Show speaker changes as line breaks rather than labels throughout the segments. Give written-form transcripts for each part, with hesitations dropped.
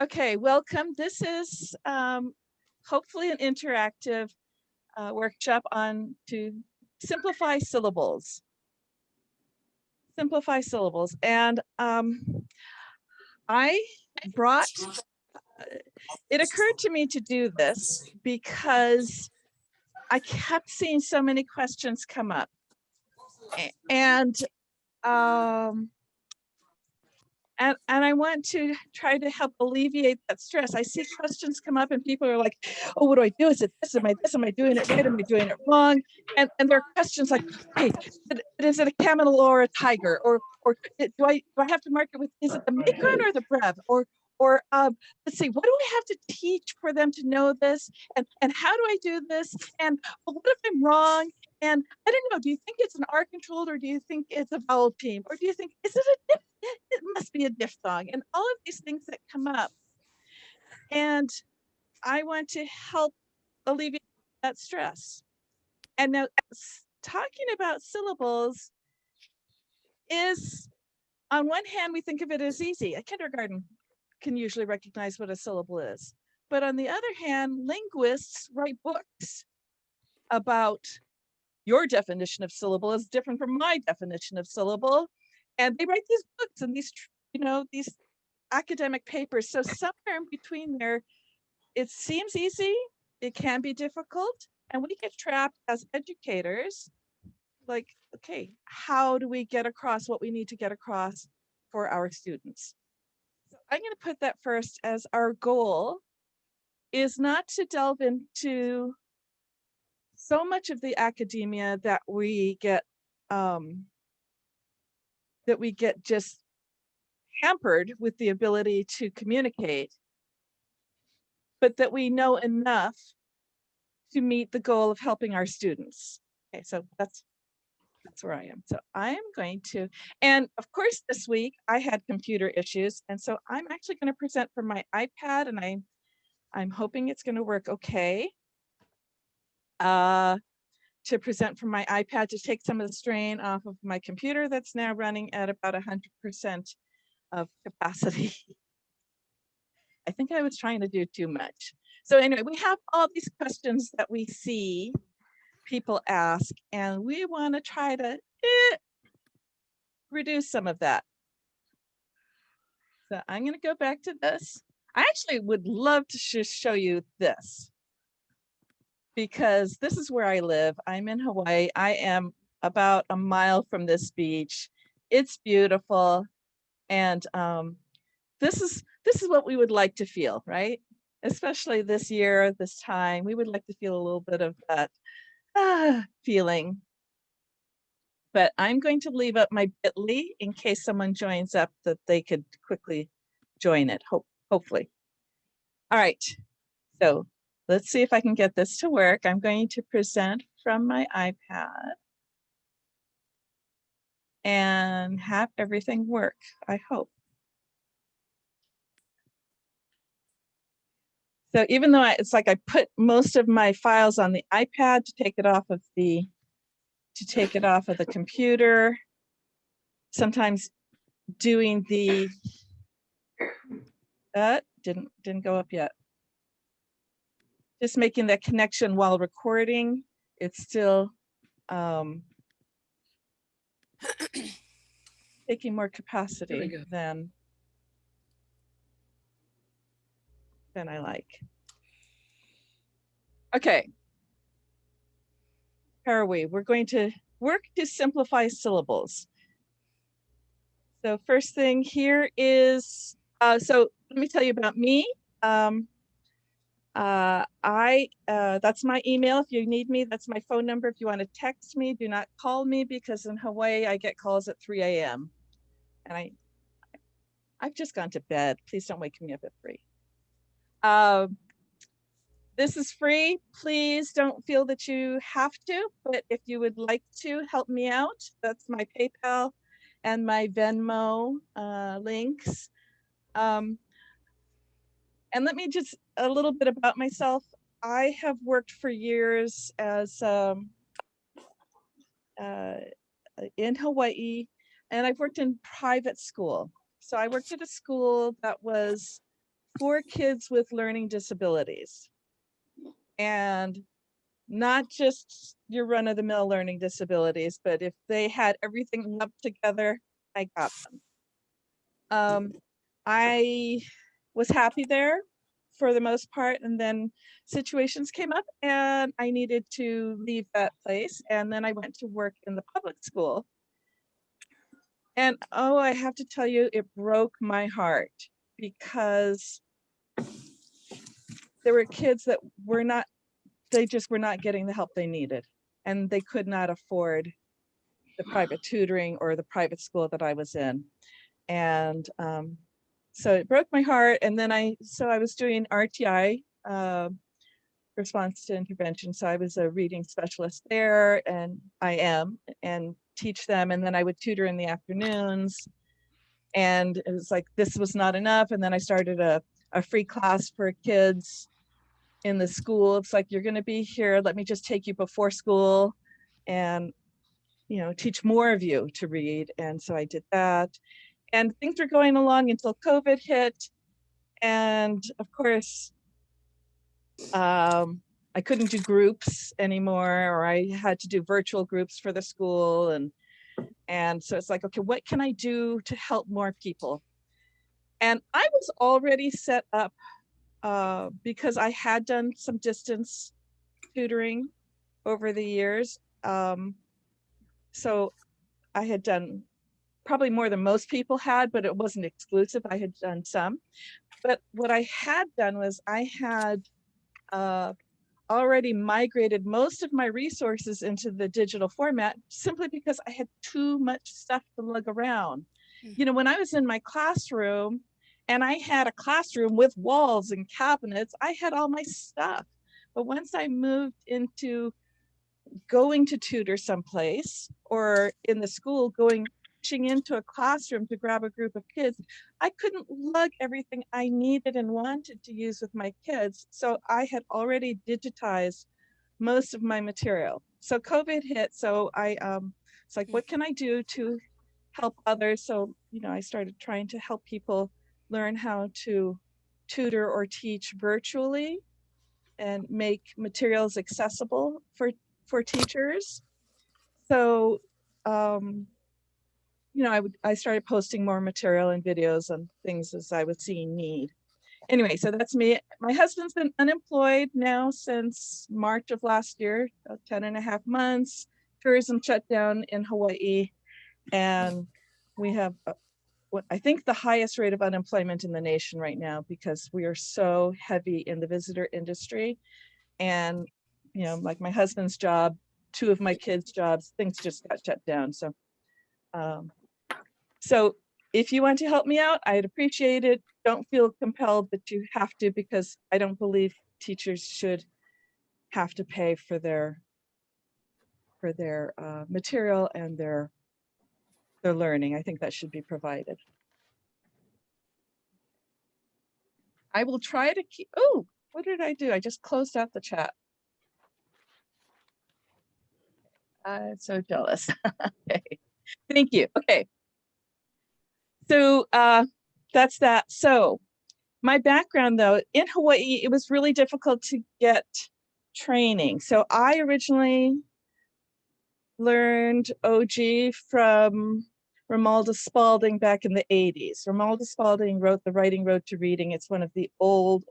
Okay, welcome. This is hopefully an interactive workshop on to simplify syllables. Simplify syllables. And I brought, it occurred to me to do this because I kept seeing so many questions come up. And I want to try to help alleviate that stress. I see questions come up and people are like, oh, what do I do? Is it this? Am I this? Am I doing it right? Am I doing it wrong? And there are questions like, hey, is it a camel or a tiger? Or do I have to mark it with, is it the macron or the brev? Or let's see, what do I have to teach for them to know this? And how do I do this? And well, what if I'm wrong? And I don't know, do you think it's an R controlled or do you think it's a vowel team? Or do you think, is it a it must be a diphthong, and all of these things that come up. And I want to help alleviate that stress. And now talking about syllables is, on one hand, we think of it as easy. A kindergarten can usually recognize what a syllable is. But on the other hand, linguists write books about your definition of syllable is different from my definition of syllable. And they write these books and these, these academic papers. So somewhere in between there, it seems easy, it can be difficult, and we get trapped as educators. Like, okay, how do we get across what we need to get across for our students? So I'm going to put that first as our goal is not to delve into so much of the academia that we get just hampered with the ability to communicate, but that we know enough to meet the goal of helping our students. Okay, so that's where I am. So I'm going to, and of course this week I had computer issues, and so I'm actually going to present from my iPad, and I'm hoping it's going to work okay. To present from my iPad to take some of the strain off of my computer that's now running at about 100% of capacity. I think I was trying to do too much. So anyway, we have all these questions that we see people ask, and we want to try to reduce some of that. So I'm going to go back to this. I actually would love to just show you this, because this is where I live. I'm in Hawaii. I am about a mile from this beach. It's beautiful. And this is what we would like to feel, right? Especially this year, this time, we would like to feel a little bit of that feeling. But I'm going to leave up my bit.ly in case someone joins up that they could quickly join it, hopefully. All right, so let's see if I can get this to work. I'm going to present from my iPad and have everything work, I hope. So even though it's like I put most of my files on the iPad to take it off of the computer, sometimes doing the didn't go up yet. Just making that connection while recording, it's still taking more capacity than I like. Okay. How are we? We're going to work to simplify syllables. So first thing here is, so let me tell you about me. That's my email. If you need me, that's my phone number. If you want to text me, do not call me, because in Hawaii, I get calls at 3 a.m. And I've just gone to bed. Please don't wake me up at 3. This is free. Please don't feel that you have to, but if you would like to help me out, that's my PayPal and my Venmo links. And let me just a little bit about myself. I have worked for years as in Hawaii, and I've worked in private school. So I worked at a school that was for kids with learning disabilities, and not just your run-of-the-mill learning disabilities, but if they had everything lumped together, I got them. I was happy there for the most part, and then situations came up and I needed to leave that place, and then I went to work in the public school. And oh, I have to tell you, it broke my heart, because there were kids that were not, they just were not getting the help they needed, and they could not afford the private tutoring or the private school that I was in. And so it broke my heart. And then I was doing RTI, response to intervention. So I was a reading specialist there, and I am, and teach them. And then I would tutor in the afternoons. And it was like, this was not enough. And then I started a free class for kids in the school. It's like, you're going to be here, let me just take you before school and, you know, teach more of you to read. And so I did that. And things were going along until COVID hit. And of course, I couldn't do groups anymore, or I had to do virtual groups for the school. And so it's like, okay, what can I do to help more people? And I was already set up because I had done some distance tutoring over the years. So I had done probably more than most people had, but it wasn't exclusive. I had done some. But what I had done was I had already migrated most of my resources into the digital format, simply because I had too much stuff to lug around. You know, when I was in my classroom and I had a classroom with walls and cabinets, I had all my stuff. But once I moved into going to tutor someplace, or in the school pushing into a classroom to grab a group of kids, I couldn't lug everything I needed and wanted to use with my kids. So I had already digitized most of my material. So COVID hit. So it's like, what can I do to help others? So, you know, I started trying to help people learn how to tutor or teach virtually and make materials accessible for teachers. So, you know, I started posting more material and videos and things as I was seeing need. Anyway, so that's me. My husband's been unemployed now since March of last year, 10.5 months. Tourism shut down in Hawaii. And we have, what I think, the highest rate of unemployment in the nation right now, because we are so heavy in the visitor industry. And, you know, like my husband's job, 2 of my kids' jobs, things just got shut down. So if you want to help me out, I'd appreciate it. Don't feel compelled that you have to, because I don't believe teachers should have to pay for their material and their learning. I think that should be provided. I will try to keep, oh, what did I do? I just closed out the chat. I'm so jealous. Okay. Thank you. Okay. So that's that. So my background, though, in Hawaii, it was really difficult to get training. So I originally learned OG from Romalda Spalding back in the 80s. Romalda Spalding wrote The Writing Road to Reading. It's one of the old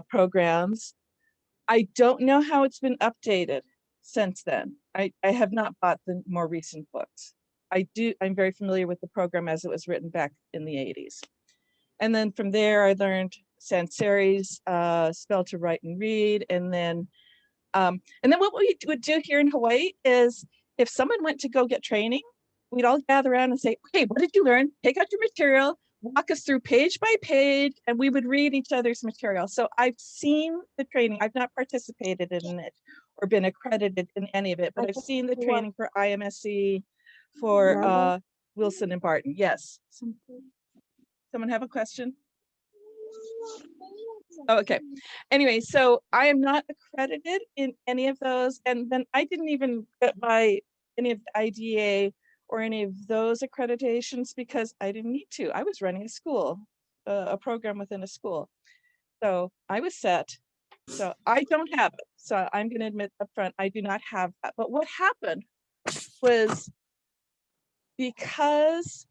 programs. I don't know how it's been updated since then. I have not bought the more recent books. I'm very familiar with the program as it was written back in the 80s. And then from there, I learned Sanseri's Spell to Write and Read. And then what we would do here in Hawaii is, if someone went to go get training, we'd all gather around and say, okay, what did you learn? Take out your material, walk us through page by page, and we would read each other's material. So I've seen the training. I've not participated in it or been accredited in any of it, but I've seen the training for IMSC, for Wilson and Barton. Yes. Someone have a question? Oh, okay. Anyway, so I am not accredited in any of those. And then I didn't even get by any of the IDA or any of those accreditations, because I didn't need to. I was running a school. a program within a school. So I was set. So I don't have it. So I'm going to admit up front, I do not have that. But what happened was because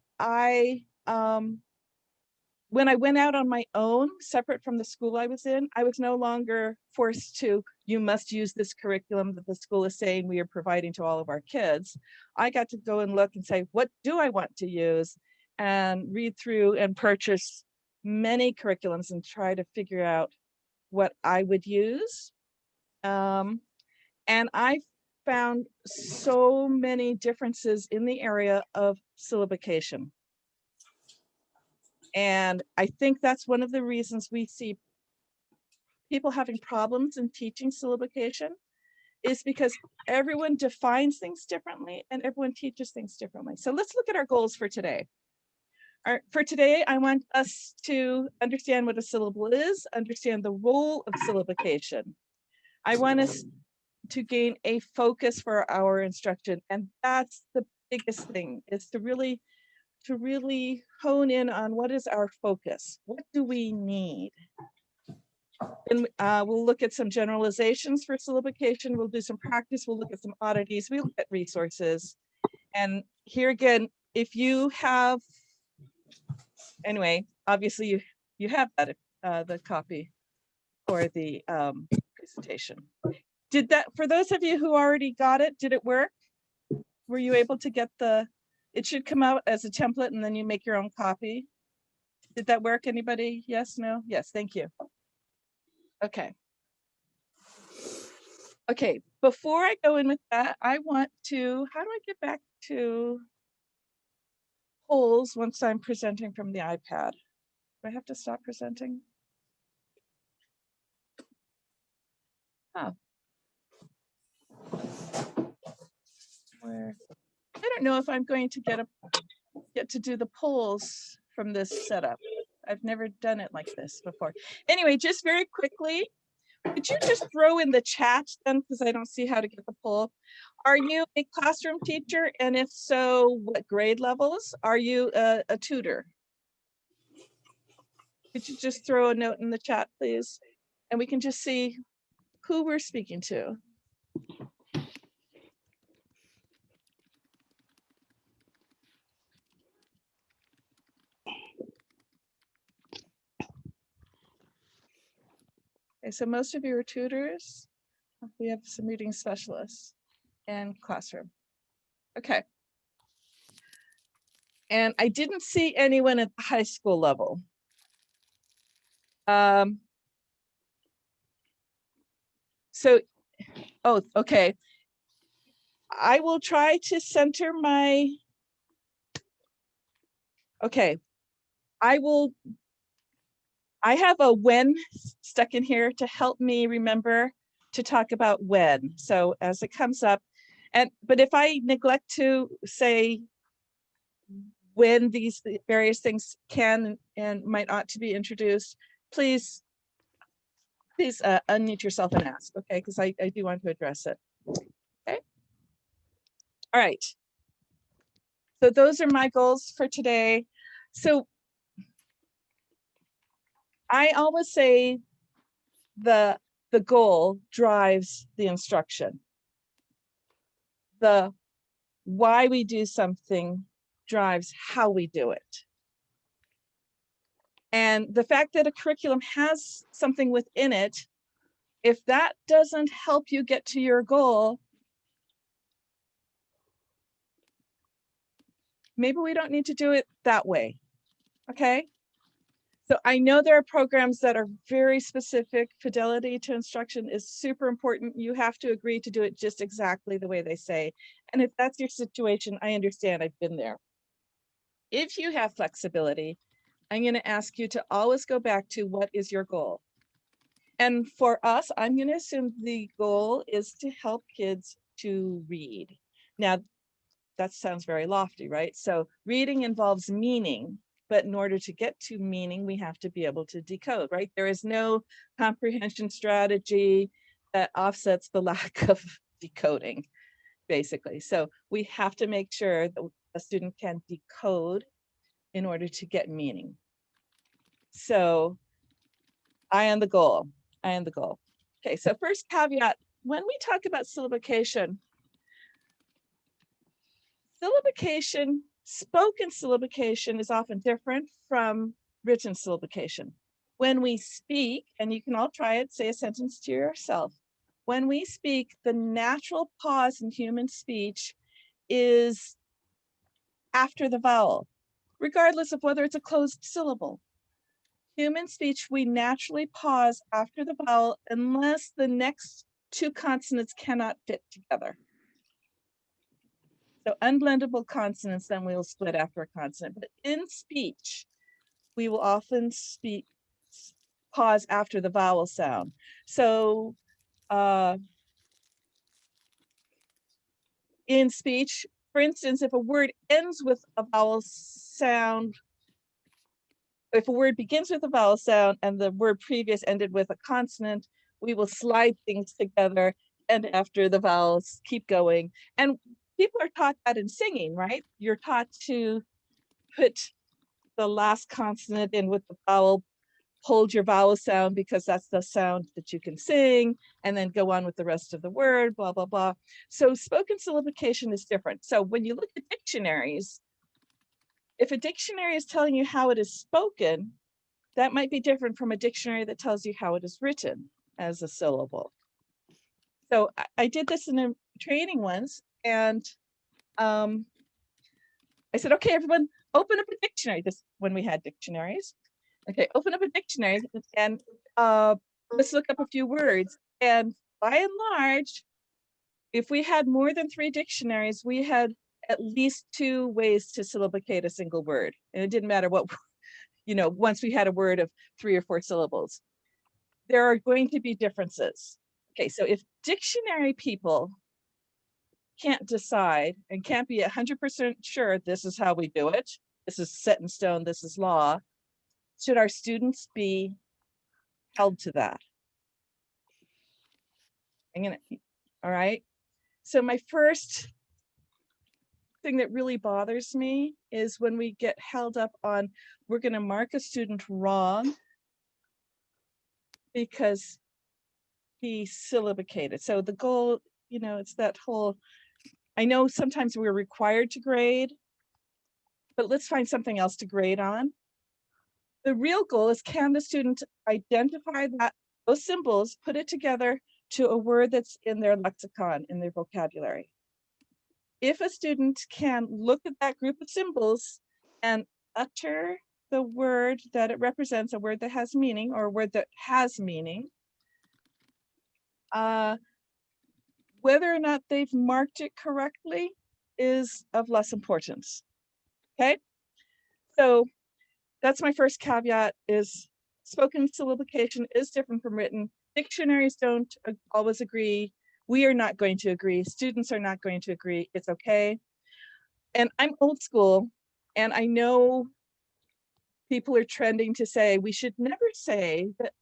when I went out on my own, separate from the school I was in, I was no longer forced to, you must use this curriculum that the school is saying we are providing to all of our kids. I got to go and look and say, what do I want to use? And read through and purchase many curriculums and try to figure out what I would use. And I found so many differences in the area of syllabication. And I think that's one of the reasons we see people having problems in teaching syllabication, is because everyone defines things differently and everyone teaches things differently. So let's look at our goals for today. For today, I want us to understand what a syllable is, understand the role of syllabication. I want us to gain a focus for our instruction, and that's the biggest thing, is to really hone in on what is our focus. What do we need? And we'll look at some generalizations for syllabication. We'll do some practice. We'll look at some oddities. We'll look at resources. And here again, if you have, anyway, obviously you have that, the copy for the presentation. Did that, for those of you who already got it, did it work? Were you able to get it should come out as a template and then you make your own copy. Did that work? Anybody? Yes, no? Yes, thank you. Okay. Okay, before I go in with that, I want to, how do I get back to polls once I'm presenting from the iPad? Do I have to stop presenting? Oh. Where? I don't know if I'm going to get to do the polls from this setup. I've never done it like this before. Anyway, just very quickly, could you just throw in the chat then, because I don't see how to get the poll. Are you a classroom teacher? And if so, what grade levels? Are you a tutor? Could you just throw a note in the chat, please? And we can just see who we're speaking to. Okay, so most of you are tutors. We have some reading specialists and classroom. Okay. And I didn't see anyone at the high school level. So, oh, okay. I will try to center my, okay. I have a when stuck in here to help me remember to talk about when. So as it comes up, but if I neglect to say when these various things can and might ought to be introduced, please unmute yourself and ask, okay? Because I do want to address it, okay? All right. So those are my goals for today. So I always say the goal drives the instruction. The why we do something drives how we do it. And the fact that a curriculum has something within it, if that doesn't help you get to your goal, maybe we don't need to do it that way, okay? So I know there are programs that are very specific. Fidelity to instruction is super important. You have to agree to do it just exactly the way they say. And if that's your situation, I understand, I've been there. If you have flexibility, I'm going to ask you to always go back to what is your goal. And for us, I'm going to assume the goal is to help kids to read. Now, that sounds very lofty, right? So reading involves meaning, but in order to get to meaning, we have to be able to decode, right? There is no comprehension strategy that offsets the lack of decoding, basically. So we have to make sure that a student can decode in order to get meaning. So eye on the goal, eye on the goal. Okay, so first caveat, when we talk about syllabication, spoken syllabication is often different from written syllabication. When we speak, and you can all try it, say a sentence to yourself. When we speak, the natural pause in human speech is after the vowel, regardless of whether it's a closed syllable. Human speech, we naturally pause after the vowel unless the next two consonants cannot fit together. So unblendable consonants, then we'll split after a consonant. But in speech, we will often pause after the vowel sound. So in speech, for instance, if a word ends with a vowel sound, if a word begins with a vowel sound and the word previous ended with a consonant, we will slide things together and after the vowels keep going. And people are taught that in singing, right? You're taught to put the last consonant in with the vowel, hold your vowel sound because that's the sound that you can sing, and then go on with the rest of the word, blah, blah, blah. So spoken syllabication is different. So when you look at dictionaries, if a dictionary is telling you how it is spoken, that might be different from a dictionary that tells you how it is written as a syllable. So I did this in a training once, and I said, okay, everyone, open up a dictionary. This when we had dictionaries. Okay, open up a dictionary and let's look up a few words. And by and large, if we had more than 3 dictionaries, we had at least 2 ways to syllabicate a single word. And it didn't matter what, once we had a word of 3 or 4 syllables. There are going to be differences. Okay, so if dictionary people can't decide and can't be 100% sure this is how we do it, this is set in stone, this is law, should our students be held to that? All right. So my first thing that really bothers me is when we get held up on, we're going to mark a student wrong because he syllabicated. So the goal, it's that whole, I know sometimes we're required to grade, but let's find something else to grade on. The real goal is, can the student identify those symbols, put it together to a word that's in their lexicon, in their vocabulary? If a student can look at that group of symbols and utter the word that it represents, a word that has meaning or a word that has meaning, whether or not they've marked it correctly is of less importance. Okay, so that's my first caveat, is spoken syllabication is different from written. Dictionaries don't always agree. We are not going to agree. Students are not going to agree. It's okay. And I'm old school, and I know people are trending to say we should never say that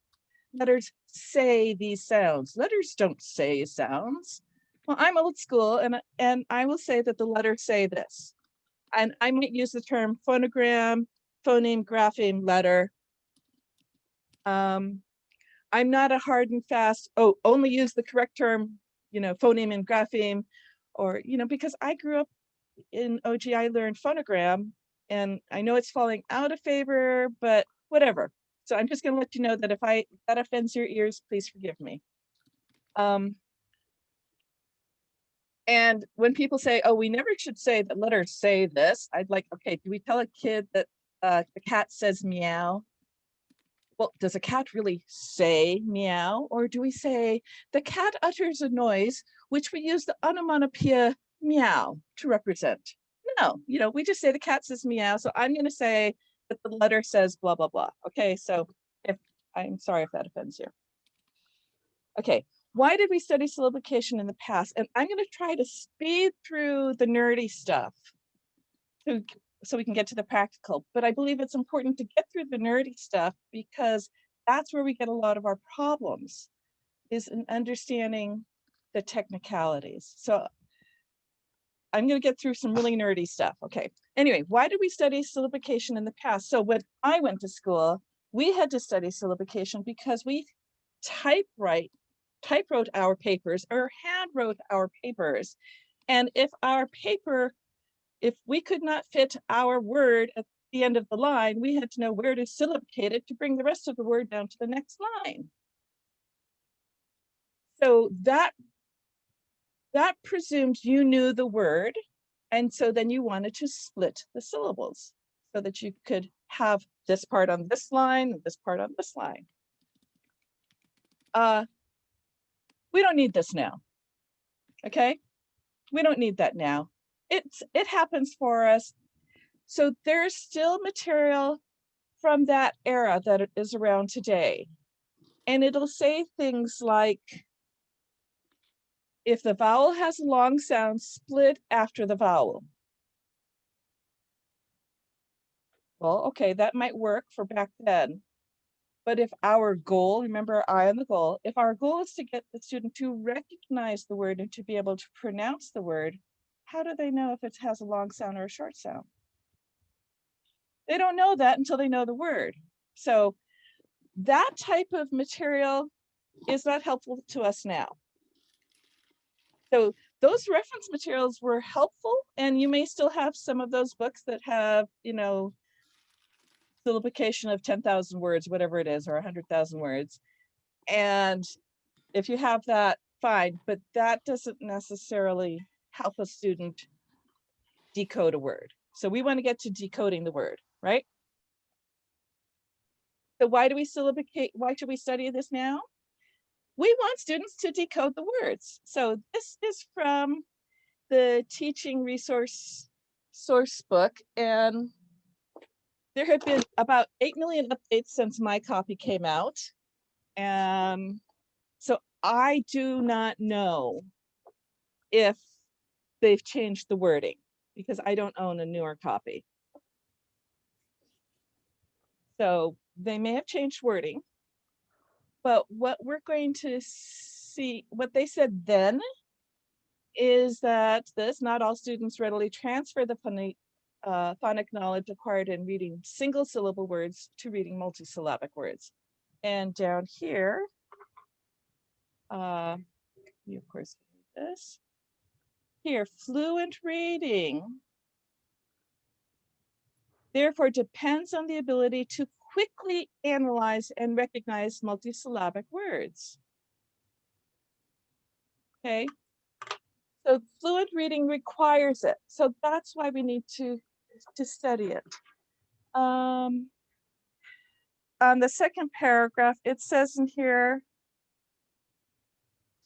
letters say these sounds. Letters don't say sounds. Well, I'm old school, and I will say that the letters say this. And I might use the term phonogram, phoneme, grapheme, letter. I'm not a hard and fast, only use the correct term, phoneme and grapheme, or, because I grew up in OG, I learned phonogram, and I know it's falling out of favor, but whatever. So I'm just going to let you know that if that offends your ears, please forgive me. And when people say, oh, we never should say that letters say this, I'd like, okay, do we tell a kid that the cat says meow? Well, does a cat really say meow? Or do we say the cat utters a noise, which we use the onomatopoeia meow to represent? No, we just say the cat says meow. So I'm going to say that the letter says blah, blah, blah. Okay, so I'm sorry if that offends you. Okay, why did we study syllabication in the past? And I'm going to try to speed through the nerdy stuff so we can get to the practical. But I believe it's important to get through the nerdy stuff because that's where we get a lot of our problems, is in understanding the technicalities. So I'm going to get through some really nerdy stuff. Okay. Anyway, why did we study syllabication in the past? So when I went to school, we had to study syllabication because we typewrote our papers or hand wrote our papers. And if we could not fit our word at the end of the line, we had to know where to syllabicate it to bring the rest of the word down to the next line. So that presumed you knew the word. And so then you wanted to split the syllables so that you could have this part on this line and this part on this line. We don't need this now. Okay, we don't need that now. It happens for us. So there's still material from that era that is around today. And it'll say things like, if the vowel has a long sound, split after the vowel. Well, okay, that might work for back then. But if our goal, remember eye on the goal, if our goal is to get the student to recognize the word and to be able to pronounce the word, how do they know if it has a long sound or a short sound? They don't know that until they know the word. So that type of material is not helpful to us now. So those reference materials were helpful, and you may still have some of those books that have, you know, syllabication of 10,000 words, whatever it is, or 100,000 words. And if you have that, fine, but that doesn't necessarily help a student decode a word. So we want to get to decoding the word, right? So why do we syllabicate? Why should we study this now? We want students to decode the words. So this is from the teaching resource source book, and there have been about 8 million updates since my copy came out. So I do not know if they've changed the wording because I don't own a newer copy. So they may have changed wording, but what we're going to see, what they said then is that not all students readily transfer the phonic knowledge acquired in reading single syllable words to reading multisyllabic words. And down here, you of course need this. Here, fluent reading therefore depends on the ability to quickly analyze and recognize multisyllabic words. Okay, so fluent reading requires it. So that's why we need to study it. On the second paragraph, it says in here,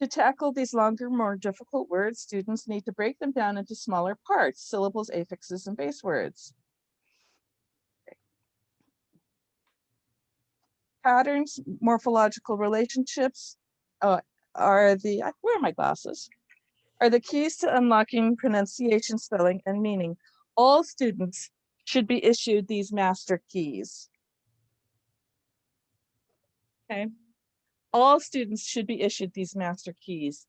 to tackle these longer, more difficult words, students need to break them down into smaller parts, syllables, affixes, and base words. Okay. Patterns, morphological relationships are the, where are my glasses? Are the keys to unlocking pronunciation, spelling, and meaning. All students should be issued these master keys. Okay. All students should be issued these master keys.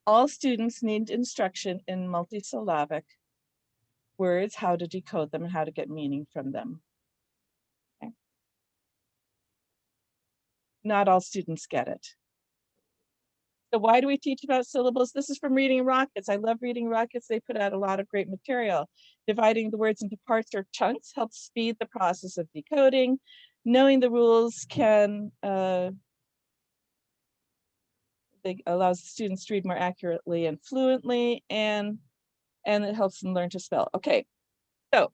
All students need instruction in multisyllabic words, how to decode them and how to get meaning from them. Okay. Not all students get it. So why do we teach about syllables? This is from Reading Rockets. I love Reading Rockets. They put out a lot of great material. Dividing the words into parts or chunks helps speed the process of decoding. Knowing the rules can allows the students to read more accurately and fluently, and it helps them learn to spell. Okay, so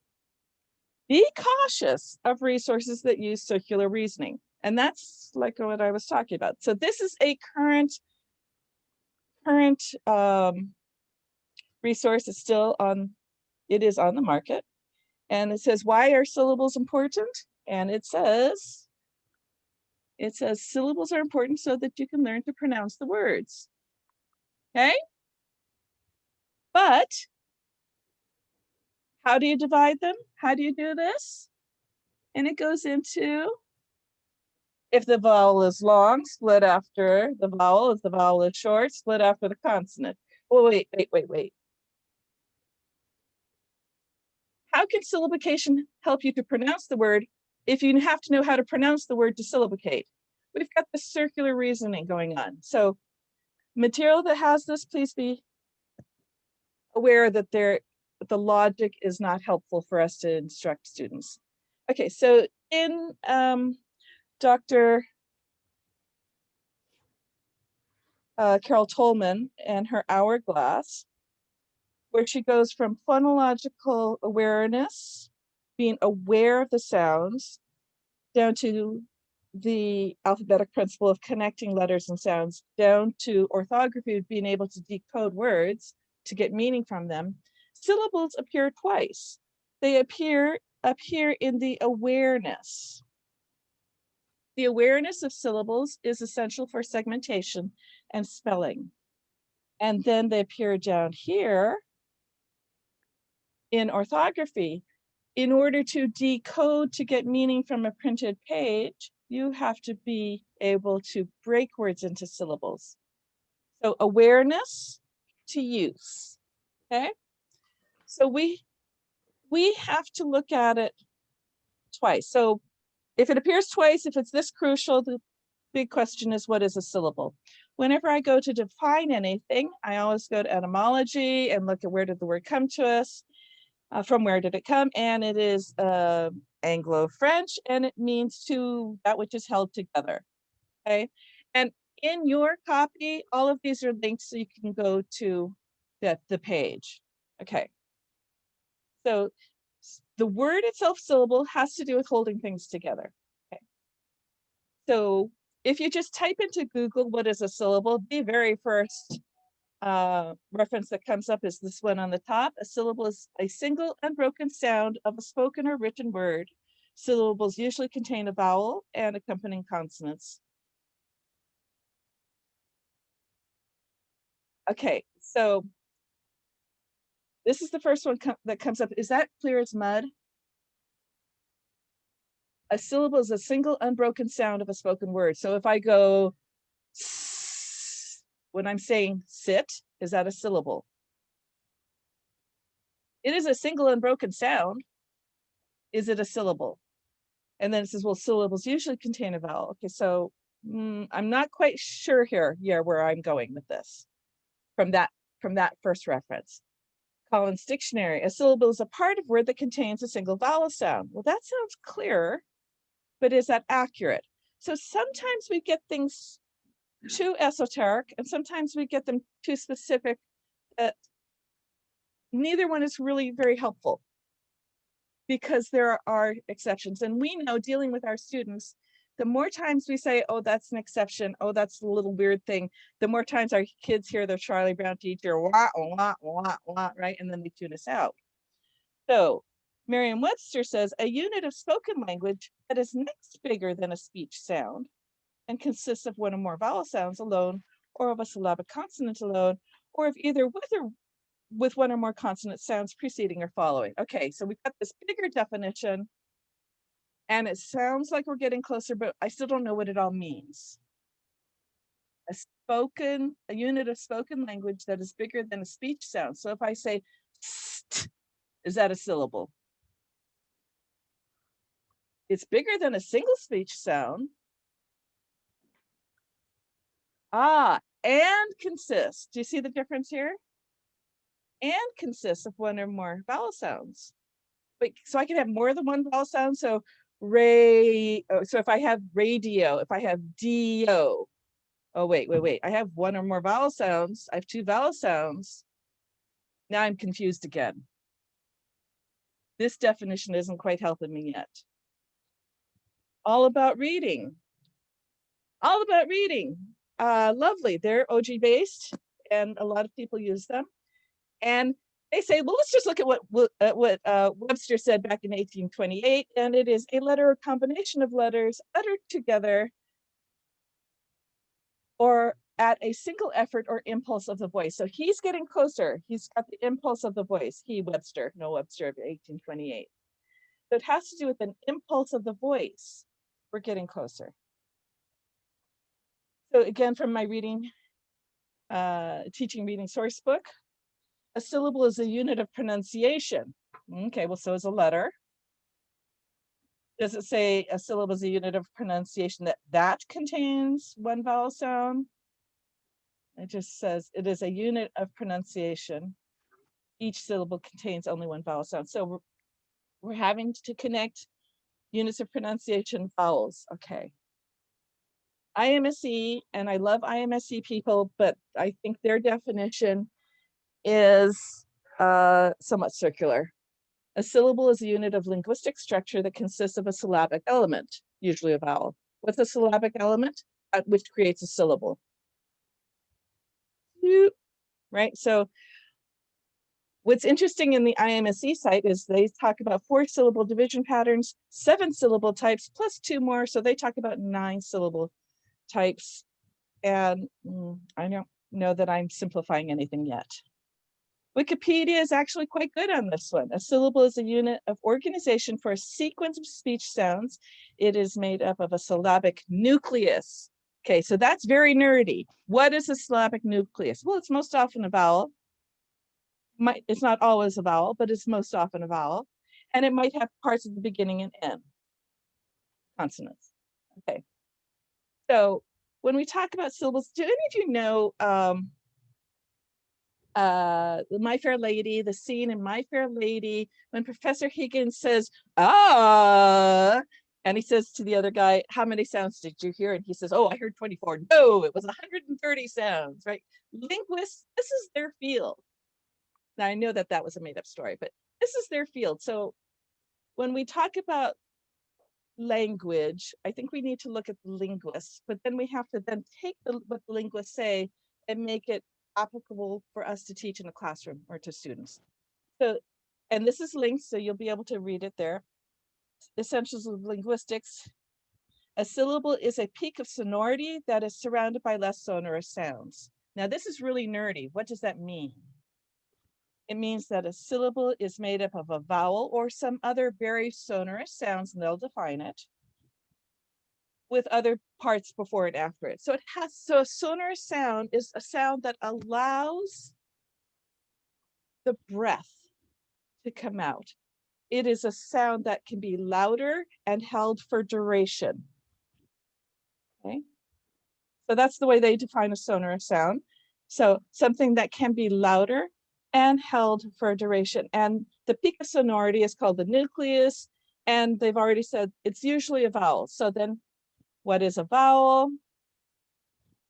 be cautious of resources that use circular reasoning. And that's like what I was talking about. So this is a current resource. It's still on, it is on the market. And it says, why are syllables important? And it says syllables are important so that you can learn to pronounce the words. Okay? But how do you divide them? How do you do this? And it goes into, if the vowel is long, split after the vowel. If the vowel is short, split after the consonant. Oh, wait. How can syllabication help you to pronounce the word if you have to know how to pronounce the word to syllabicate. We've got the circular reasoning going on. So material that has this, please be aware that the logic is not helpful for us to instruct students. Okay, so in Dr. Carol Tolman and her hourglass, where she goes from phonological awareness, being aware of the sounds, down to the alphabetic principle of connecting letters and sounds, down to orthography, being able to decode words to get meaning from them. Syllables appear twice. They appear in the awareness. The awareness of syllables is essential for segmentation and spelling. And then they appear down here in orthography. In order to decode to get meaning from a printed page, you have to be able to break words into syllables. So awareness to use, okay? So we have to look at it twice. So if it appears twice, if it's this crucial, the big question is, what is a syllable? Whenever I go to define anything, I always go to etymology and look at where did the word come to us, from where did it come, and it is Anglo-French, and it means to that which is held together, okay? And in your copy, all of these are links so you can go to the page, okay? So the word itself, syllable, has to do with holding things together, okay? So if you just type into Google, what is a syllable, the very first reference that comes up is this one on the top. A syllable is a single unbroken sound of a spoken or written word. Syllables usually contain a vowel and accompanying consonants. Okay, so this is the first one that comes up. Is that clear as mud? A syllable is a single unbroken sound of a spoken word. So if I go when I'm saying sit, is that a syllable? It is a single unbroken sound. Is it a syllable? And then it says, well, syllables usually contain a vowel. Okay, so I'm not quite sure here, where I'm going with this from that first reference. Collins Dictionary, a syllable is a part of word that contains a single vowel sound. Well, that sounds clear, but is that accurate? So sometimes we get things too esoteric, and sometimes we get them too specific. Neither one is really very helpful, because there are exceptions. And we know, dealing with our students, the more times we say, oh, that's an exception, oh, that's a little weird thing, the more times our kids hear their Charlie Brown teacher, wah, wah, wah, wah, right? And then they tune us out. So Merriam-Webster says, a unit of spoken language that is next bigger than a speech sound and consists of one or more vowel sounds alone, or of a syllabic consonant alone, or of either with one or more consonant sounds preceding or following. Okay, so we've got this bigger definition, and it sounds like we're getting closer, but I still don't know what it all means. A unit of spoken language that is bigger than a speech sound. So if I say st, is that a syllable? It's bigger than a single speech sound. And consists. Do you see the difference here? And consists of one or more vowel sounds. Wait, so I can have more than one vowel sound. So so if I have radio, if I have do, oh wait, I have one or more vowel sounds. I have two vowel sounds. Now I'm confused again. This definition isn't quite helping me yet. All about reading. All about reading. Lovely. They're OG based, and a lot of people use them. And they say, well, let's just look at what Webster said back in 1828, and it is a letter or combination of letters uttered together or at a single effort or impulse of the voice. So he's getting closer. He's got the impulse of the voice. Webster of 1828. So it has to do with an impulse of the voice. We're getting closer. So again, from my teaching reading source book, a syllable is a unit of pronunciation. Okay, well, so is a letter. Does it say a syllable is a unit of pronunciation that contains one vowel sound? It just says it is a unit of pronunciation. Each syllable contains only one vowel sound. So we're having to connect units of pronunciation vowels. Okay. IMSE, and I love IMSE people, but I think their definition is somewhat circular. A syllable is a unit of linguistic structure that consists of a syllabic element, usually a vowel. What's a syllabic element? Which creates a syllable. Right? So what's interesting in the IMSE site is they talk about 4 syllable division patterns, 7 syllable types, plus 2 more. So they talk about 9 syllable types. And I don't know that I'm simplifying anything yet. Wikipedia is actually quite good on this one. A syllable is a unit of organization for a sequence of speech sounds. It is made up of a syllabic nucleus. Okay, so that's very nerdy. What is a syllabic nucleus? Well, it's most often a vowel. It's not always a vowel, but it's most often a vowel. And it might have parts at the beginning and end. Consonants. Okay. So when we talk about syllables, do any of you know My Fair Lady, the scene in My Fair Lady, when Professor Higgins says, and he says to the other guy, how many sounds did you hear? And he says, oh, I heard 24. No, it was 130 sounds, right? Linguists, this is their field. Now, I know that that was a made up story, but this is their field. So when we talk about language, I think we need to look at the linguists, but then we have to then take what the linguists say and make it applicable for us to teach in a classroom or to students. So, and this is linked, so you'll be able to read it there. Essentials of linguistics. A syllable is a peak of sonority that is surrounded by less sonorous sounds. Now, this is really nerdy. What does that mean? It means that a syllable is made up of a vowel or some other very sonorous sounds, and they'll define it, with other parts before and after it. So it has, so a sonorous sound is a sound that allows the breath to come out. It is a sound that can be louder and held for duration. Okay. So that's the way they define a sonorous sound. So something that can be louder and held for a duration. And the peak of sonority is called the nucleus. And they've already said it's usually a vowel. So then what is a vowel?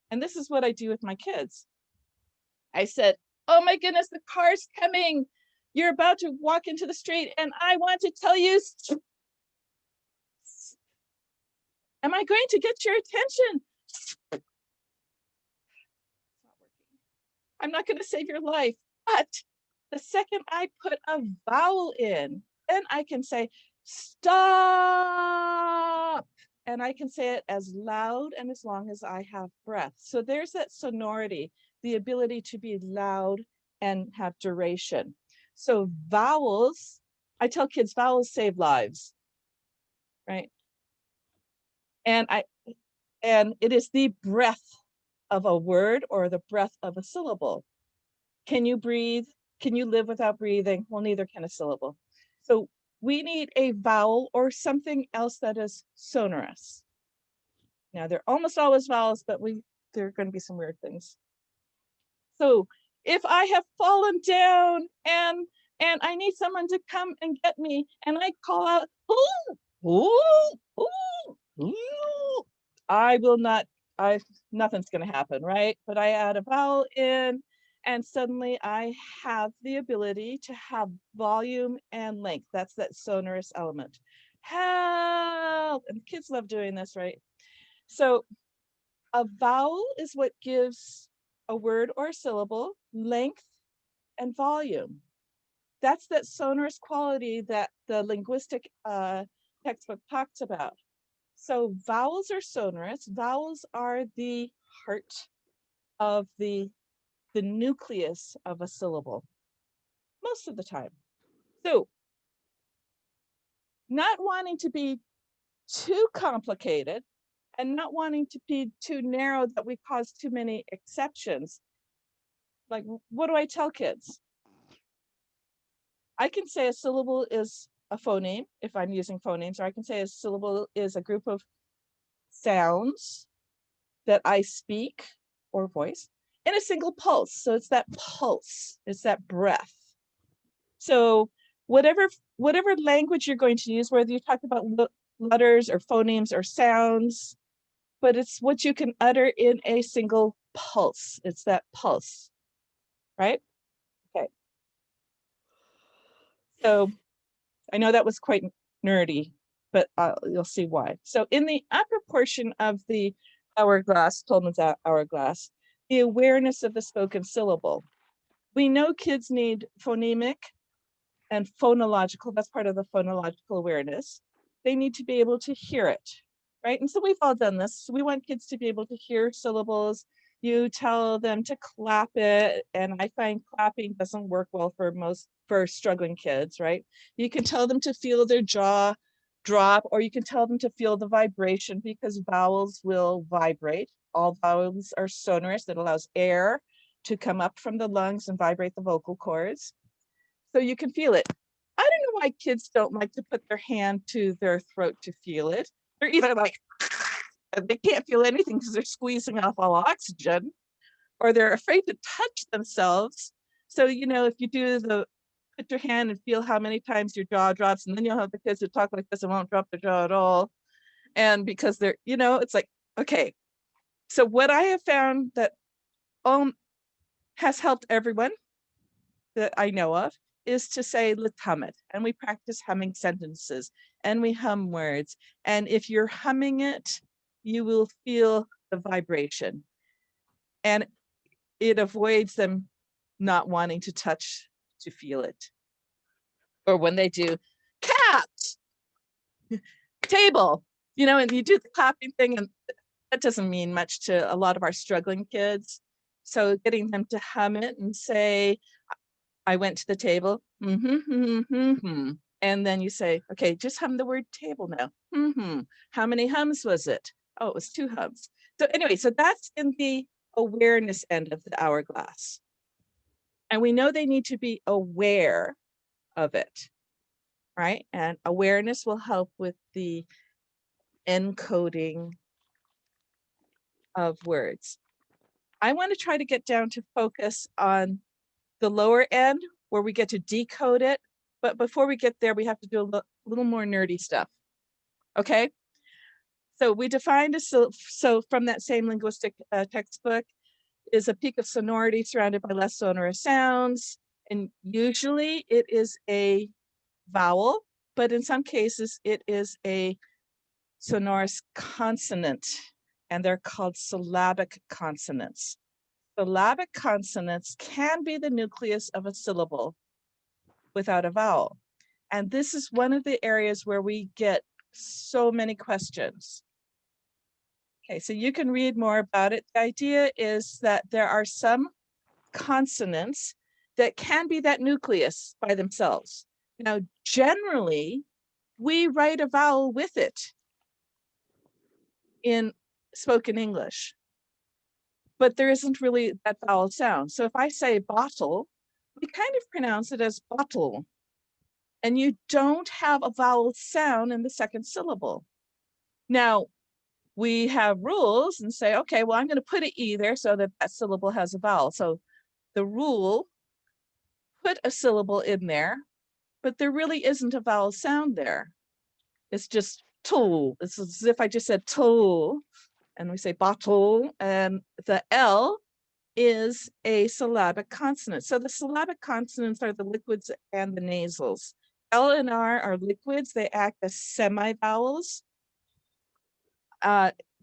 And this is what I do with my kids. I said, oh my goodness, the car's coming. You're about to walk into the street and I want to tell you, am I going to get your attention? I'm not going to save your life. But the second I put a vowel in, then I can say, stop. And I can say it as loud and as long as I have breath. So there's that sonority, the ability to be loud and have duration. So vowels, I tell kids vowels save lives, right? And it is the breath of a word or the breath of a syllable. Can you breathe? Can you live without breathing? Well, neither can a syllable. So we need a vowel or something else that is sonorous. Now, they're almost always vowels, but there are going to be some weird things. So if I have fallen down and I need someone to come and get me, and I call out, ooh, ooh, ooh, ooh, I will not, nothing's going to happen, right? But I add a vowel in, and suddenly I have the ability to have volume and length. That's that sonorous element. Help! And kids love doing this, right? So a vowel is what gives a word or a syllable length and volume. That's that sonorous quality that the linguistic textbook talks about. So vowels are sonorous. Vowels are the heart of the nucleus of a syllable, most of the time. So not wanting to be too complicated and not wanting to be too narrow that we cause too many exceptions. Like, what do I tell kids? I can say a syllable is a phoneme if I'm using phonemes, or I can say a syllable is a group of sounds that I speak or voice in a single pulse. So it's that pulse, it's that breath. So whatever language you're going to use, whether you talk about letters or phonemes or sounds, but it's what you can utter in a single pulse. It's that pulse, right? Okay. So I know that was quite nerdy, but you'll see why. So in the upper portion of the hourglass, Tolman's hourglass, the awareness of the spoken syllable. We know kids need phonemic and phonological, that's part of the phonological awareness. They need to be able to hear it, right? And so we've all done this. So we want kids to be able to hear syllables. You tell them to clap it, and I find clapping doesn't work well for struggling kids, right? You can tell them to feel their jaw drop, or you can tell them to feel the vibration, because vowels will vibrate. All vowels are sonorous. That allows air to come up from the lungs and vibrate the vocal cords. So you can feel it. I don't know why kids don't like to put their hand to their throat to feel it. They're either like, they can't feel anything because they're squeezing off all oxygen, or they're afraid to touch themselves. So, if you do put your hand and feel how many times your jaw drops, and then you'll have the kids who talk like this and won't drop their jaw at all. And because they're, it's like, okay. So what I have found that has helped everyone that I know of is to say, let's hum it. And we practice humming sentences and we hum words. And if you're humming it, you will feel the vibration. And it avoids them not wanting to touch to feel it. Or when they do cat, table, and you do the clapping thing, and that doesn't mean much to a lot of our struggling kids. So getting them to hum it and say, I went to the table, and then you say, okay, just hum the word table now. How many hums was it? Oh, it was 2 hums. So anyway, so that's in the awareness end of the hourglass. And we know they need to be aware of it, right? And awareness will help with the encoding of words. I want to try to get down to focus on the lower end where we get to decode it. But before we get there, we have to do a little more nerdy stuff. Okay. So we defined so from that same linguistic textbook is a peak of sonority surrounded by less sonorous sounds. And usually it is a vowel, but in some cases it is a sonorous consonant, and they're called syllabic consonants. Syllabic consonants can be the nucleus of a syllable without a vowel. And this is one of the areas where we get so many questions. Okay, so you can read more about it. The idea is that there are some consonants that can be that nucleus by themselves. Now, generally, we write a vowel with it in spoken English, but there isn't really that vowel sound. So if I say bottle, we kind of pronounce it as bottle, and you don't have a vowel sound in the second syllable. Now, we have rules and say, okay, well, I'm going to put an E there so that that syllable has a vowel. So the rule, put a syllable in there, but there really isn't a vowel sound there. It's just tool. It's as if I just said tool, and we say bottle, and the L is a syllabic consonant. So the syllabic consonants are the liquids and the nasals. L and R are liquids. They act as semi-vowels.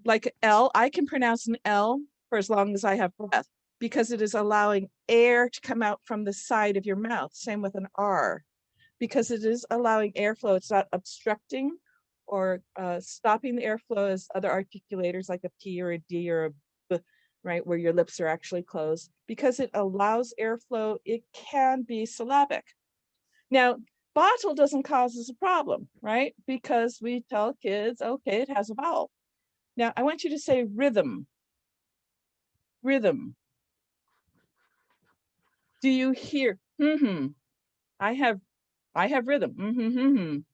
Like L, I can pronounce an L for as long as I have breath because it is allowing air to come out from the side of your mouth. Same with an R, because it is allowing airflow. It's not obstructing or stopping the airflow as other articulators like a P or a D or a B, right, where your lips are actually closed. Because it allows airflow, it can be syllabic. Now, bottle doesn't cause us a problem, right? Because we tell kids, okay, it has a vowel. Now, I want you to say rhythm. Rhythm. Do you hear? I have I have rhythm.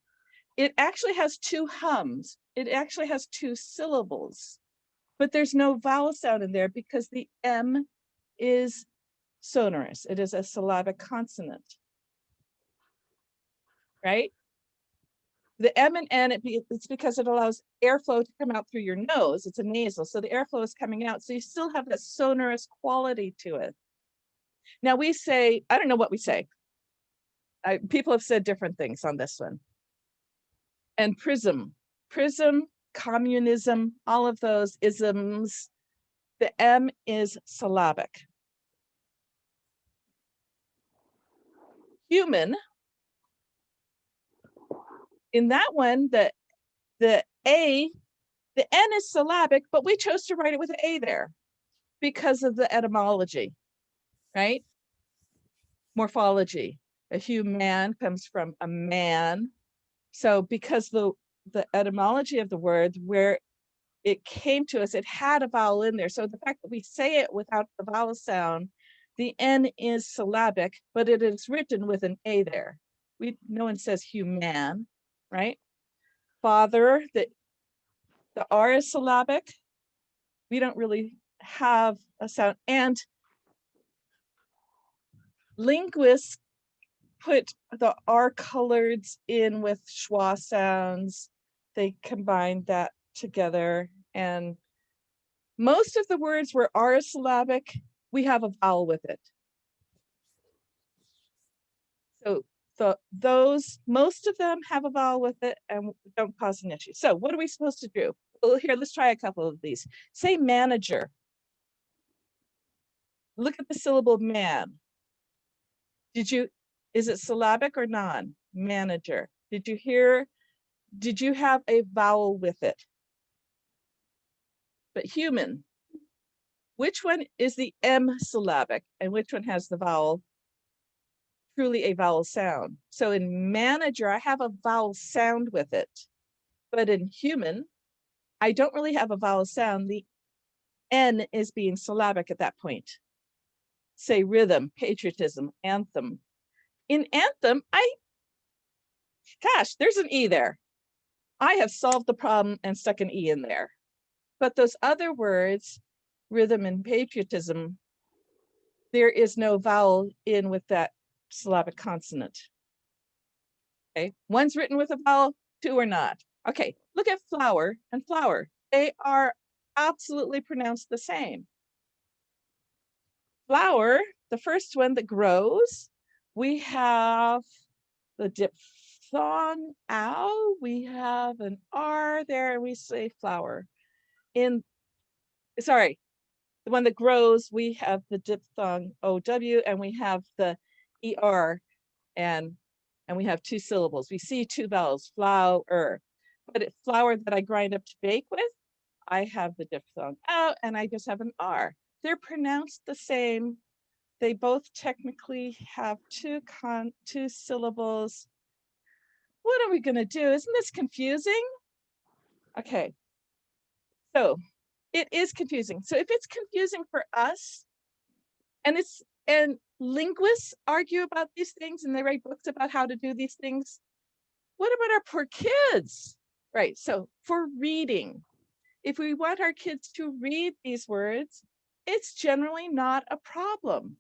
It actually has two hums. It actually has two syllables, but there's no vowel sound in there because the M is sonorous. It is a syllabic consonant, right? The M and N, it's because it allows airflow to come out through your nose. It's a nasal, so the airflow is coming out. So you still have that sonorous quality to it. Now we say, I don't know what we say. People have said different things on this one. And prism, communism, all of those isms, the M is syllabic. Human, in that one, the A, the N is syllabic, but we chose to write it with an A there because of the etymology, right? Morphology, a human comes from a man. So because the etymology of the word, where it came to us, it had a vowel in there. So the fact that we say it without the vowel sound, the N is syllabic, but it is written with an A there. No one says human, right? Father, the R is syllabic. We don't really have a sound. And linguists put the R coloreds in with schwa sounds. They combined that together. And most of the words where R is syllabic, we have a vowel with it. So most of them have a vowel with it and don't cause an issue. So what are we supposed to do? Well, here, let's try a couple of these. Say manager. Look at the syllable man. Is it syllabic or non? Manager. Did you have a vowel with it? But human, which one is the M syllabic and which one has the vowel, truly a vowel sound? So in manager, I have a vowel sound with it, but in human, I don't really have a vowel sound. The N is being syllabic at that point. Say rhythm, patriotism, anthem. In anthem, there's an E there. I have solved the problem and stuck an E in there. But those other words, rhythm and patriotism, there is no vowel in with that syllabic consonant. Okay, one's written with a vowel, two are not. Okay, look at flower and flower. They are absolutely pronounced the same. Flower, the first one that grows, we have the diphthong ow, we have an R there, and we say flower. The one that grows, we have the diphthong OW, and we have the ER, and we have two syllables. We see two vowels, flower. But flour that I grind up to bake with, I have the diphthong out, and I just have an R. They're pronounced the same. They both technically have two syllables. What are we going to do? Isn't this confusing? Okay. So it is confusing. So if it's confusing for us, and linguists argue about these things and they write books about how to do these things, what about our poor kids? Right. So for reading, if we want our kids to read these words, it's generally not a problem.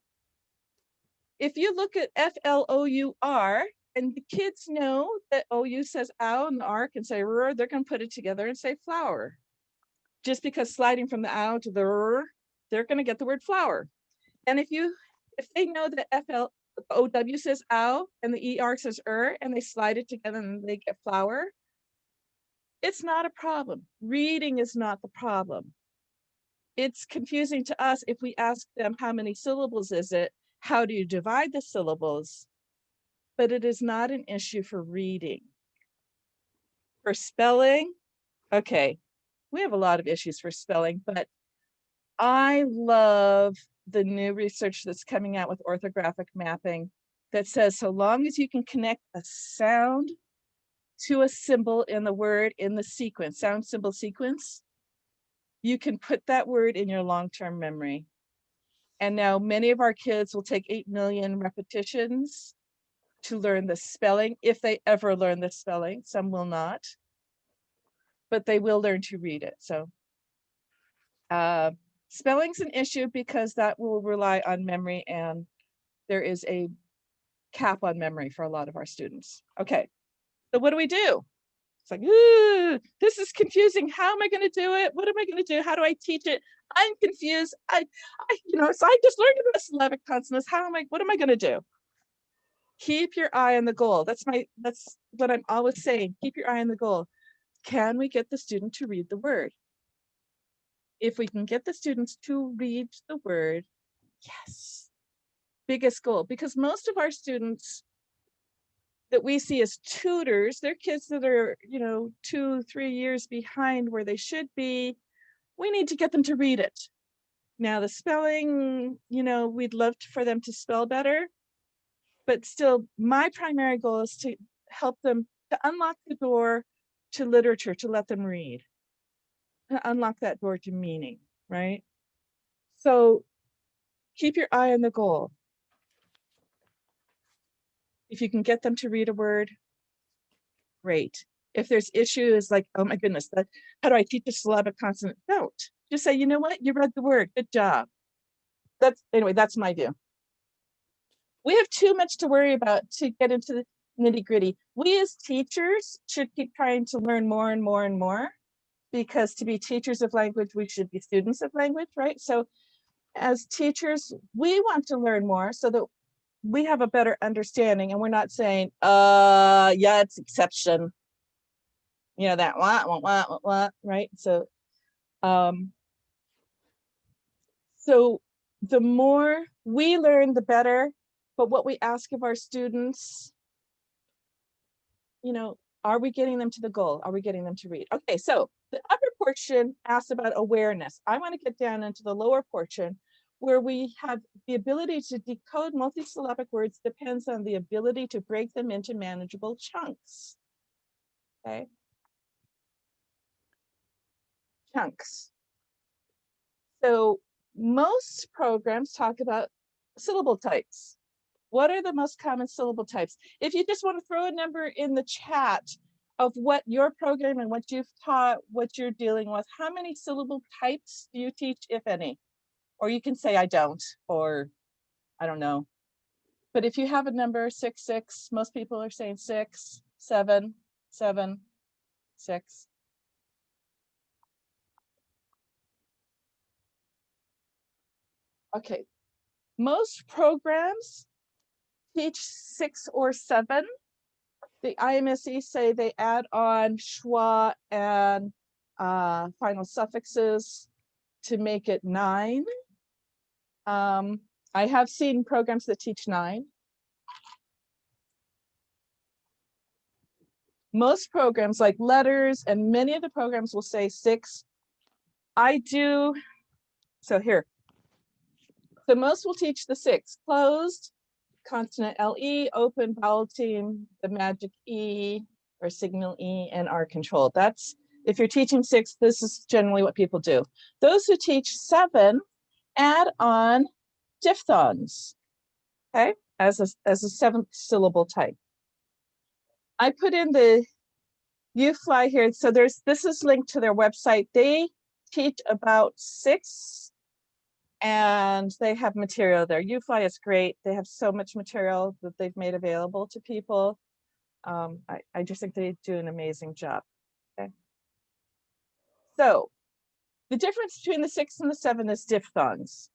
If you look at FLOUR, and the kids know that OU says ow and the R can say r, they're going to put it together and say flower. Just because sliding from the ow to the r, they're going to get the word flower. And if they know that FLOW says ow and the ER says and they slide it together and they get flower, it's not a problem. Reading is not the problem. It's confusing to us if we ask them how many syllables is it, how do you divide the syllables? But it is not an issue for reading. For spelling, okay, we have a lot of issues for spelling, but I love the new research that's coming out with orthographic mapping that says so long as you can connect a sound to a symbol in the word in the sequence, sound symbol sequence, you can put that word in your long-term memory. And now many of our kids will take 8 million repetitions to learn the spelling, if they ever learn the spelling. Some will not, but they will learn to read it. So spelling's an issue because that will rely on memory, and there is a cap on memory for a lot of our students. Okay, so what do we do? It's like, ooh, this is confusing. How am I going to do it? What am I going to do? How do I teach it? I'm confused. So I just learned about syllabic consonants. What am I going to do? Keep your eye on the goal. That's what I'm always saying. Keep your eye on the goal. Can we get the student to read the word? If we can get the students to read the word, yes, biggest goal, because most of our students that we see as tutors, they're kids that are, 2-3 years behind where they should be. We need to get them to read it. Now the spelling, we'd love for them to spell better, but still my primary goal is to help them to unlock the door to literature, to let them read, to unlock that door to meaning, right? So keep your eye on the goal. If you can get them to read a word, great. If there's issues like, oh my goodness, how do I teach a syllabic consonant? Don't. Just say, you know what? You read the word. Good job. That's my view. We have too much to worry about to get into the nitty gritty. We as teachers should keep trying to learn more and more and more, because to be teachers of language, we should be students of language, right? So as teachers, we want to learn more so that we have a better understanding, and we're not saying, yeah, it's exception. That what, right? So, so the more we learn, the better. But what we ask of our students, are we getting them to the goal? Are we getting them to read? Okay, so the upper portion asks about awareness. I want to get down into the lower portion, where we have the ability to decode multisyllabic words depends on the ability to break them into manageable chunks. Okay. Chunks. So most programs talk about syllable types. What are the most common syllable types? If you just want to throw a number in the chat of what your program and what you've taught, what you're dealing with, how many syllable types do you teach, if any? Or you can say I don't, or I don't know. But if you have a number, 6, 6, most people are saying 6, 7, 7, 6. Okay, most programs teach 6 or 7. The IMSE say they add on schwa and final suffixes to make it 9. I have seen programs that teach 9. Most programs like letters and many of the programs will say 6. I do, so here. So most will teach the 6, closed, consonant LE, open, vowel team, the magic E or signal E, and R control. That's, if you're teaching 6, this is generally what people do. Those who teach 7 add on diphthongs, okay, as a 7th syllable type. I put in the UFly here. So this is linked to their website. They teach about 6 and they have material there. UFly is great. They have so much material that they've made available to people. I just think they do an amazing job. Okay. So the difference between the 6 and the 7 is diphthongs.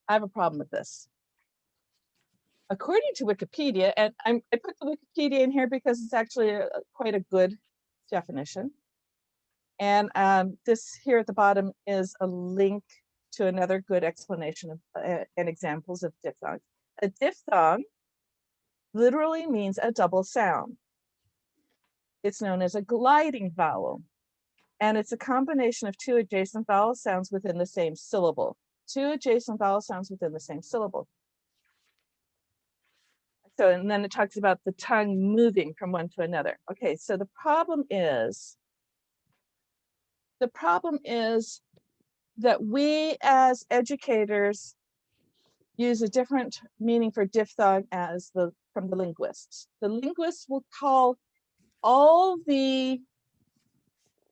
I have a problem with this. According to Wikipedia, and I put the Wikipedia in here because it's actually quite a good definition. And this here at the bottom is a link to another good explanation of and examples of diphthongs. A diphthong literally means a double sound. It's known as a gliding vowel, and it's a combination of 2 adjacent vowel sounds within the same syllable. 2 adjacent vowel sounds within the same syllable. So, and then it talks about the tongue moving from one to another. Okay, so the problem is that we as educators use a different meaning for diphthong as from the linguists. The linguists will call all the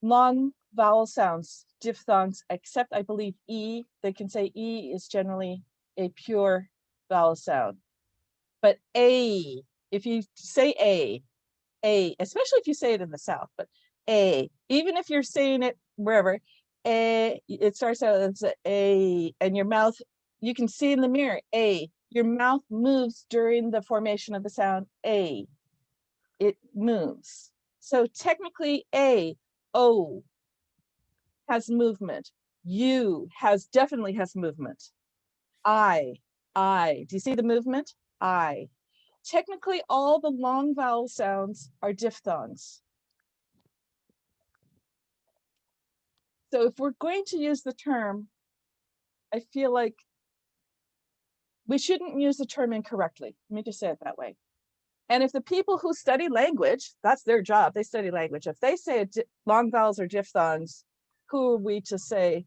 long vowel sounds diphthongs, except I believe E. They can say E is generally a pure vowel sound. But A, if you say A, especially if you say it in the South, but A, even if you're saying it wherever, A, it starts out as A, and your mouth, you can see in the mirror, A, your mouth moves during the formation of the sound A. It moves. So technically A, O has movement. U definitely has movement. I, do you see the movement? I. Technically, all the long vowel sounds are diphthongs. So if we're going to use the term, I feel like we shouldn't use the term incorrectly. Let me just say it that way. And if the people who study language, that's their job, they study language. If they say long vowels are diphthongs, who are we to say,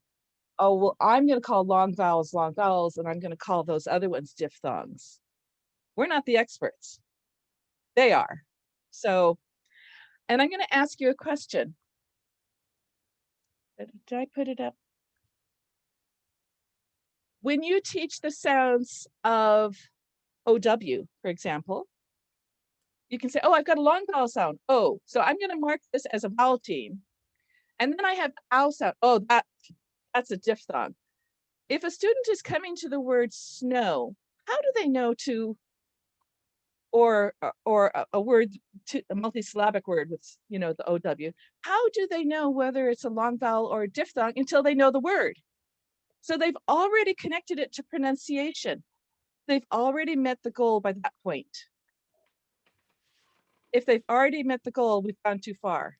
oh, well, I'm going to call long vowels, and I'm going to call those other ones diphthongs. We're not the experts. They are. So, and I'm going to ask you a question. Did I put it up? When you teach the sounds of OW, for example, you can say, oh, I've got a long vowel sound, O. So I'm going to mark this as a vowel team. And then I have ow sound. Oh, that's a diphthong. If a student is coming to the word snow, how do they know to, or a word, a multisyllabic word with, you know, the OW, how do they know whether it's a long vowel or a diphthong until they know the word? So they've already connected it to pronunciation. They've already met the goal by that point. If they've already met the goal, we've gone too far.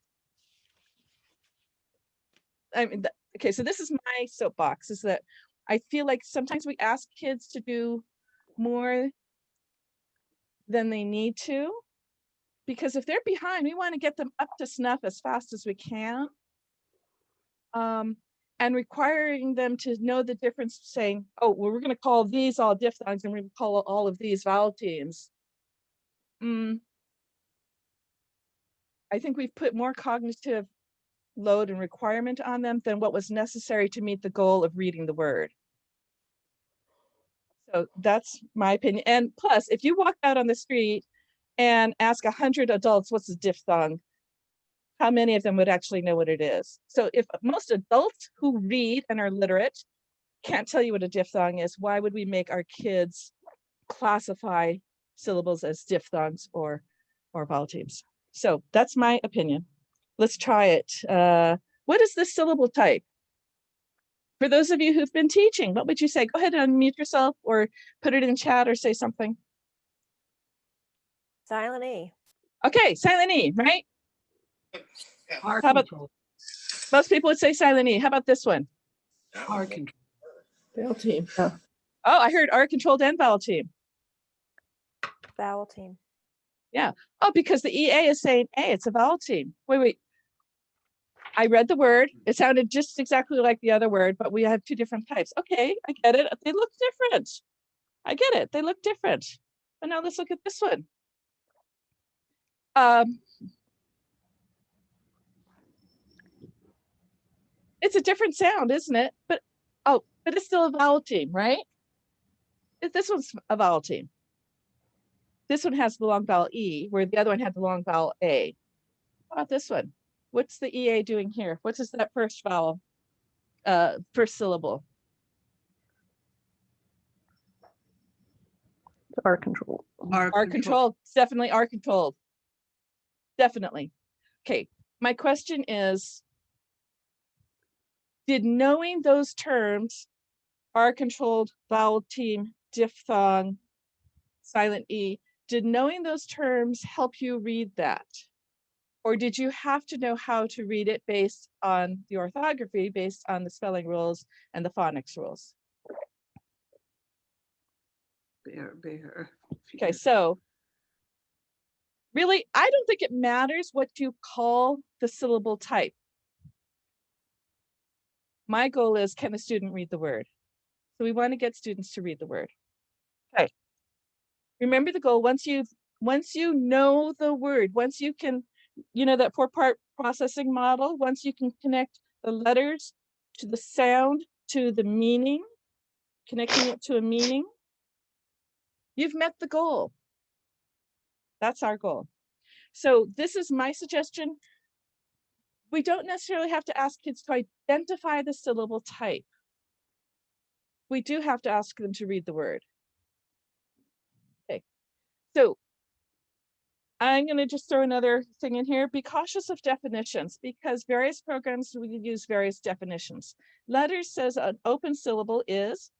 I mean, okay, so this is my soapbox, is that I feel like sometimes we ask kids to do more than they need to, because if they're behind, we want to get them up to snuff as fast as we can. And requiring them to know the difference, saying, oh, well, we're going to call these all diphthongs and we're going to call all of these vowel teams. I think we've put more cognitive load and requirement on them than what was necessary to meet the goal of reading the word. So that's my opinion. And plus, if you walk out on the street and ask 100 adults, what's a diphthong? How many of them would actually know what it is? So if most adults who read and are literate can't tell you what a diphthong is, why would we make our kids classify syllables as diphthongs or vowel teams? So that's my opinion. Let's try it. What is the syllable type? For those of you who've been teaching, what would you say? Go ahead and unmute yourself or put it in chat or say something.
Silent E.
Okay, silent E, right?
R
How about,
control.
most people would say silent E. How about this one?
R control.
Vowel team. Oh, I heard R controlled and vowel team.
Vowel team.
Yeah. Oh, because the EA is saying, hey, it's a vowel team. Wait. I read the word. It sounded just exactly like the other word, but we have two different types. Okay, I get it. They look different. I get it. They look different. But now let's look at this one. It's a different sound, isn't it? But it's still a vowel team, right? This one's a vowel team. This one has the long vowel E, where the other one had the long vowel A. How about this one? What's the EA doing here? What is that first vowel, first syllable?
R control.
R control. It's definitely R controlled. Definitely. Okay, my question is, did knowing those terms, R controlled, vowel team, diphthong, silent E, did knowing those terms help you read that? Or did you have to know how to read it based on the orthography, based on the spelling rules and the phonics rules?
Bear.
Okay, so really, I don't think it matters what you call the syllable type. My goal is, can the student read the word? So we want to get students to read the word. Okay. Remember the goal. Once you know the word, once you can, that 4-part processing model, once you can connect the letters to the sound, to the meaning, connecting it to a meaning, you've met the goal. That's our goal. So this is my suggestion. We don't necessarily have to ask kids to identify the syllable type. We do have to ask them to read the word. Okay, so I'm going to just throw another thing in here. Be cautious of definitions because various programs will use various definitions. Letters says an open syllable is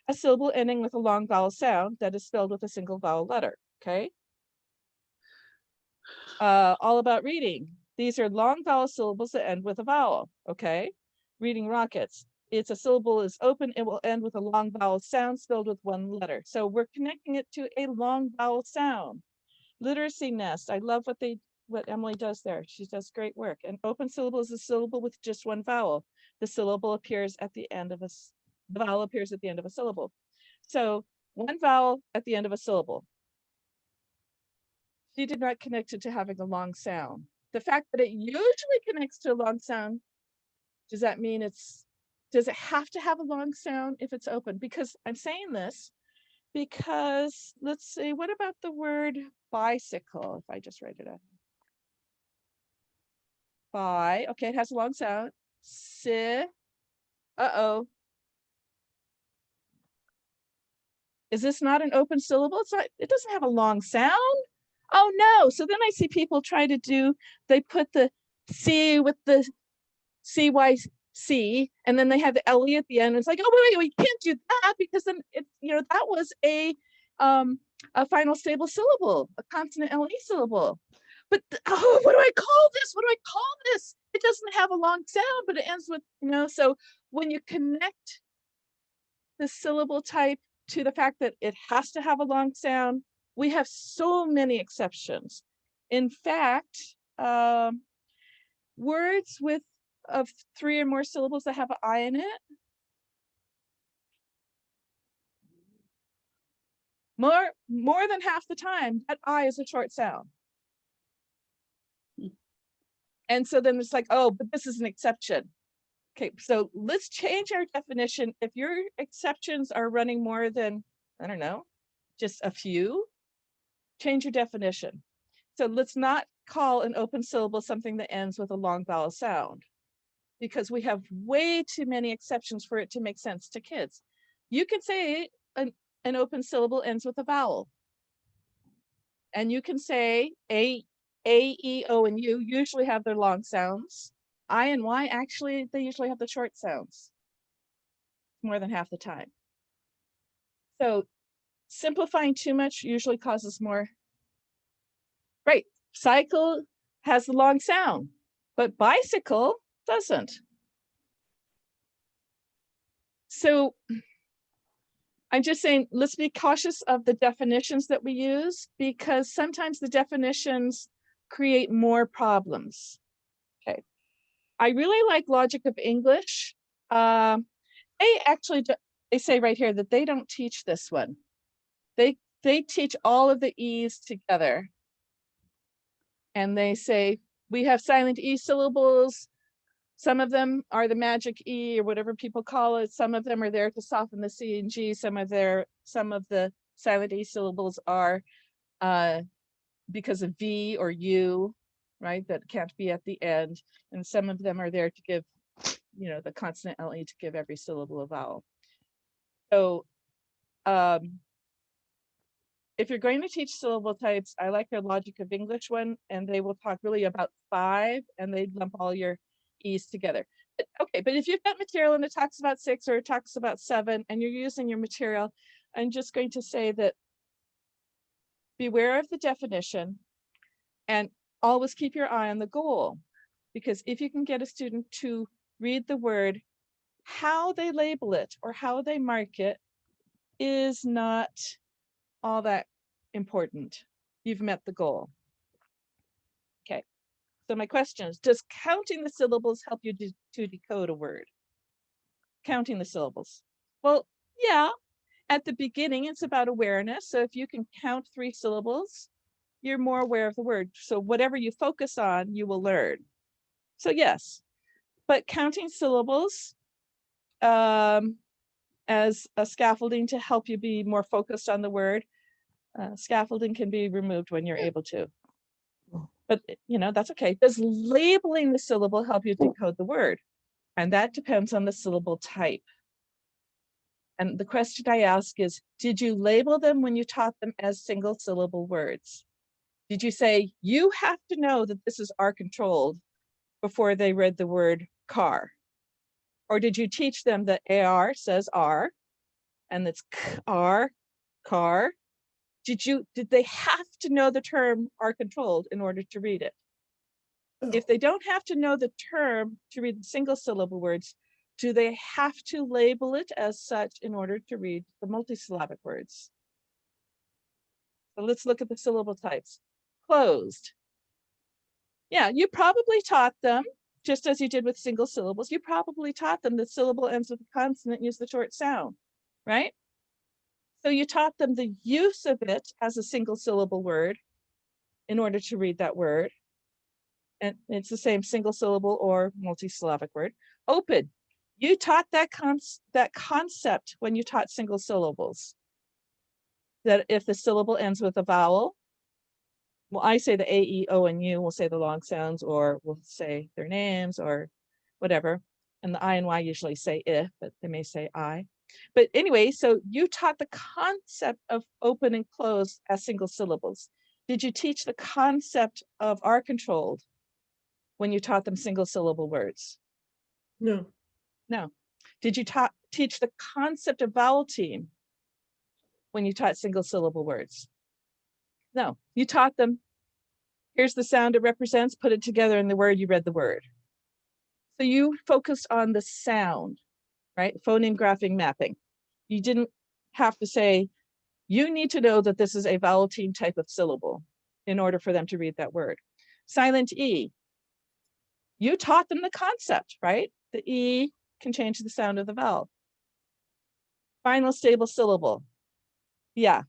a syllable ending with a long vowel sound that is spelled with a single vowel letter. Okay. All about reading. These are long vowel syllables that end with a vowel. Okay. Reading rockets. It's a syllable is open. It will end with a long vowel sound spelled with one letter. So we're connecting it to a long vowel sound. Literacy nest. I love what Emily does there. She does great work. An open syllable is a syllable with just one vowel. The syllable appears at the end of the vowel appears at the end of a syllable. So one vowel at the end of a syllable. She did not connect it to having a long sound. The fact that it usually connects to a long sound, does that mean does it have to have a long sound if it's open? Because I'm saying this because let's see, what about the word bicycle? If I just write it out. Bi, okay, it has a long sound. Si, uh-oh. Is this not an open syllable? It doesn't have a long sound. Oh no, so then I see people try to they put the C with the CYC, and then they have the LE at the end. It's like, oh, wait, we can't do that because then that was a final stable syllable, a consonant LE syllable. But what do I call this? What do I call this? It doesn't have a long sound, but it ends with, so when you connect the syllable type to the fact that it has to have a long sound, we have so many exceptions. In fact, words of 3 or more syllables that have an I in it, more than half the time, that I is a short sound. And so then it's like, oh, but this is an exception. Okay, so let's change our definition. If your exceptions are running more than, I don't know, just a few, change your definition. So let's not call an open syllable something that ends with a long vowel sound, because we have way too many exceptions for it to make sense to kids. You can say an open syllable ends with a vowel. And you can say A, E, O, and U usually have their long sounds. I and Y, actually, they usually have the short sounds more than half the time. So simplifying too much usually causes more. Right, cycle has the long sound, but bicycle doesn't. So I'm just saying, let's be cautious of the definitions that we use, because sometimes the definitions create more problems. Okay. I really like Logic of English. They say right here that they don't teach this one. They teach all of the E's together. And they say, we have silent E syllables. Some of them are the magic E or whatever people call it. Some of them are there to soften the C and G. Some of the silent E syllables are because of V or U, right? That can't be at the end. And some of them are there to give, the consonant LE to give every syllable a vowel. So if you're going to teach syllable types, I like their Logic of English one, and they will talk really about 5, and they lump all your E's together. But if you've got material and it talks about 6 or it talks about 7 and you're using your material, I'm just going to say that beware of the definition and always keep your eye on the goal. Because if you can get a student to read the word, how they label it or how they mark it is not all that important. You've met the goal. Okay. So my question is, does counting the syllables help you to decode a word? Counting the syllables. Well, yeah. At the beginning, it's about awareness. So if you can count 3 syllables, you're more aware of the word. So whatever you focus on, you will learn. So yes, but counting syllables as a scaffolding to help you be more focused on the word. Scaffolding can be removed when you're able to. But you know, that's okay. Does labeling the syllable help you decode the word? And that depends on the syllable type. And the question I ask is, did you label them when you taught them as single syllable words? Did you say, you have to know that this is R controlled before they read the word car? Or did you teach them that AR says R and it's R, car? Did they have to know the term R controlled in order to read it? If they don't have to know the term to read the single syllable words, do they have to label it as such in order to read the multisyllabic words? So let's look at the syllable types. Closed. Yeah, you probably taught them, just as you did with single syllables, you probably taught them the syllable ends with a consonant, use the short sound, right? So you taught them the use of it as a single syllable word in order to read that word. And it's the same single syllable or multisyllabic word. Open. You taught that concept when you taught single syllables. That if the syllable ends with a vowel, well, I say the A, E, O, and U, we'll say the long sounds, or we'll say their names or whatever. And the I and Y usually say if, but they may say I. But anyway, so you taught the concept of open and close as single syllables. Did you teach the concept of R controlled when you taught them single syllable words?
No.
No. Did you teach the concept of vowel team when you taught single syllable words? No. You taught them, here's the sound it represents, put it together in the word, you read the word. So you focused on the sound, right? Phoneme graphing mapping. You didn't have to say, you need to know that this is a vowel team type of syllable in order for them to read that word. Silent E. You taught them the concept, right? The E can change the sound of the vowel. Final stable syllable. Yeah,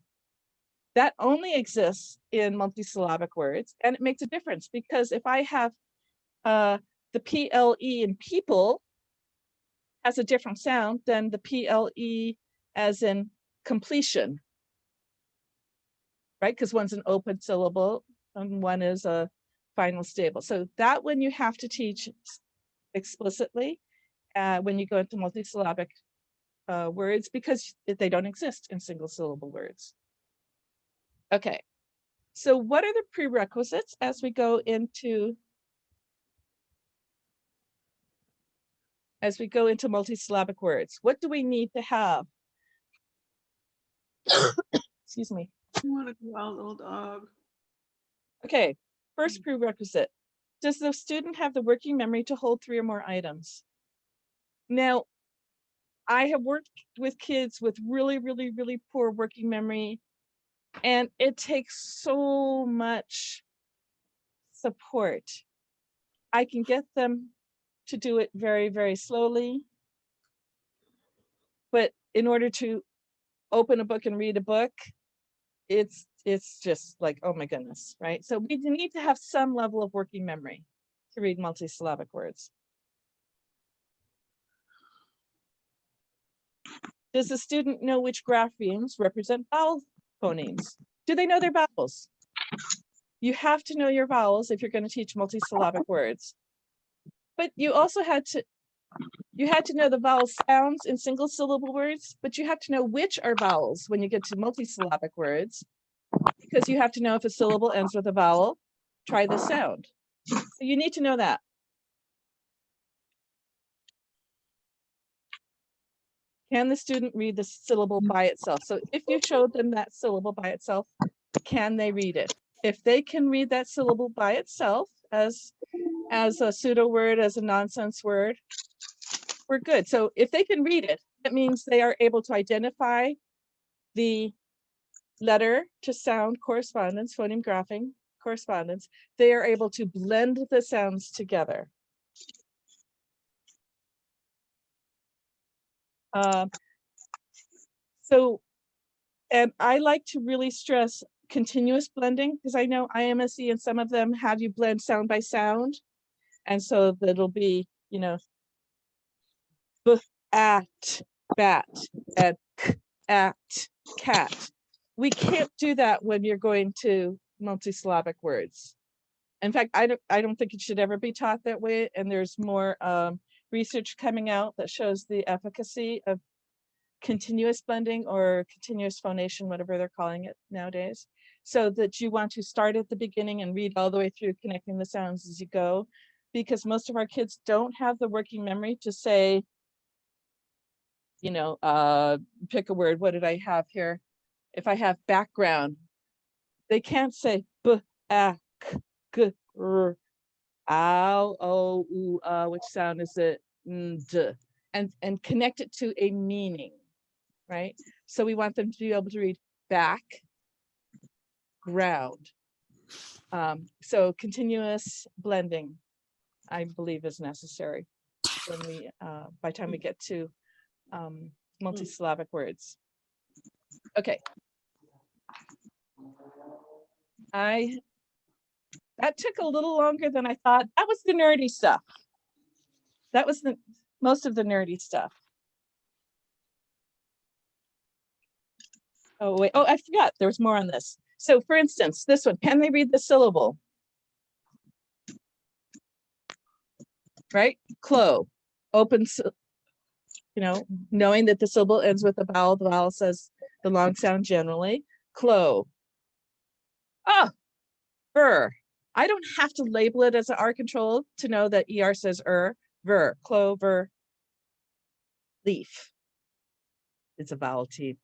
that only exists in multisyllabic words, and it makes a difference because if I have the PLE in people has a different sound than the PLE as in completion, right? Because one's an open syllable and one is a final stable. So that one you have to teach explicitly when you go into multisyllabic words because they don't exist in single syllable words. Okay, so what are the prerequisites as we go into multisyllabic words? What do we need to have? Excuse me.
I want to go out, little dog.
Okay, first prerequisite. Does the student have the working memory to hold 3 or more items? Now, I have worked with kids with really, really, really poor working memory, and it takes so much support. I can get them to do it very, very slowly, but in order to open a book and read a book, it's just like, oh my goodness, right? So we need to have some level of working memory to read multisyllabic words. Does the student know which graphemes represent vowel phonemes? Do they know their vowels? You have to know your vowels if you're going to teach multisyllabic words. But you also had to know the vowel sounds in single syllable words, but you have to know which are vowels when you get to multisyllabic words, because you have to know if a syllable ends with a vowel, try the sound. So you need to know that. Can the student read the syllable by itself? So if you showed them that syllable by itself, can they read it? If they can read that syllable by itself as a pseudo word, as a nonsense word, we're good. So if they can read it, that means they are able to identify the letter to sound correspondence, phoneme graphing correspondence. They are able to blend the sounds together. So And I like to really stress continuous blending because I know IMSE and some of them have you blend sound by sound. And so that'll be, you know, b, at, bat, and k, at, cat. We can't do that when you're going to multisyllabic words. In fact, I don't think it should ever be taught that way. And there's more research coming out that shows the efficacy of continuous blending or continuous phonation, whatever they're calling it nowadays. So that you want to start at the beginning and read all the way through, connecting the sounds as you go, because most of our kids don't have the working memory to say, you know, pick a word. What did I have here? If I have background, they can't say b, a, k, g, r, ow, o, oo, which sound is it? D, and connect it to a meaning, right? So we want them to be able to read back, ground. So continuous blending, I believe, is necessary when we, by the time we get to multisyllabic words. Okay. That took a little longer than I thought. That was the nerdy stuff. That was the most of the nerdy stuff. Oh, wait. Oh, I forgot. There was more on this. So for instance, this one, can they read the syllable? Right? Clo, open, you know, knowing that the syllable ends with a vowel, the vowel says the long sound generally. Clo. Oh, ver. I don't have to label it as an R control to know that ER says ver, clover, leaf. It's a vowel team.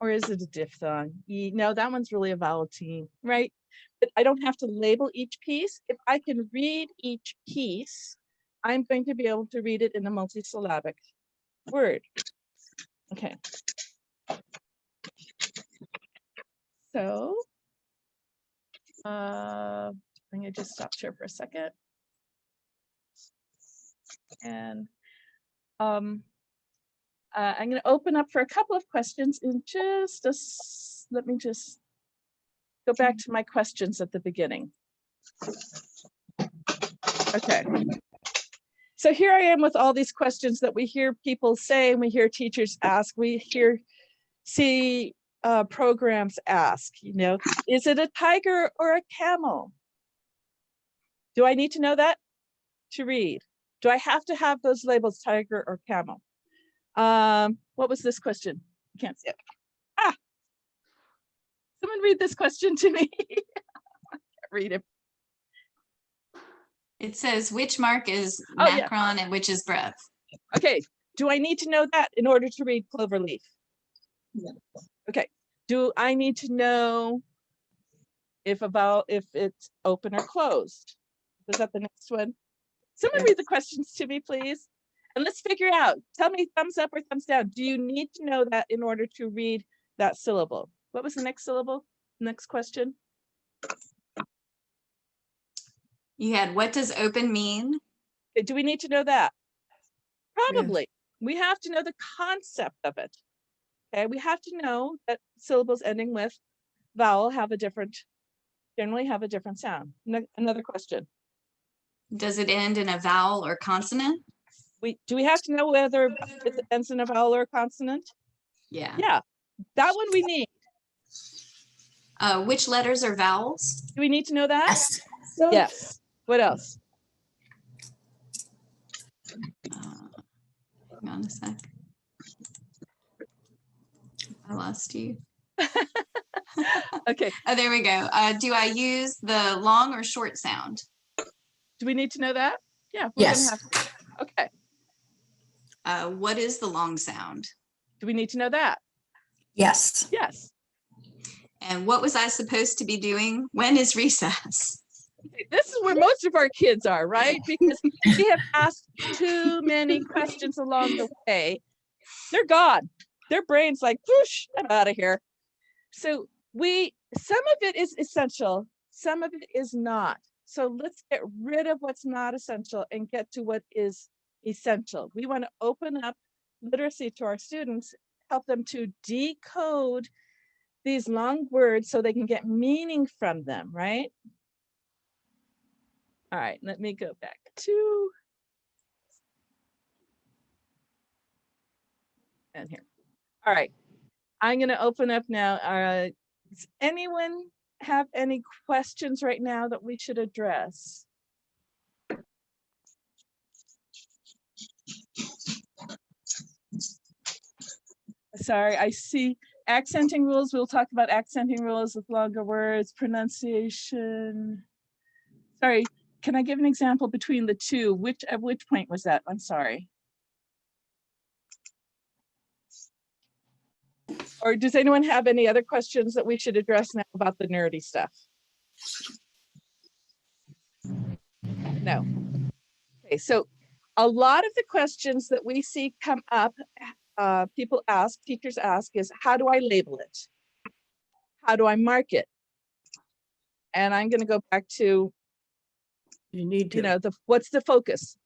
Or is it a diphthong? No, that one's really a vowel team, right? But I don't have to label each piece. If I can read each piece, I'm going to be able to read it in a multisyllabic word. Okay. So, I'm gonna just stop share for a second. And I'm gonna open up for a couple of questions in just a, let me just go back to my questions at the beginning. Okay. So here I am with all these questions that we hear people say, and we hear teachers ask, we see programs ask, you know, is it a tiger or a camel? Do I need to know that to read? Do I have to have those labels, tiger or camel? What was this question? I can't see it. Ah, someone read this question to me. I can't read it.
It says which mark is
Oh, yeah.
macron and which is breath.
Okay, do I need to know that in order to read cloverleaf?
Yeah.
Okay, do I need to know if a vowel, if it's open or closed? Was that the next one? Someone read the questions to me, please. And let's figure out, tell me thumbs up or thumbs down. Do you need to know that in order to read that syllable? What was the next syllable? Next question.
You had what does open mean?
Okay, do we need to know that? Probably. We have to know the concept of it. Okay, we have to know that syllables ending with vowel have a different, generally have a different sound. Another question.
Does it end in a vowel or consonant?
Do we have to know whether it ends in a vowel or a consonant?
Yeah.
Yeah, that one we need.
Which letters are vowels?
Do we need to know that?
Yes.
Yes. What else?
Hang on a sec. I lost you.
Okay.
Oh, there we go. Do I use the long or short sound?
Do we need to know that? Yeah. We're gonna
Yes.
have to. Okay.
What is the long sound?
Do we need to know that?
Yes.
Yes.
And what was I supposed to be doing? When is recess?
This is where most of our kids are, right? Because we have asked too many questions along the way. They're gone. Their brain's like, whoosh, I'm out of here. So some of it is essential, some of it is not. So let's get rid of what's not essential and get to what is essential. We want to open up literacy to our students, help them to decode these long words so they can get meaning from them, right? All right, let me go back to and here. All right, I'm going to open up now. Does anyone have any questions right now that we should address? Sorry, I see accenting rules. We'll talk about accenting rules with longer words, pronunciation. Sorry, can I give an example between the two? At which point was that? I'm sorry. Or does anyone have any other questions that we should address now about the nerdy stuff? No. Okay, so a lot of the questions that we see come up, people ask, teachers ask, is how do I label it? How do I mark it? And I'm going to go back to,
You need to.
you know, what's the focus?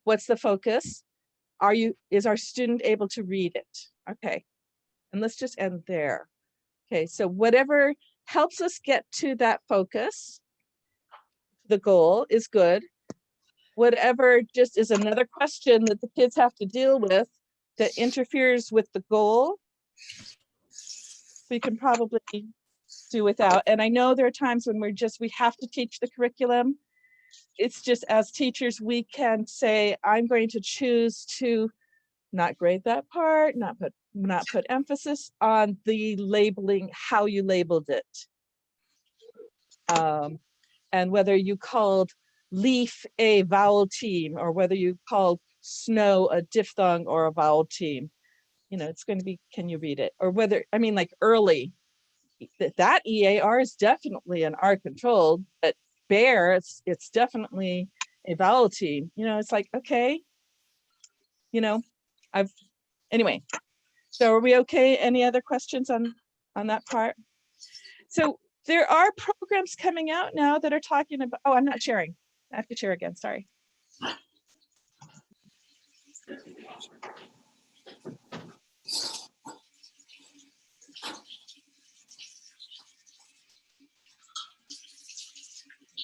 What's the focus? Is our student able to read it? Okay, and let's just end there. Okay, so whatever helps us get to that focus, the goal is good. Whatever just is another question that the kids have to deal with that interferes with the goal, we can probably do without. And I know there are times when we have to teach the curriculum. It's just as teachers, we can say, I'm going to choose to not grade that part, not put emphasis on the labeling, how you labeled it. And whether you called leaf a vowel team or whether you called snow a diphthong or a vowel team, you know, it's going to be, can you read it? Or whether, I mean, like early, that EAR is definitely an R controlled, but bear, it's definitely a vowel team. You know, it's like, okay, you know, anyway, so are we okay? Any other questions on that part? So there are programs coming out now that are talking about, oh, I'm not sharing. I have to share again, sorry.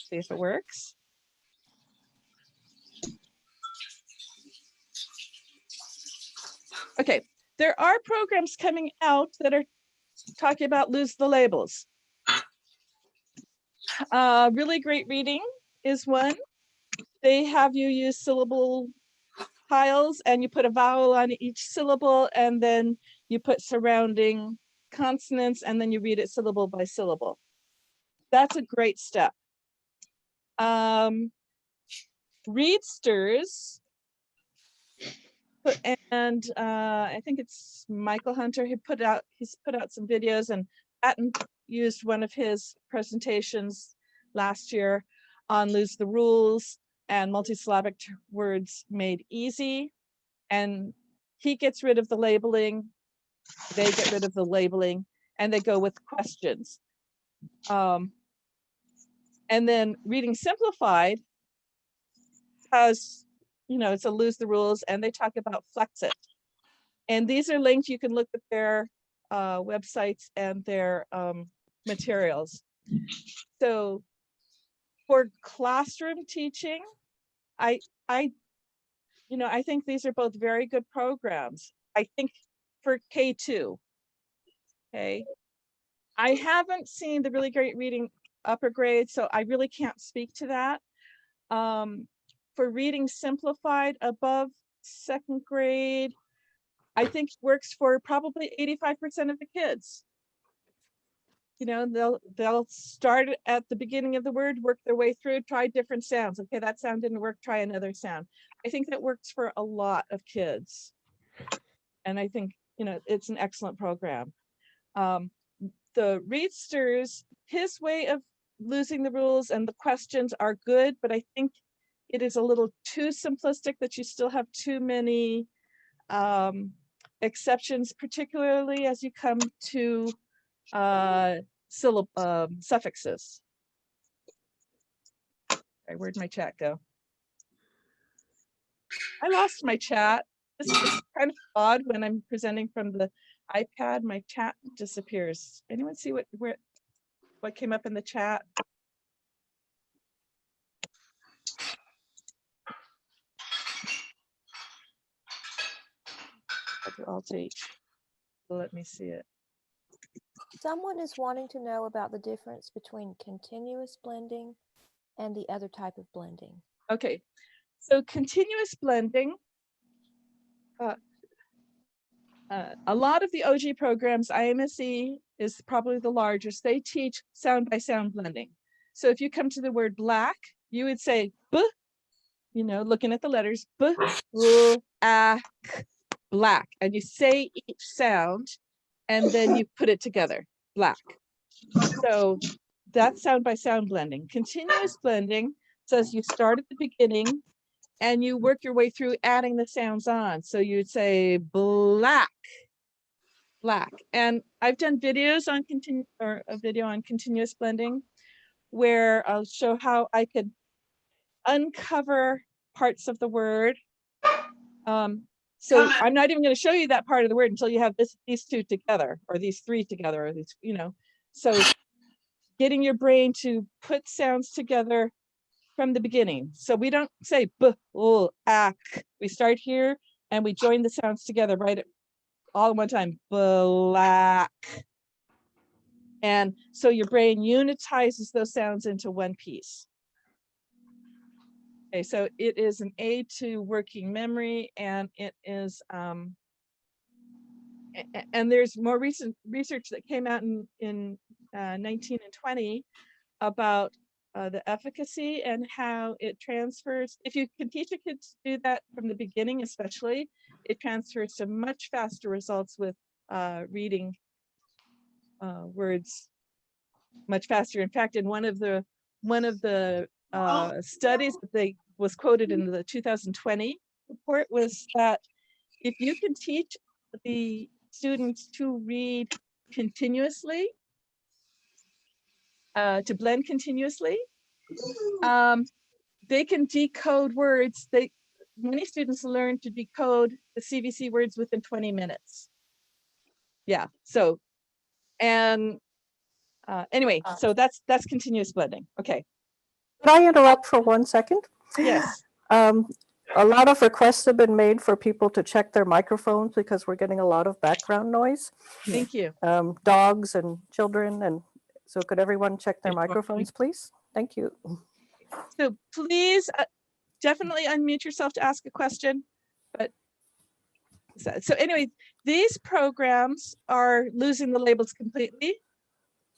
See if it works. Okay, there are programs coming out that are talking about lose the labels. Really great reading is one. They have you use syllable tiles and you put a vowel on each syllable and then you put surrounding consonants and then you read it syllable by syllable. That's a great step. Readsters, and I think it's Michael Hunter, he's put out some videos, and Patton used one of his presentations last year on lose the rules and multisyllabic words made easy. And he gets rid of the labeling, they get rid of the labeling, and they go with questions. And then Reading Simplified has, you know, it's a lose the rules, and they talk about flex it. And these are linked, you can look at their websites and their materials. So for classroom teaching, I think these are both very good programs. I think for K2, okay, I haven't seen the really great reading upper grade, so I really can't speak to that. For Reading Simplified above second grade, I think works for probably 85% of the kids. You know, they'll start at the beginning of the word, work their way through, try different sounds. Okay, that sound didn't work, try another sound. I think that works for a lot of kids. And I think, you know, it's an excellent program. The Readsters, his way of losing the rules and the questions are good, but I think it is a little too simplistic that you still have too many exceptions, particularly as you come to suffixes. Okay, where'd my chat go? I lost my chat. This is kind of odd when I'm presenting from the iPad, my chat disappears. Anyone see what came up in the chat? I do Alt-H. Let me see it.
Someone is wanting to know about the difference between continuous blending and the other type of blending.
Okay, so continuous blending, a lot of the OG programs, IMSE is probably the largest, they teach sound by sound blending. So if you come to the word black, you would say b, you know, looking at the letters, b, l, a, k, black, and you say each sound, and then you put it together, black. So that's sound by sound blending. Continuous blending says you start at the beginning and you work your way through adding the sounds on. So you'd say black, black. And I've done videos on a video on continuous blending where I'll show how I could uncover parts of the word. So I'm not even going to show you that part of the word until you have these two together, or these three together, or these, you know. So getting your brain to put sounds together from the beginning. So we don't say b, l, a, k. We start here and we join the sounds together right all at one time. Black. And so your brain unitizes those sounds into one piece. Okay, so it is an aid to working memory, and it is and there's more recent research that came out in 19 and 20 about the efficacy and how it transfers. If you can teach a kid to do that from the beginning, especially, it transfers to much faster results with reading words much faster. In fact, in one of the studies that was quoted in the 2020 report was that if you can teach the students to read continuously, to blend continuously, they can decode words. Many students learn to decode the CVC words within 20 minutes. Yeah, so, and anyway, so that's continuous blending. Okay.
Could I interrupt for 1 second?
Yes.
A lot of requests have been made for people to check their microphones because we're getting a lot of background noise.
Thank you.
Dogs and children, and so could everyone check their microphones, please? Thank you.
So please definitely unmute yourself to ask a question. But so anyway, these programs are losing the labels completely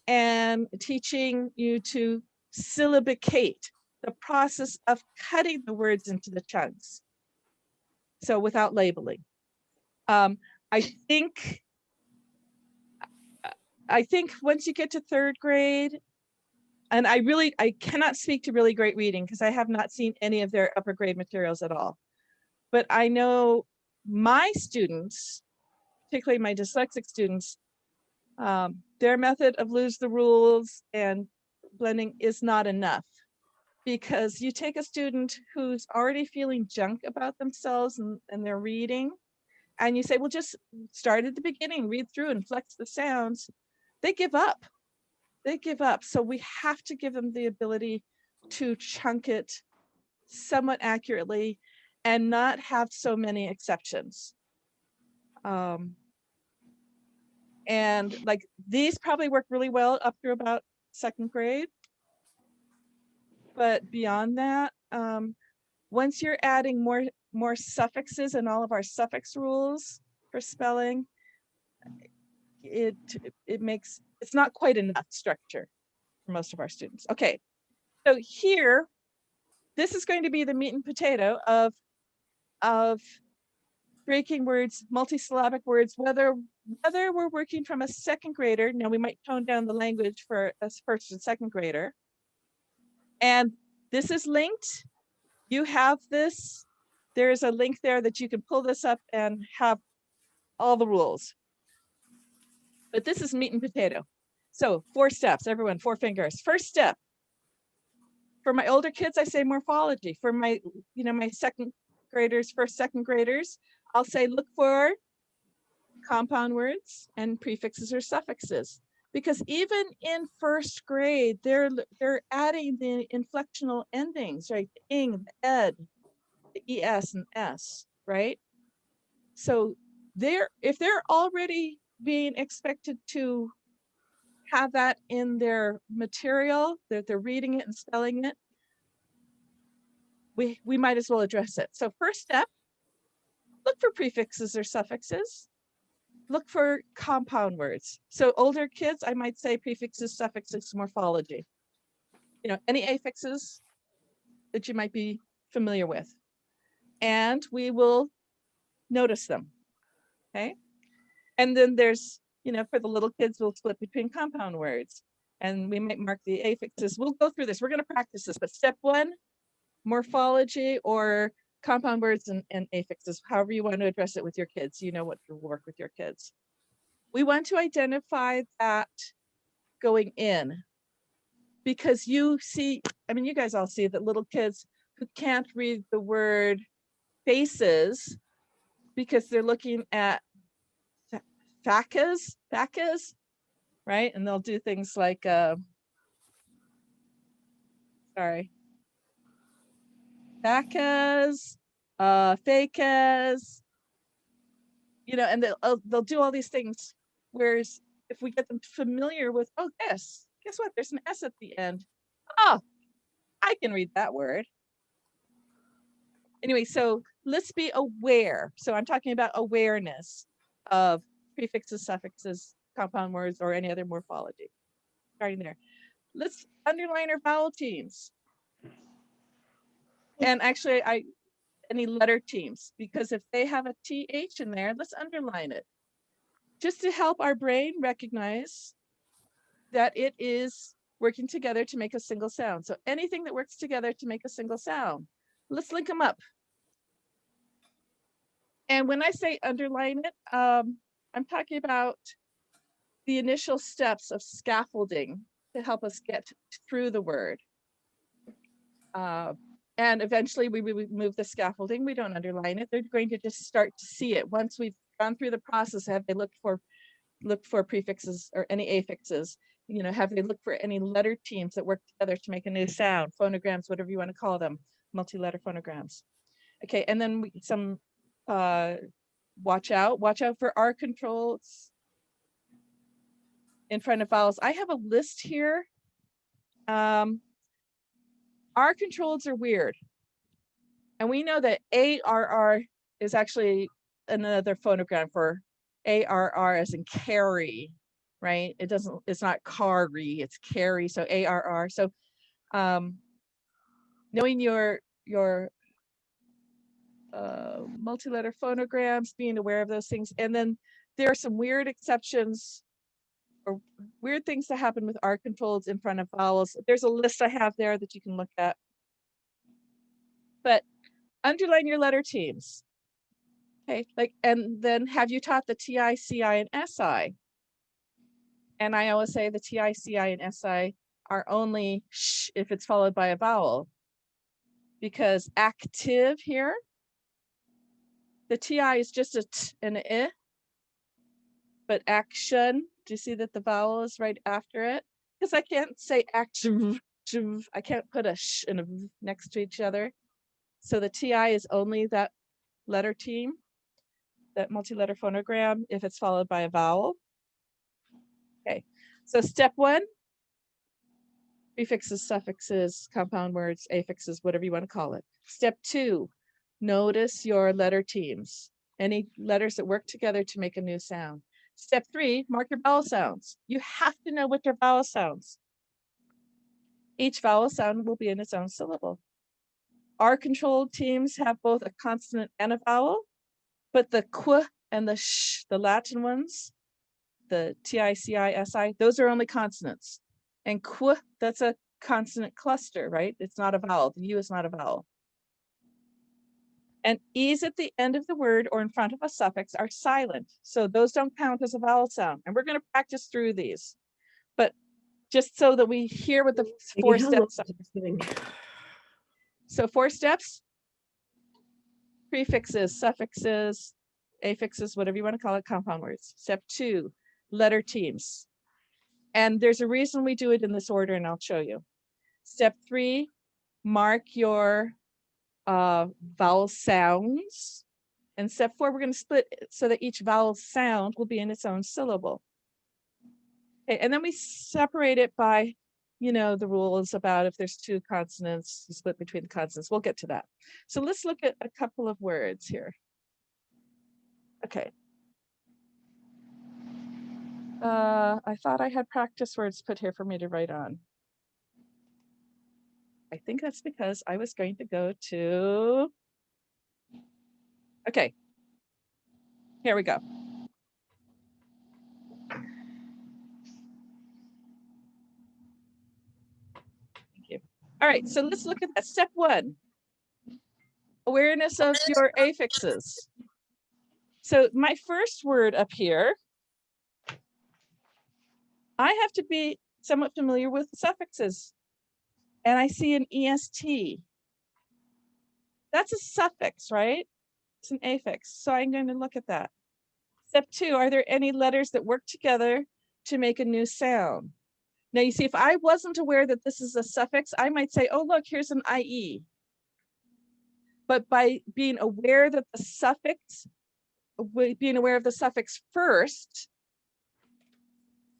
and teaching you to syllabicate, the process of cutting the words into the chunks. So without labeling. I think once you get to third grade, and I cannot speak to really great reading because I have not seen any of their upper grade materials at all. But I know my students, particularly my dyslexic students, their method of lose the rules and blending is not enough, because you take a student who's already feeling junk about themselves and their reading, and you say, well, just start at the beginning, read through and flex the sounds. They give up. They give up. So we have to give them the ability to chunk it somewhat accurately and not have so many exceptions. And like these probably work really well up through about second grade. But beyond that, once you're adding more suffixes and all of our suffix rules for spelling, it's not quite enough structure for most of our students. Okay, so here, this is going to be the meat and potato of breaking words, multisyllabic words, whether we're working from a second grader. Now we might tone down the language for a first and second grader. And this is linked. You have this. There's a link there that you can pull this up and have all the rules. But this is meat and potato. So 4 steps, everyone, 4 fingers. First step. For my older kids, I say morphology. For my, my second graders, first, second graders, I'll say look for compound words and prefixes or suffixes. Because even in first grade, they're adding the inflectional endings, right? The ing, the ed, the es and s, right? So if they're already being expected to have that in their material, that they're reading it and spelling it, we might as well address it. So first step, look for prefixes or suffixes. Look for compound words. So older kids, I might say prefixes, suffixes, morphology. You know, any affixes that you might be familiar with. And we will notice them, okay? And then there's, you know, for the little kids, we'll split between compound words. And we might mark the affixes. We'll go through this. We're going to practice this. But step one, morphology or compound words and affixes, however you want to address it with your kids. You know what to work with your kids. We want to identify that going in, because you see, I mean, you guys all see that little kids who can't read the word faces because they're looking at facas, right? And they'll do things like, facas, facas, you know, and they'll do all these things. Whereas if we get them familiar with, oh, guess what? There's an S at the end. Oh, I can read that word. Anyway, so let's be aware. So I'm talking about awareness of prefixes, suffixes, compound words, or any other morphology. Starting there. Let's underline our vowel teams. And actually, any letter teams, because if they have a TH in there, let's underline it. Just to help our brain recognize that it is working together to make a single sound. So anything that works together to make a single sound, let's link them up. And when I say underline it, I'm talking about the initial steps of scaffolding to help us get through the word. And eventually we remove the scaffolding. We don't underline it. They're going to just start to see it. Once we've gone through the process, have they looked for prefixes or any affixes? You know, have they looked for any letter teams that work together to make a new sound? Phonograms, whatever you want to call them, multi-letter phonograms. Okay, and then some watch out for R controls in front of vowels. I have a list here. R controls are weird. And we know that ARR is actually another phonogram for ARR as in carry, right? It's not carry, it's carry. So ARR. So knowing your multi-letter phonograms, being aware of those things. And then there are some weird exceptions or weird things that happen with R controls in front of vowels. There's a list I have there that you can look at. But underline your letter teams. Okay, and then have you taught the TI, CI, and SI? And I always say the TI, CI, and SI are only sh if it's followed by a vowel. Because active here, the TI is just a t and an I. But action, do you see that the vowel is right after it? Because I can't say action, I can't put a sh and a v next to each other. So the TI is only that letter team, that multi-letter phonogram, if it's followed by a vowel. Okay, so step one, prefixes, suffixes, compound words, affixes, whatever you want to call it. Step two, notice your letter teams, any letters that work together to make a new sound. Step three, mark your vowel sounds. You have to know what your vowel sounds. Each vowel sound will be in its own syllable. R controlled teams have both a consonant and a vowel, but the qu and the sh, the Latin ones, the TI, CI, SI, those are only consonants. And qu, that's a consonant cluster, right? It's not a vowel. The U is not a vowel. And E's at the end of the word or in front of a suffix are silent. So those don't count as a vowel sound. And we're going to practice through these. But just so that we hear what the four steps are. So 4 steps: prefixes, suffixes, affixes, whatever you want to call it, compound words. Step 2, letter teams. And there's a reason we do it in this order, and I'll show you. Step 3, mark your vowel sounds. And step 4, we're going to split it so that each vowel sound will be in its own syllable. Okay, and then we separate it by, you know, the rules about if there's 2 consonants, you split between the consonants. We'll get to that. So let's look at a couple of words here. Okay. I thought I had practice words put here for me to write on. I think that's because I was going to go to, okay, here we go. Thank you. All right, so let's look at that. Step 1, awareness of your affixes. So my first word up here, I have to be somewhat familiar with suffixes. And I see an EST. That's a suffix, right? It's an affix. So I'm going to look at that. Step 2, are there any letters that work together to make a new sound? Now you see, if I wasn't aware that this is a suffix, I might say, oh, look, here's an IE. But by being aware that the suffix, being aware of the suffix first,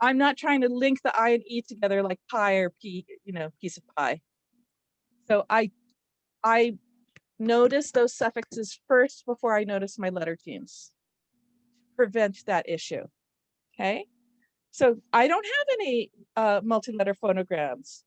I'm not trying to link the I and E together like pie or P, you know, piece of pie. So I notice those suffixes first before I notice my letter teams. Prevent that issue. Okay. So I don't have any multi-letter phonograms.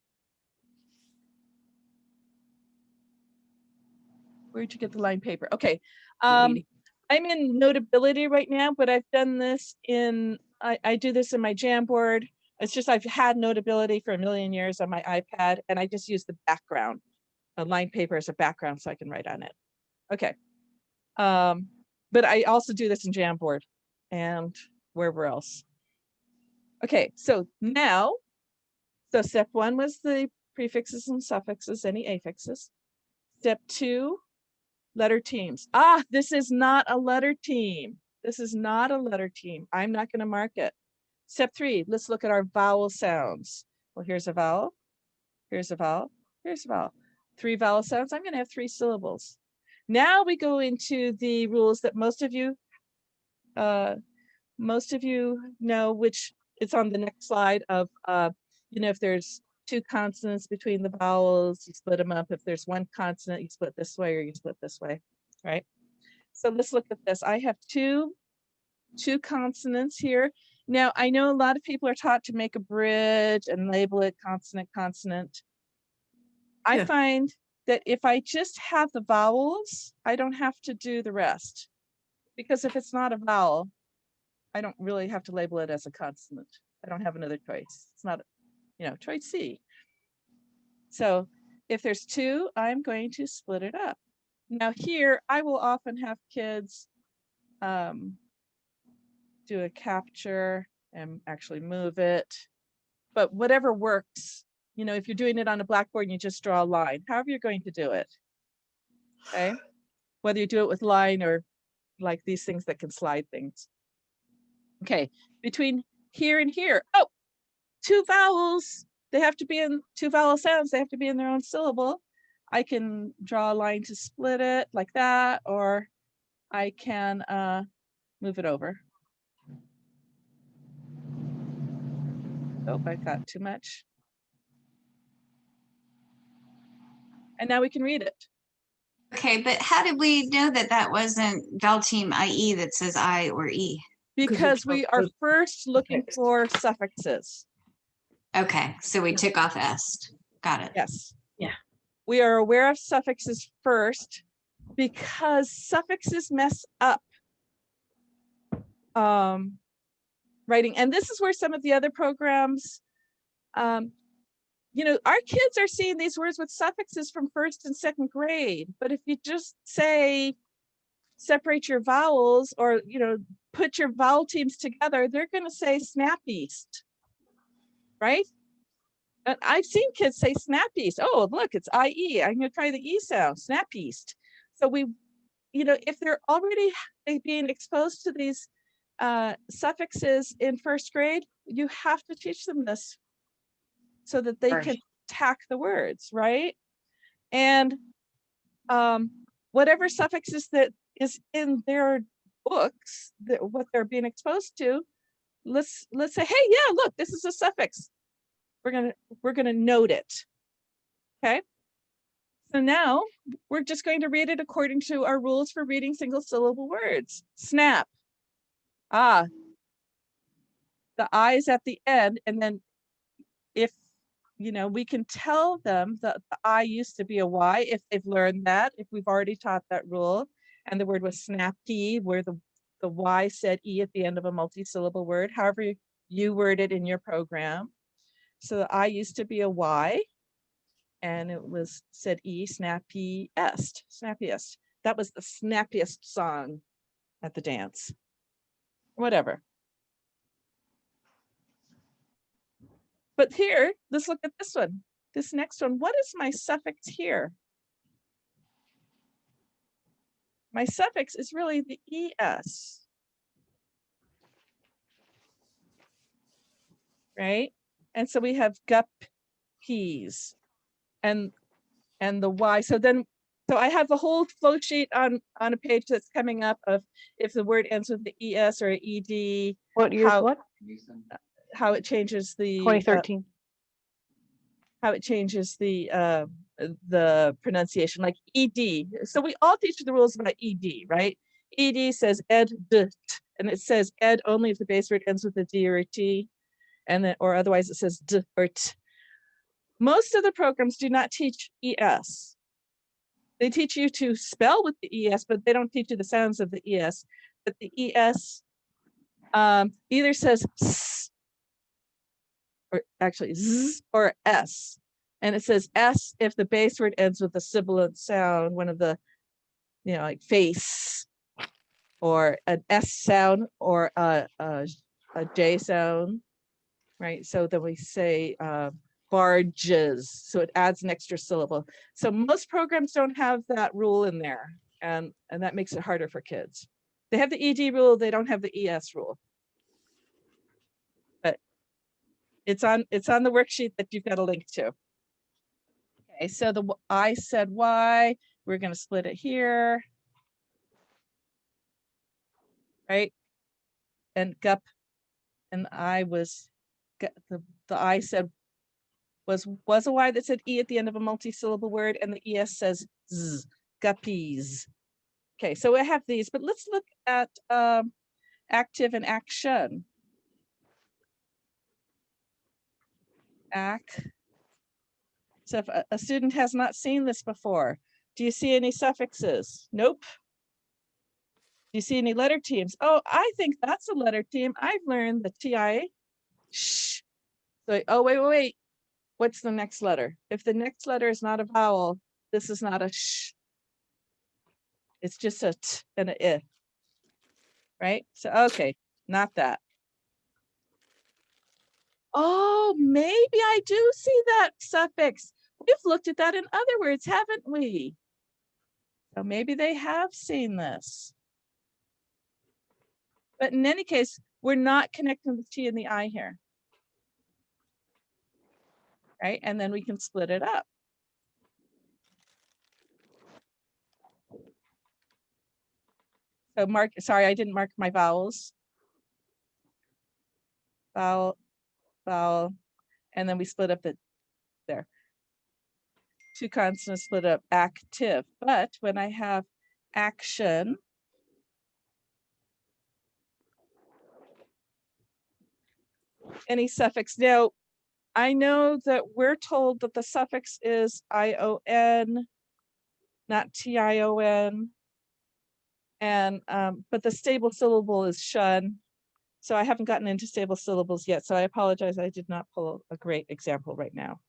Where'd you get the line paper? Okay. I'm in Notability right now, but I've done this in, I do this in my Jamboard. It's just I've had Notability for a million years on my iPad, and I just use the background. A line paper as a background so I can write on it. Okay. But I also do this in Jamboard and wherever else. Okay, so now, so step 1 was the prefixes and suffixes, any affixes. Step 2, letter teams. Ah, this is not a letter team. This is not a letter team. I'm not going to mark it. Step 3, let's look at our vowel sounds. Well, here's a vowel. Here's a vowel. Here's a vowel. 3 vowel sounds. I'm going to have 3 syllables. Now we go into the rules that most of you know, which it's on the next slide of, you know, if there's 2 consonants between the vowels, you split them up. If there's 1 consonant, you split this way or you split this way, right? So let's look at this. I have two consonants here. Now, I know a lot of people are taught to make a bridge and label it consonant, consonant. I find that if I just have the vowels, I don't have to do the rest. Because if it's not a vowel, I don't really have to label it as a consonant. I don't have another choice. It's not, you know, choice C. So if there's 2, I'm going to split it up. Now here, I will often have kids do a capture and actually move it. But whatever works, you know, if you're doing it on a blackboard and you just draw a line, however you're going to do it, okay? Whether you do it with line or like these things that can slide things. Okay, between here and here, oh, 2 vowels. They have to be in 2 vowel sounds. They have to be in their own syllable. I can draw a line to split it like that, or I can move it over. Oh, I got too much. And now we can read it.
Okay, but how did we know that that wasn't vowel team IE that says I or E?
Because we are first looking for suffixes.
Okay, so we took off est. Got it.
Yes.
Yeah.
We are aware of suffixes first because suffixes mess up writing. And this is where some of the other programs, you know, our kids are seeing these words with suffixes from 1st and 2nd grade. But if you just say, separate your vowels or, you know, put your vowel teams together, they're going to say snap east, right? And I've seen kids say snap east. Oh, look, it's IE. I'm going to try the E sound, snap east. So we you know, if they're already being exposed to these suffixes in first grade, you have to teach them this so that they can tack the words, right? And whatever suffixes that is in their books, that what they're being exposed to, let's say, hey, yeah, look, this is a suffix. We're gonna note it. Okay. So now we're just going to read it according to our rules for reading single syllable words. Snap. Ah, the I is at the end, and then if you know, we can tell them that the I used to be a Y if they've learned that, if we've already taught that rule, and the word was snappy, where the Y said E at the end of a multi-syllable word, however you word it in your program. So the I used to be a Y, and it was said E, snappiest, snappiest. That was the snappiest song at the dance. Whatever. But here, let's look at this one. This next one, what is my suffix here? My suffix is really the ES. Right? And so we have guppies and the Y. So I have the whole flow sheet on a page that's coming up of if the word ends with the ES or ED.
What year? What?
How it changes the
2013.
how it changes the pronunciation, like ED. So we all teach the rules about ED, right? ED says ed, and it says ed only if the base word ends with a D or a T, and then or otherwise it says d or t. Most of the programs do not teach ES. They teach you to spell with the ES, but they don't teach you the sounds of the ES. But the ES either says S, or actually Z or S. And it says S if the base word ends with a sibilant sound, one of the, you know, like face, or an S sound, or a J sound, right? So then we say barges, so it adds an extra syllable. So most programs don't have that rule in there, and that makes it harder for kids. They have the ED rule, they don't have the ES rule. But it's on the worksheet that you've got a link to. Okay, so the I said Y, we're going to split it here. Right? And gup, and I was, the I said was a Y that said E at the end of a multi-syllable word, and the ES says Z, guppies. Okay, so I have these, but let's look at active and action. So if a student has not seen this before, do you see any suffixes? Nope. Do you see any letter teams? Oh, I think that's a letter team. I've learned the TI. Shh. So, oh, wait. What's the next letter? If the next letter is not a vowel, this is not a sh. It's just a t and a I. Right? So, okay, not that. Oh, maybe I do see that suffix. We've looked at that in other words, haven't we? So maybe they have seen this. But in any case, we're not connecting the T and the I here. Right? And then we can split it up. So sorry, I didn't mark my vowels. Vowel, and then we split up there. Two consonants split up, active. But when I have action, any suffix. Now, I know that we're told that the suffix is ION, not TION. And but the stable syllable is shun. So I haven't gotten into stable syllables yet. So I apologize, I did not pull a great example right now.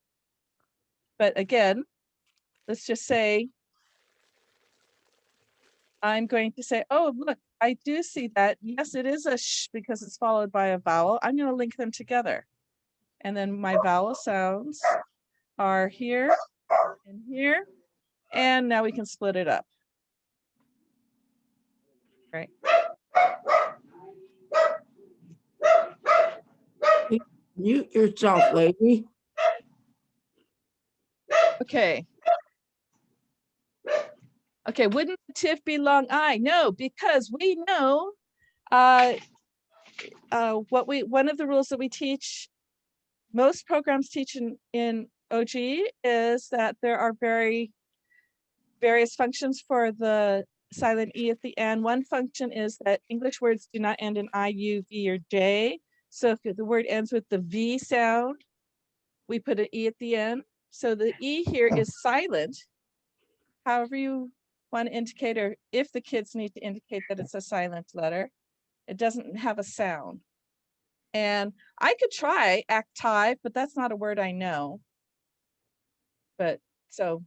But again, let's just say, I'm going to say, oh, look, I do see that. Yes, it is a sh because it's followed by a vowel. I'm going to link them together. And then my vowel sounds are here and here. And now we can split it up. Right.
Mute yourself, lady.
Okay. Okay, wouldn't the TIF be long I? No, because we know one of the rules that we teach, most programs teach in OG is that there are various functions for the silent E at the end. One function is that English words do not end in I, U, V, or J. So if the word ends with the V sound, we put an E at the end. So the E here is silent. However you want to indicate, or if the kids need to indicate that it's a silent letter, it doesn't have a sound. And I could try active, but that's not a word I know. But so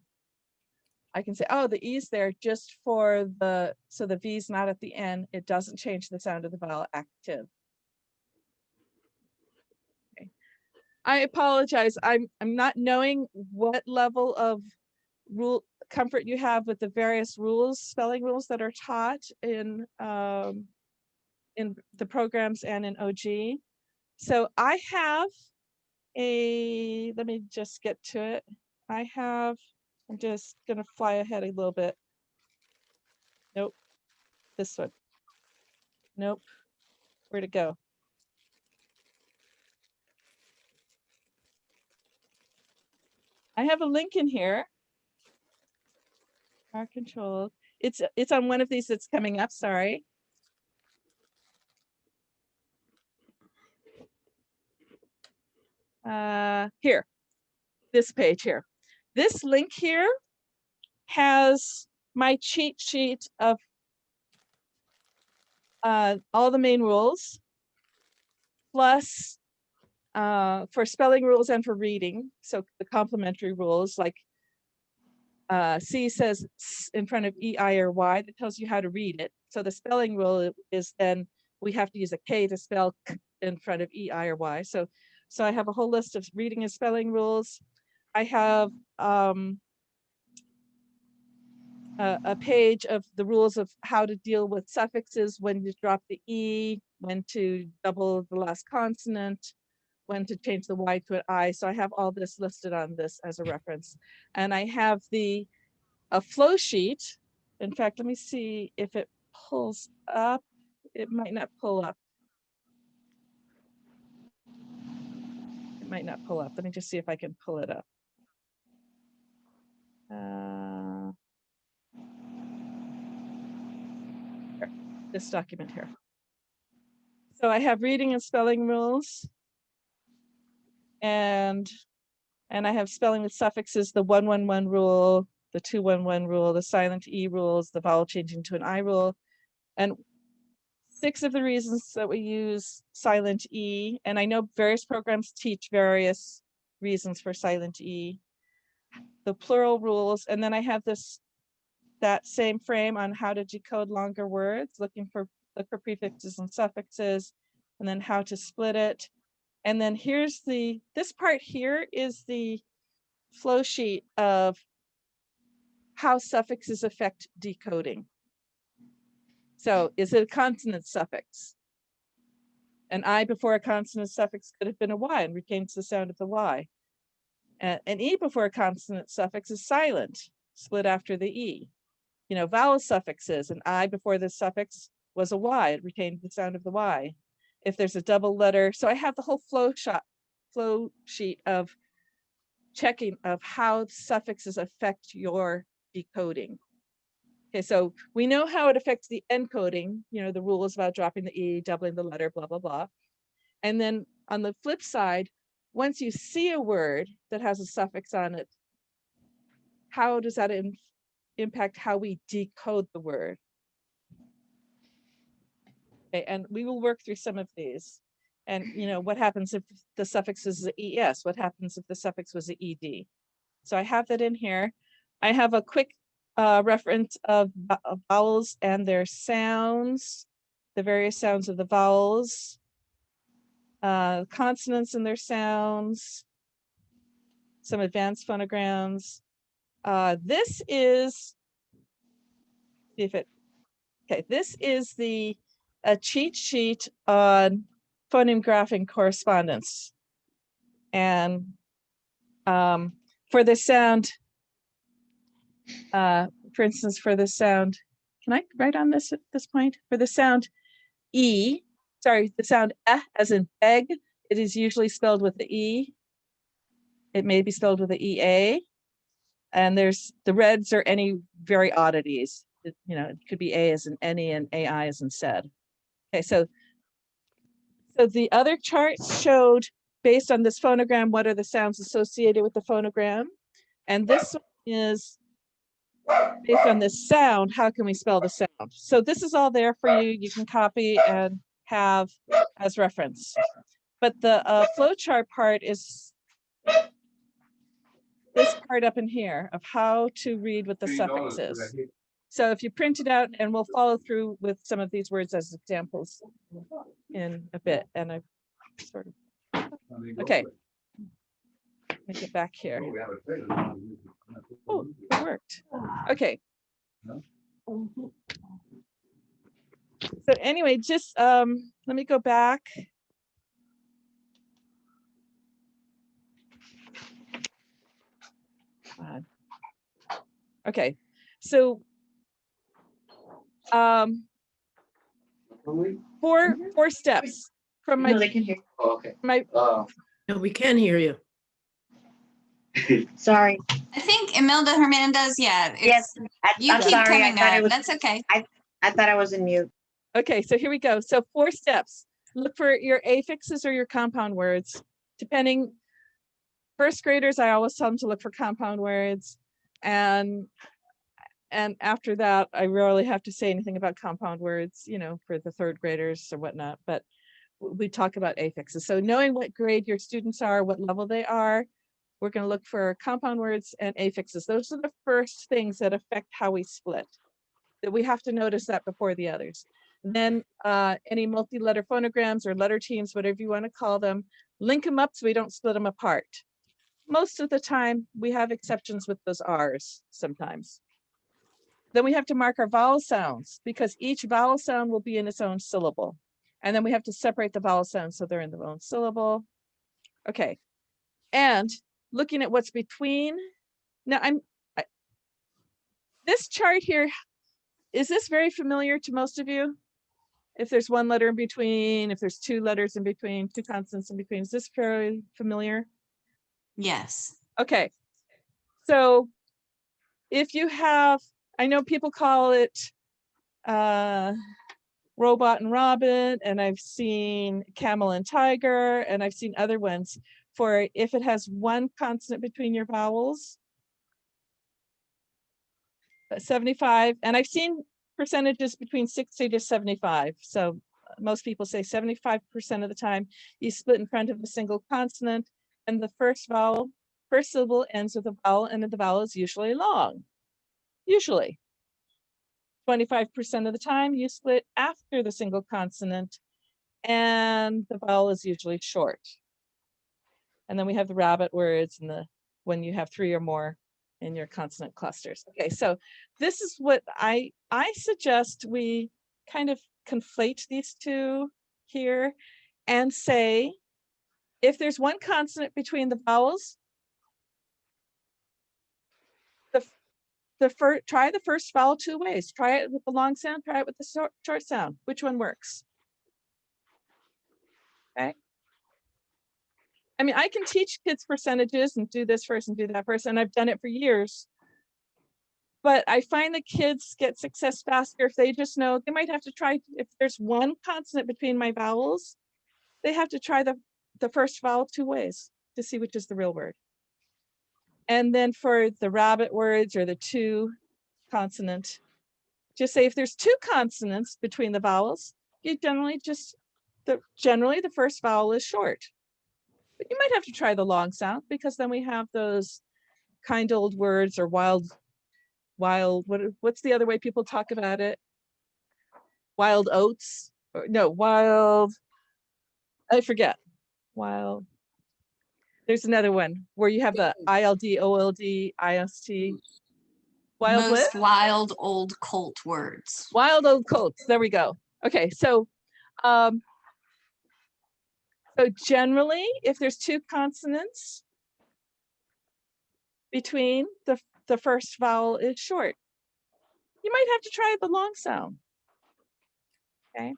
I can say, oh, the E's there just for so the V's not at the end. It doesn't change the sound of the vowel active. Okay. I apologize. I'm not knowing what level of rule comfort you have with the various rules, spelling rules that are taught in the programs and in OG. So I have let me just get to it. I'm just gonna fly ahead a little bit. Nope, this one. Nope, where'd it go? I have a link in here. Our control. It's on one of these that's coming up, sorry. Here, this page here. This link here has my cheat sheet of all the main rules, plus for spelling rules and for reading. So the complementary rules, like C says in front of E, I, or Y, that tells you how to read it. So the spelling rule is then we have to use a K to spell K in front of E, I, or Y. So I have a whole list of reading and spelling rules. I have a page of the rules of how to deal with suffixes, when to drop the E, when to double the last consonant, when to change the Y to an I. So I have all this listed on this as a reference. And I have a flow sheet. In fact, let me see if it pulls up. It might not pull up. It might not pull up. Let me just see if I can pull it up. Here, this document here. So I have reading and spelling rules. And I have spelling with suffixes, the 111 rule, the 211 rule, the silent E rules, the vowel changing to an I rule. And 6 of the reasons that we use silent E, and I know various programs teach various reasons for silent E, the plural rules, and then I have that same frame on how to decode longer words, look for prefixes and suffixes, and then how to split it. And then here's this part here is the flow sheet of how suffixes affect decoding. So is it a consonant suffix? An I before a consonant suffix could have been a Y and retains the sound of the Y. An E before a consonant suffix is silent, split after the E. You know, vowel suffixes, an I before the suffix was a Y, it retained the sound of the Y. If there's a double letter, so I have the whole flow sheet of checking of how suffixes affect your decoding. Okay, so we know how it affects the encoding, you know, the rules about dropping the E, doubling the letter, blah, blah, blah. And then on the flip side, once you see a word that has a suffix on it, how does that impact how we decode the word? Okay, and we will work through some of these. And, you know, what happens if the suffix is the ES? What happens if the suffix was the ED? So I have that in here. I have a quick reference of vowels and their sounds, the various sounds of the vowels, consonants and their sounds, some advanced phonograms. This is, see if it Okay, this is a cheat sheet on phoneme graphing correspondence. And for the sound, for instance, for the sound, can I write on this at this point? For the sound E, sorry, the sound as in egg, it is usually spelled with the E. It may be spelled with the EA. And there's the reds are any very oddities. It could be A as in any and AI as in said. Okay, so the other charts showed, based on this phonogram, what are the sounds associated with the phonogram? And this one is based on this sound, how can we spell the sound? So this is all there for you. You can copy and have as reference. But the flowchart part is this part up in here of how to read with the suffixes. So if you print it out, and we'll follow through with some of these words as examples in a bit. And I've sort of, okay. Let me get back here. Oh, it worked. Okay. So anyway, just let me go back. Okay, so four steps from my.
No, they can hear. Oh, okay.
My
No, we can hear you.
Sorry.
I think Imelda Hernandez, yeah.
Yes,
You
I'm
keep
sorry.
coming
I thought
up.
was.
That's okay.
I thought I was in mute.
Okay, so here we go. So 4 steps. Look for your affixes or your compound words. Depending, first graders, I always tell them to look for compound words. And after that, I rarely have to say anything about compound words, for the third graders or whatnot, but we talk about affixes. So knowing what grade your students are, what level they are, we're going to look for compound words and affixes. Those are the first things that affect how we split. That we have to notice that before the others. Then any multi-letter phonograms or letter teams, whatever you want to call them, link them up so we don't split them apart. Most of the time, we have exceptions with those R's sometimes. Then we have to mark our vowel sounds because each vowel sound will be in its own syllable. And then we have to separate the vowel sounds so they're in their own syllable. Okay, and looking at what's between. Now this chart here, is this very familiar to most of you? If there's one letter in between, if there's 2 letters in between, 2 consonants in between, is this very familiar?
Yes.
Okay, so if you have, I know people call it robot and robin, and I've seen camel and tiger, and I've seen other ones for if it has 1 consonant between your vowels. 75, and I've seen percentages between 60 to 75. So most people say 75% of the time you split in front of a single consonant, and the first syllable ends with a vowel, and the vowel is usually long. Usually. 25% of the time you split after the single consonant, and the vowel is usually short. And then we have the rabbit words and when you have 3 or more in your consonant clusters. Okay, so this is what I suggest we kind of conflate these two here and say, if there's 1 consonant between the vowels, try the first vowel 2 ways. Try it with the long sound, try it with the short sound. Which one works? Okay. I mean, I can teach kids percentages and do this first and do that first, and I've done it for years. But I find the kids get success faster if they just know they might have to try, if there's 1 consonant between my vowels, they have to try the first vowel 2 ways to see which is the real word. And then for the rabbit words or the 2 consonant, just say if there's 2 consonants between the vowels, you generally the first vowel is short. But you might have to try the long sound because then we have those kind old words or wild, what's the other way people talk about it? Wild oats, or no, wild, I forget. Wild, there's another one where you have the ILD, OLD, IST. Wild
most
what?
wild old colt words.
Wild old colts. There we go. Okay, so generally, if there's two consonants between, the first vowel is short. You might have to try the long sound. Okay.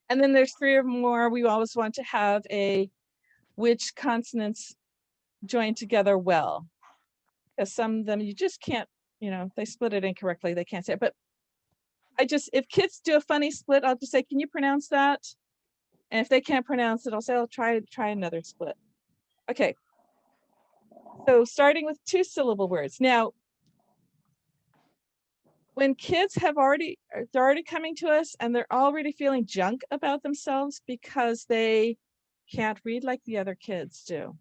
And then there's three or more. We always want to have a which consonants join together well. Because some of them you just can't, they split it incorrectly. They can't say it. But if kids do a funny split, I'll just say, can you pronounce that? And if they can't pronounce it, I'll say, I'll try another split. Okay. So starting with 2-syllable words. Now, when kids they're already coming to us and they're already feeling junk about themselves because they can't read like the other kids do.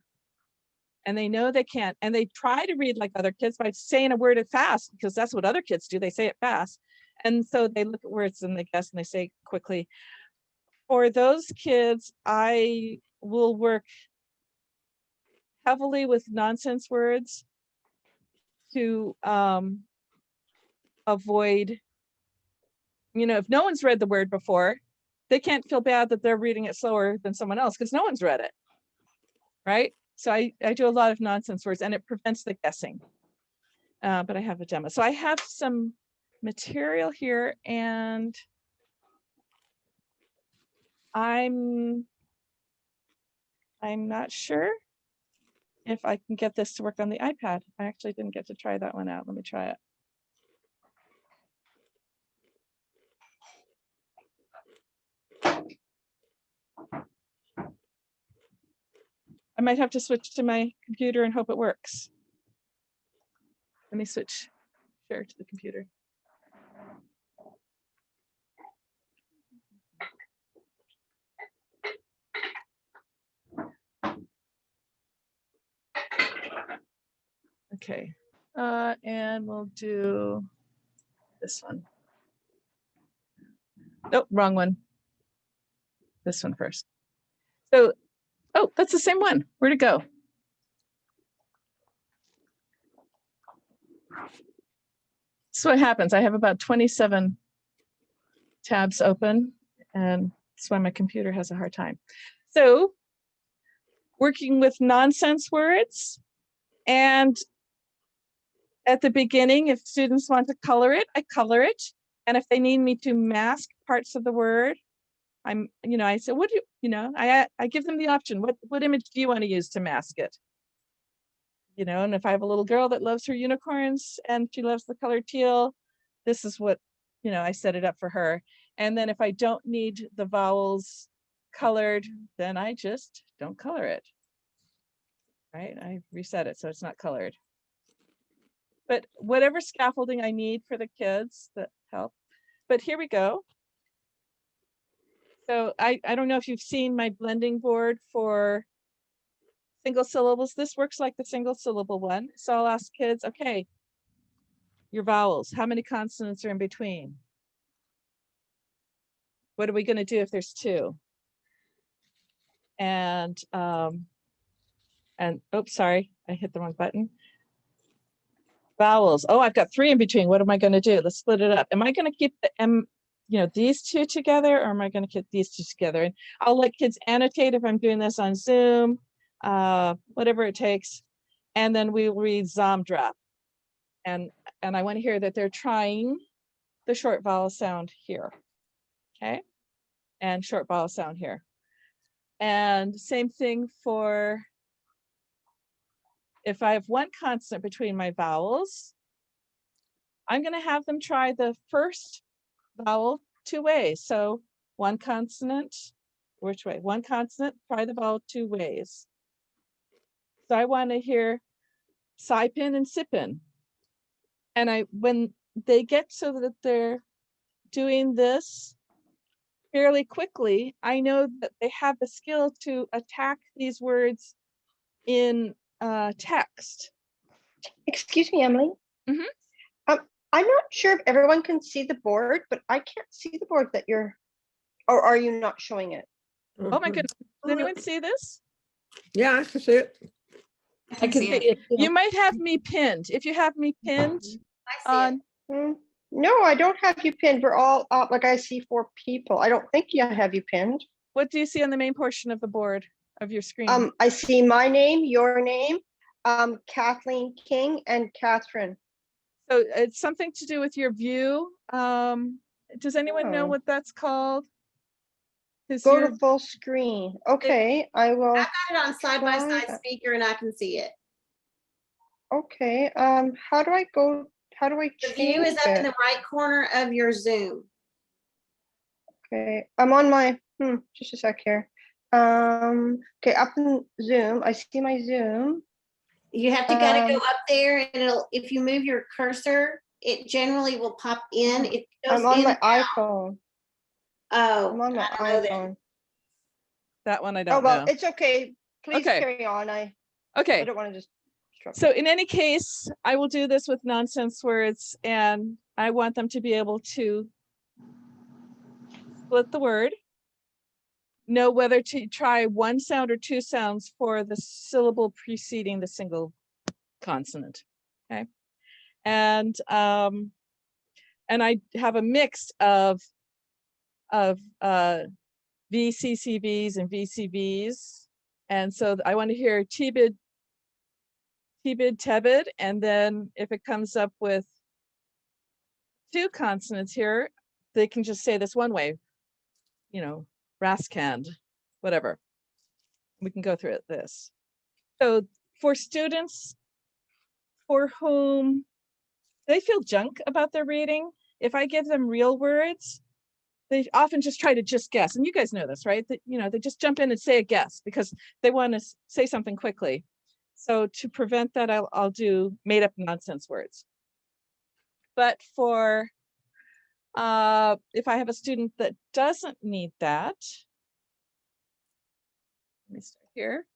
And they know they can't. And they try to read like other kids by saying a word fast, because that's what other kids do. They say it fast. And so they look at words and they guess and they say quickly. For those kids, I will work heavily with nonsense words to avoid, if no one's read the word before, they can't feel bad that they're reading it slower than someone else because no one's read it, right? So I do a lot of nonsense words and it prevents the guessing. But I have a demo. So I have some material here and I'm not sure if I can get this to work on the iPad. I actually didn't get to try that one out. Let me try it. I might have to switch to my computer and hope it works. Let me switch share to the computer. Okay, and we'll do this one. Nope, wrong one. This one first. So, oh, that's the same one. Where'd it go? So what happens, I have about 27 tabs open and that's why my computer has a hard time. So working with nonsense words, and at the beginning, if students want to color it, I color it. And if they need me to mask parts of the word, I say, what do I give them the option. What image do you want to use to mask it? And if I have a little girl that loves her unicorns and she loves the color teal, this is what, I set it up for her. And then if I don't need the vowels colored, then I just don't color it. Right? I reset it so it's not colored. But whatever scaffolding I need for the kids, that help. But here we go. So I don't know if you've seen my blending board for single syllables. This works like the single syllable one. So I'll ask kids, okay, your vowels, how many consonants are in between? What are we going to do if there's two? And oops, sorry, I hit the wrong button. Vowels. Oh, I've got 3 in between. What am I going to do? Let's split it up. Am I going to keep the these two together, or am I going to keep these two together? And I'll let kids annotate if I'm doing this on Zoom, whatever it takes. And then we read Zomdrap. And I want to hear that they're trying the short vowel sound here. Okay. And short vowel sound here. And same thing for if I have one consonant between my vowels, I'm going to have them try the first vowel 2 ways. So one consonant, which way? One consonant, try the vowel 2 ways. So I want to hear sipin and sipin. And when they get so that they're doing this fairly quickly, I know that they have the skill to attack these words in text.
Excuse me, Emily.
Mhm.
I'm not sure if everyone can see the board, but I can't see the board that you're, or are you not showing it?
Oh my goodness, does anyone see this?
Yeah, I can see it.
I can see it.
You might have me pinned. If you have me pinned
I see
on,
Hmm, No, I don't have you pinned. We're all up. Like I see 4 people. I don't think I have you pinned.
what do you see on the main portion of the board of your screen?
I see my name, your name, Kathleen King and Catherine.
So it's something to do with your view. Does anyone know
Oh.
what that's called? 'Cause
Go
you're-
to full screen. Okay, I will.
I've got it on side by
try
side
that.
speaker and I can see it.
Okay, how do I go? How do I
The
change
view is up in
it?
the right corner of your Zoom.
Okay, I'm on my, just a sec here. Okay, up in Zoom, I see my Zoom.
You have to gotta go
Um,
up there and it'll, if you move your cursor, it generally will pop in. It goes
I'm on
in.
my iPhone.
Oh,
I'm on my
I don't know then.
iPhone.
that one I
Oh,
don't
well,
know.
it's okay. Please
Okay.
carry on. I
Okay,
don't want to just. disrupt
so
you.
in any case, I will do this with nonsense words, and I want them to be able to split the word, know whether to try one sound or two sounds for the syllable preceding the single consonant. Okay, and I have a mix of VCCVs and VCVs, and so I want to hear Tbid, Tebid, and then if it comes up with 2 consonants here, they can just say this one way, you know, Raskand, whatever. We can go through it this. So for students for whom they feel junk about their reading, if I give them real words, they often just try to just guess. And you guys know this, right? That, you know, they just jump in and say a guess because they want to say something quickly. So to prevent that, I'll do made up nonsense words. But for if I have a student that doesn't need that, let me start here.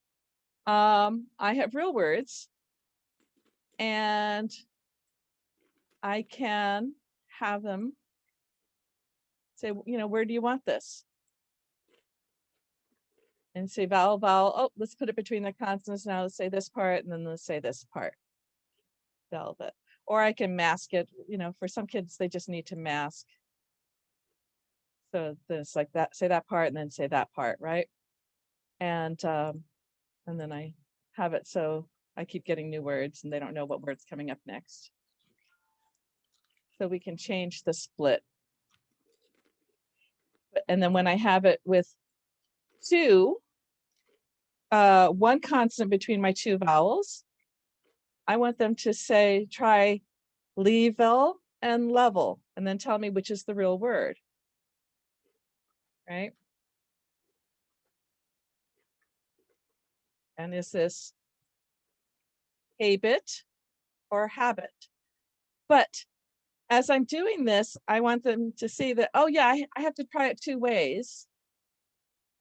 I have real words, and I can have them say, you know, where do you want this? And say vowel, vowel. Oh, let's put it between the consonants now. Let's say this part, and then let's say this part. Velvet. Or I can mask it. You know, for some kids, they just need to mask. So this like that, say that part, and then say that part, right? And then I have it so I keep getting new words, and they don't know what word's coming up next. So we can change the split. And then when I have it with 2, 1 consonant between my 2 vowels, I want them to say, try level and level, and then tell me which is the real word, right? And is this habit or habit? But as I'm doing this, I want them to see that, oh yeah, I have to try it 2 ways.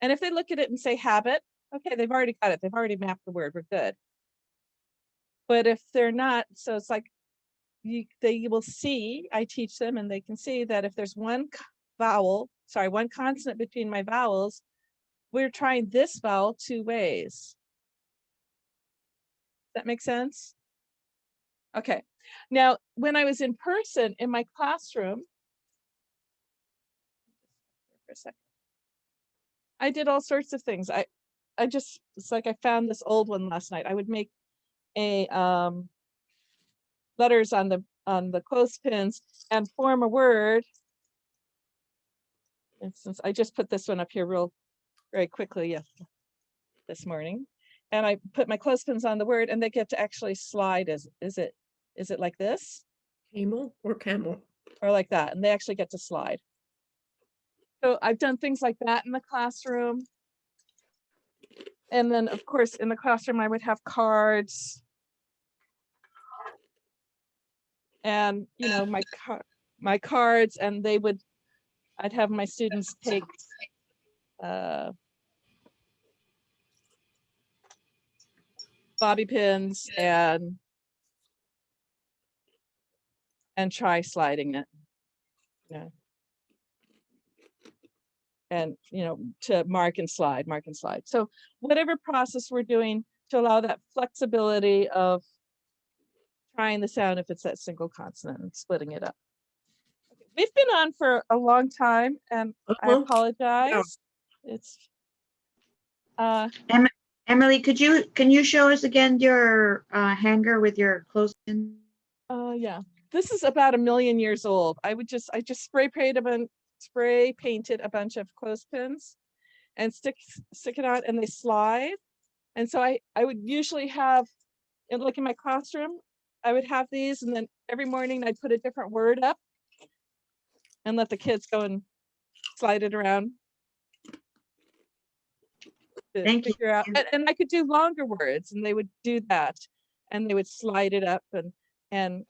And if they look at it and say habit, okay, they've already got it. They've already mapped the word, we're good. But if they're not, so it's like, they will see, I teach them and they can see that if there's one one consonant between my vowels, we're trying this vowel 2 ways. That make sense? Okay. Now, when I was in person in my classroom, for a second, I did all sorts of things. It's like I found this old one last night. I would make a letters on the clothespins and form a word. And since I just put this one up here very quickly this morning, and I put my clothespins on the word, and they get to actually slide. Is it like this?
Camel or camel?
Or like that, and they actually get to slide. So I've done things like that in the classroom. And then of course in the classroom I would have cards. And you know, my cards, and I'd have my students take bobby pins and try sliding it. You know. And you know, to mark and slide. So whatever process we're doing, to allow that flexibility of trying the sound if it's that single consonant and splitting it up. Okay, we've been on for a long time and I
Uh-huh.
apologize. It's
Emily, can you show us again your hanger with your clothespin?
yeah, this is about 1 million years old. I just spray painted a bunch of clothespins and stick it on, and they slide. And so I would usually have, like in my classroom, I would have these, and then every morning I'd put a different word up and let the kids go and slide it around to
Thank you.
figure out. And I could do longer words, and they would do that, and they would slide it up, and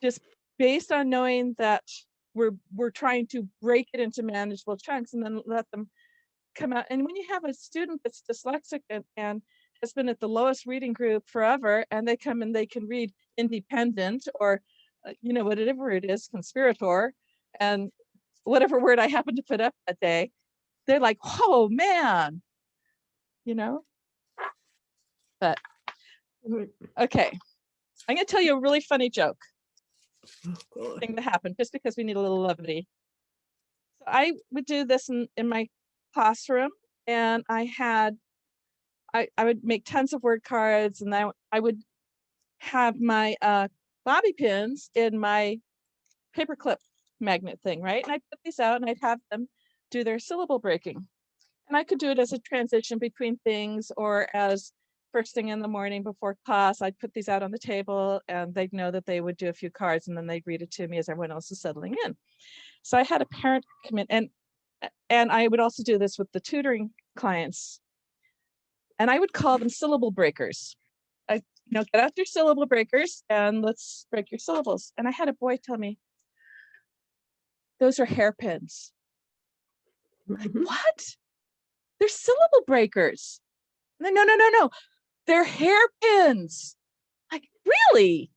just based on knowing that we're trying to break it into manageable chunks and then let them come out. And when you have a student that's dyslexic and has been at the lowest reading group forever, and they come and they can read independent or whatever it is, conspirator, and whatever word I happen to put up that day, they're like, oh man, but okay, I'm gonna tell you a really funny joke thing that happened just because we need a little levity. So I would do this in my classroom, and I would make tons of word cards, and I would have my bobby pins in my paperclip magnet thing, right? And I'd put these out and I'd have them do their syllable breaking. And I could do it as a transition between things, or as first thing in the morning before class, I'd put these out on the table and they'd know that they would do a few cards, and then they'd read it to me as everyone else is settling in. So I had a parent come in, and I would also do this with the tutoring clients, and I would call them syllable breakers. Get out your syllable breakers and let's break your syllables. And I had a boy tell me, those are hairpins. Like, what? They're syllable breakers. And then, no. They're hairpins. Like, really?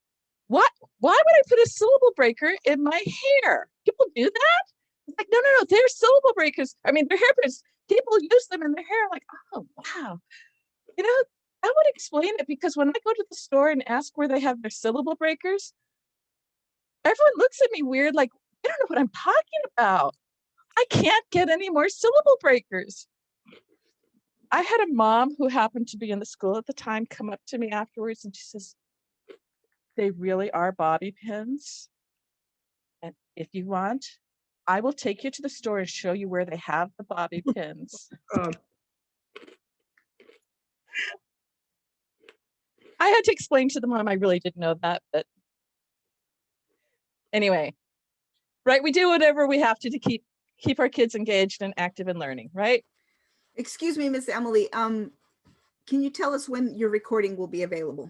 What? Why would I put a syllable breaker in my hair? People do that? It's like, no. They're syllable breakers. I mean, they're hairpins. People use them in their hair. Like, oh, wow. That would explain it, because when I go to the store and ask where they have their syllable breakers, everyone looks at me weird, like, I don't know what I'm talking about. I can't get any more syllable breakers. I had a mom who happened to be in the school at the time come up to me afterwards, and she says, they really are bobby pins. And if you want, I will take you to the store and show you where they have the bobby pins. I had to explain to the mom I really didn't know that, but anyway, right? We do whatever we have to keep our kids engaged and active in learning, right?
Excuse me, Miss Emily. Can you tell us when your recording will be available?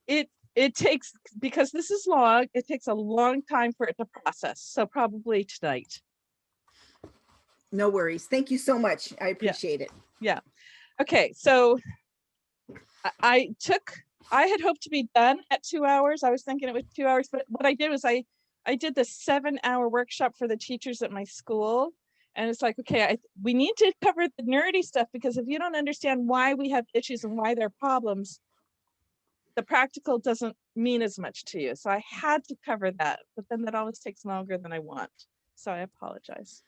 It takes, because this is long, it takes a long time for it to process. So probably tonight.
No worries. Thank you so much. I appreciate it.
Yeah. Okay. So I had hoped to be done at 2 hours. I was thinking it was 2 hours, but what I did was I did the 7-hour workshop for the teachers at my school. And it's like, okay, we need to cover the nerdy stuff, because if you don't understand why we have issues and why there are problems, the practical doesn't mean as much to you. So I had to cover that, but then that always takes longer than I want. So I apologize.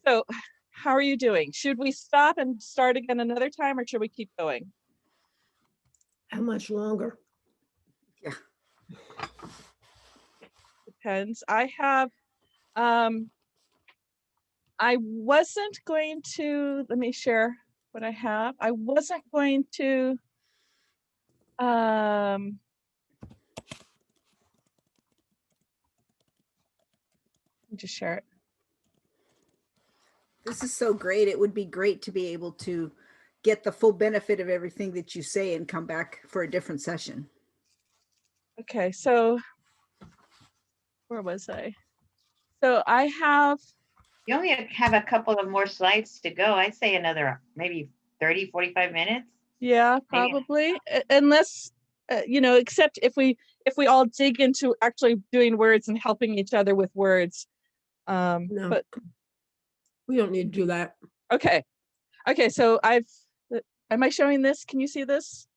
So how are you doing? Should we stop and start again another time, or should we keep going?
How much longer?
Yeah.
Depends. I have, I wasn't going to, let me share what I have. I wasn't going to, just share it.
This is so great. It would be great to be able to get the full benefit of everything that you say and come back for a different session.
Okay, so where was I? So I have,
You only have a couple of more slides to go. I'd say another maybe 30, 45 minutes.
yeah, probably, unless, except if we all dig into actually doing words and helping each other with words.
No,
But
we don't need to do that.
okay. Okay, so am I showing this? Can you see this?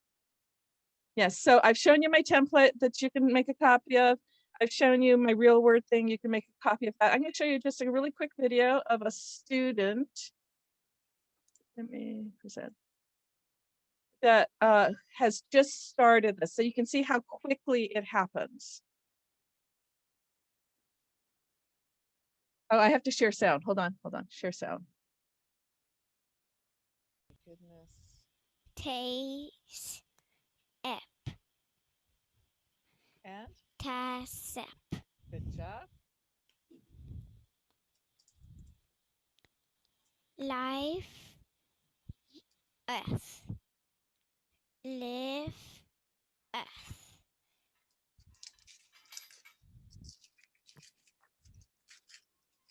Yes, so I've shown you my template that you can make a copy of. I've shown you my real word thing. You can make a copy of that. I'm going to show you just a really quick video of a student. Let me present. That has just started this. So you can see how quickly it happens. Oh, I have to share sound. Hold on. Share sound. Goodness.
Taste app.
And
Task app.
good job.
Life Earth. Live Earth.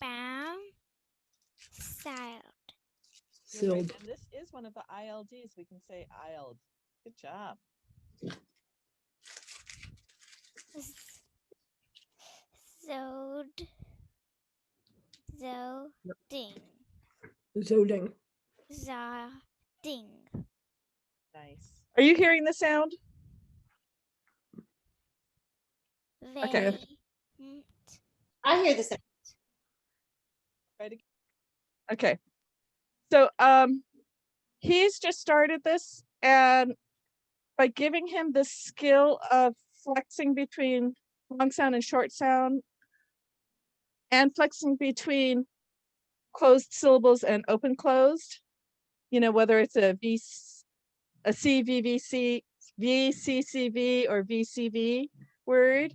Bound Siled.
You're right.
Sealed.
And this is one of the ILDs. We can say ILD. Good job.
Zod. Zoding.
Zoding.
Zoding.
Nice. Are you hearing the sound?
Okay.
I hear this.
Right again. Okay. So he's just started this, and by giving him the skill of flexing between long sound and short sound, and flexing between closed syllables and open closed, whether it's a CVVC, VCCV, or VCV word.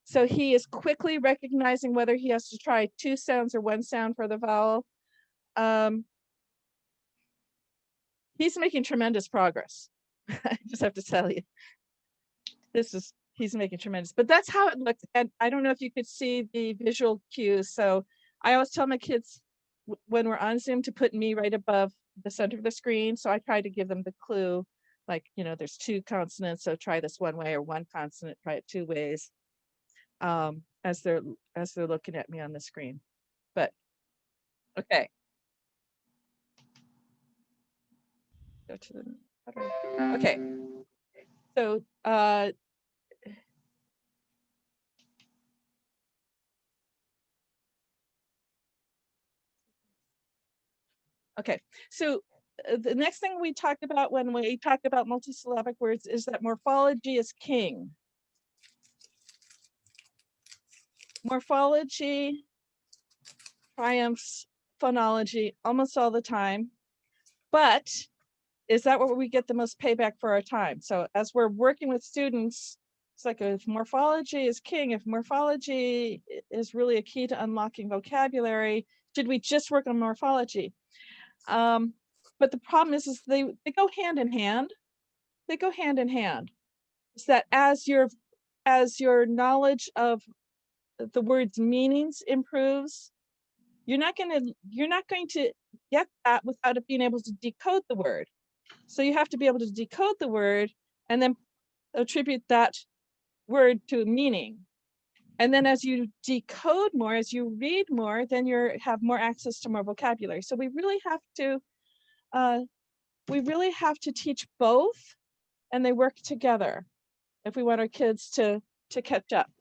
So he is quickly recognizing whether he has to try two sounds or one sound for the vowel. He's making tremendous progress. I just have to tell you, he's making tremendous, but that's how it looks. And I don't know if you could see the visual cues. So I always tell my kids when we're on Zoom to put me right above the center of the screen. So I try to give them the clue, like, there's two consonants, so try this one way, or one consonant, try it two ways, as they're looking at me on the screen. But okay. Go to the, okay. So okay, so the next thing we talked about when we talked about multisyllabic words is that morphology is king. Morphology triumphs phonology almost all the time, but is that where we get the most payback for our time? So as we're working with students, it's like, if morphology is king, if morphology is really a key to unlocking vocabulary, should we just work on morphology? But the problem is they go hand in hand. They go hand in hand. It's that as your knowledge of the word's meanings improves, you're not going to get that without it being able to decode the word. So you have to be able to decode the word and then attribute that word to a meaning. And then as you decode more, as you read more, then you have more access to more vocabulary. So we really have to teach both, and they work together if we want our kids to catch up.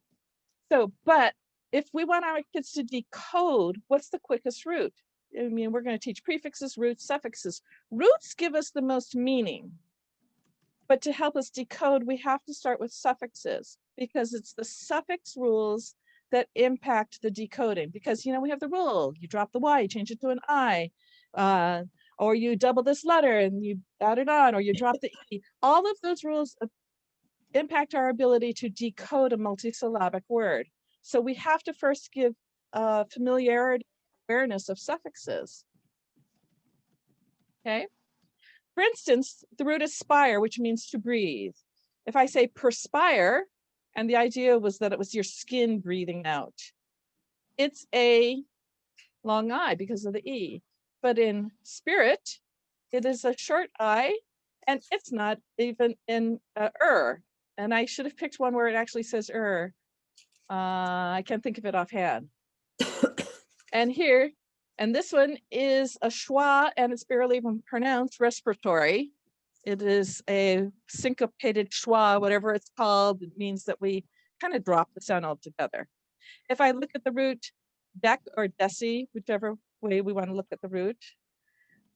So, but if we want our kids to decode, what's the quickest route? I mean, we're going to teach prefixes, roots, suffixes. Roots give us the most meaning. But to help us decode, we have to start with suffixes, because it's the suffix rules that impact the decoding. Because, we have the rule, you drop the Y, you change it to an I, or you double this letter and you add it on, or you drop the E. All of those rules impact our ability to decode a multisyllabic word. So we have to first give familiarity, awareness of suffixes. Okay. For instance, the root is spire, which means to breathe. If I say perspire, and the idea was that it was your skin breathing out, it's a long I because of the E. But in spirit, it is a short I, and it's not even in And I should have picked one where it actually says I can't think of it offhand. And here, And this one is a schwa, and it's barely even pronounced respiratory. It is a syncopated schwa, whatever it's called. It means that we kind of drop the sound altogether. If I look at the root dec or deci, whichever way we want to look at the root,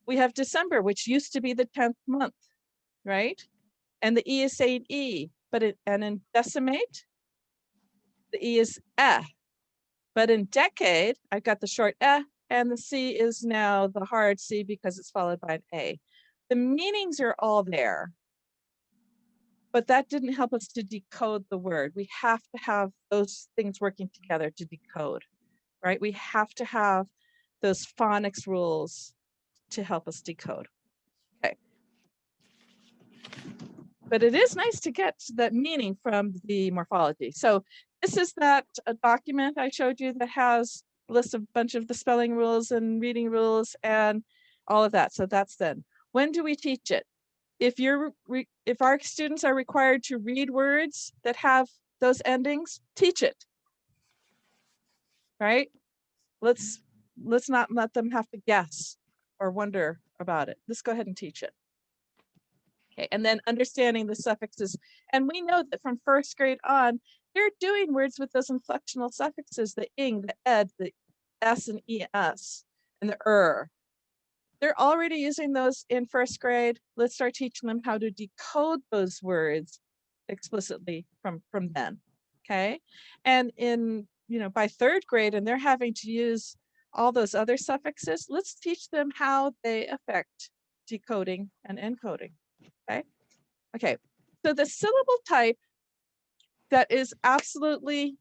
we have December, which used to be the 10th month, right? And the E is saying E, but and in decimate, the E is eh. But in decade, I've got the short eh, and the C is now the hard C because it's followed by an A. The meanings are all there, but that didn't help us to decode the word. We have to have those things working together to decode, right? We have to have those phonics rules to help us decode. Okay. But it is nice to get that meaning from the morphology. So this is that document I showed you that has a list of a bunch of the spelling rules and reading rules and all of that. So that's then. When do we teach it? If our students are required to read words that have those endings, teach it. Right? Let's not let them have to guess or wonder about it. Let's go ahead and teach it. Okay, and then understanding the suffixes. And we know that from first grade on, they're doing words with those inflectional suffixes, the ing, the ed, the s and es, and the They're already using those in first grade. Let's start teaching them how to decode those words explicitly from then. Okay, and in by third grade, and they're having to use all those other suffixes. Let's teach them how they affect decoding and encoding. Okay, so the syllable type that is absolutely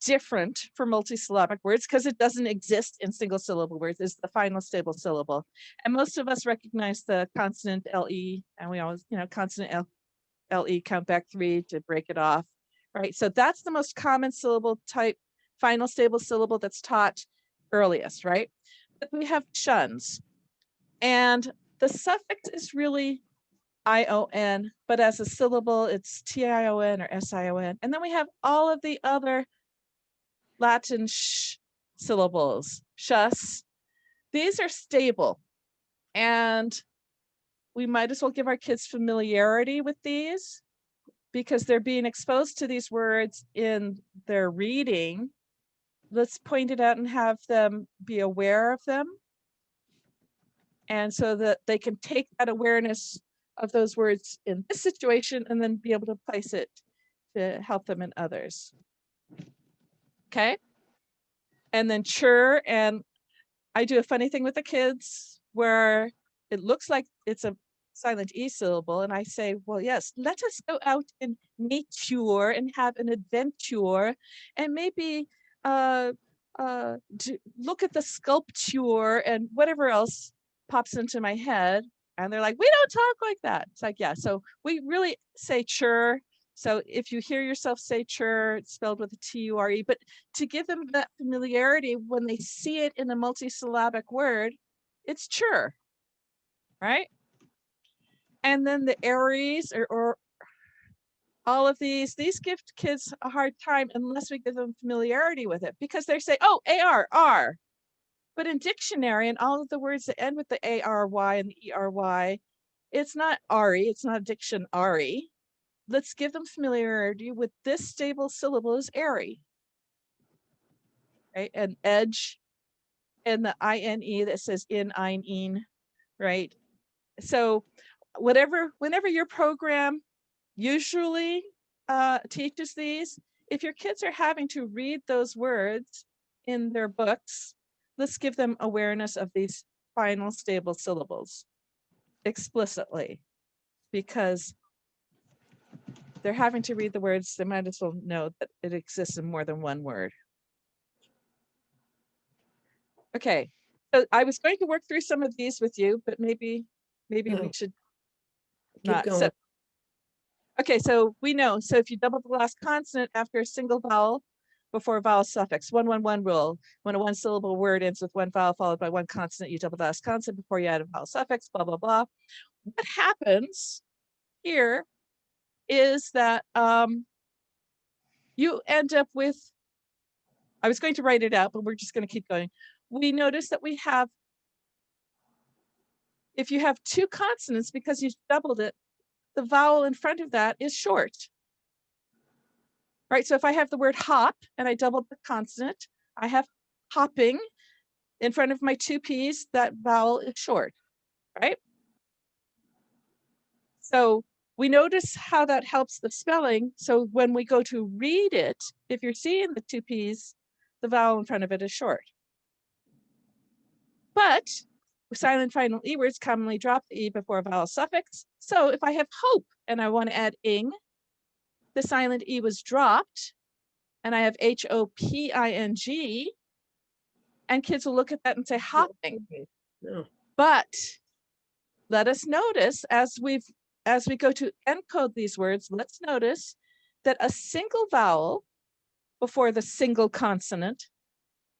different for multisyllabic words, because it doesn't exist in single syllable words, is the final stable syllable. And most of us recognize the consonant LE, and we always, consonant LE, count back 3 to break it off, right? So that's the most common syllable type, final stable syllable that's taught earliest, right? But we have shuns, and the suffix is really ION, but as a syllable, it's TION or SION. And then we have all of the other Latin syllables, shus. These are stable, and we might as well give our kids familiarity with these because they're being exposed to these words in their reading. Let's point it out and have them be aware of them. And so that they can take that awareness of those words in this situation and then be able to place it to help them in others. Okay. And then chur, and I do a funny thing with the kids where it looks like it's a silent E syllable. And I say, well, yes, let us go out in nature and have an adventure and maybe look at the sculpture and whatever else pops into my head. And they're like, we don't talk like that. It's like, yeah, so we really say chur. So if you hear yourself say chur, it's spelled with a T-U-R-E, but to give them that familiarity when they see it in a multisyllabic word, it's chur, right? And then the Aries or all of these give kids a hard time unless we give them familiarity with it, because they say, oh, A-R, R. But in dictionary and all of the words that end with the A-R-Y and the E-R-Y, it's not Ari, it's not dictionary. Let's give them familiarity with this stable syllable is airy. Right? And edge and the I-N-E that says in, ein, een, right? So whenever your program usually teaches these, if your kids are having to read those words in their books, let's give them awareness of these final stable syllables explicitly, because they're having to read the words, they might as well know that it exists in more than one word. Okay, so I was going to work through some of these with you, but maybe we should not.
going.
Okay, so we know, so if you double the last consonant after a single vowel before a vowel suffix, 1-1-1 rule. When a one syllable word ends with one vowel followed by one consonant, you double the last consonant before you add a vowel suffix, blah, blah, blah. What happens here is that you end up with I was going to write it out, but we're just going to keep going. We notice that we have, if you have two consonants because you doubled it, the vowel in front of that is short. Right, so if I have the word hop and I doubled the consonant, I have hopping in front of my two P's, that vowel is short, right? So we notice how that helps the spelling. So when we go to read it, if you're seeing the two P's, the vowel in front of it is short. But silent final E words commonly drop the E before a vowel suffix. So if I have hope and I want to add ing, the silent E was dropped and I have HOPING, and kids will look at that and say hopping.
No.
But let us notice as we go to encode these words, let's notice that a single vowel before the single consonant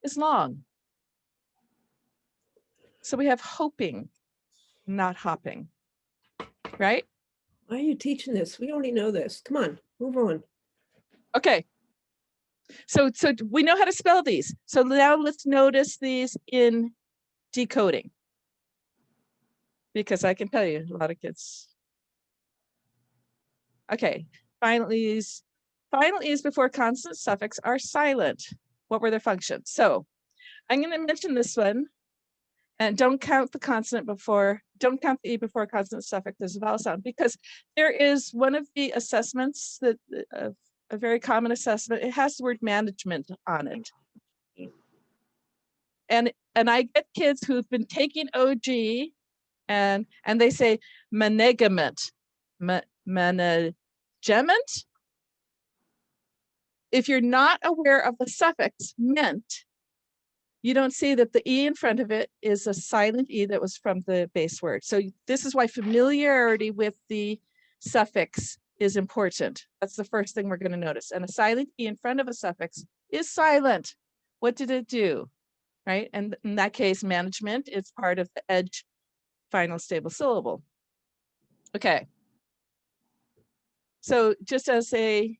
is long. So we have hoping, not hopping, right?
Why are you teaching this? We already know this. Come on, move on.
Okay. So we know how to spell these. So now let's notice these in decoding. Because I can tell you, a lot of kids. Okay, final E's before consonant suffix are silent. What were their functions? So I'm going to mention this one, and don't count the E before consonant suffix as a vowel sound, because there is one of the assessments that a very common assessment. It has the word management on it, and I get kids who've been taking OG, and they say management, management. If you're not aware of the suffix meant, you don't see that the E in front of it is a silent E that was from the base word. So this is why familiarity with the suffix is important. That's the first thing we're going to notice. And a silent E in front of a suffix is silent. What did it do? Right? And in that case, management is part of the edge final stable syllable. Okay. So just as a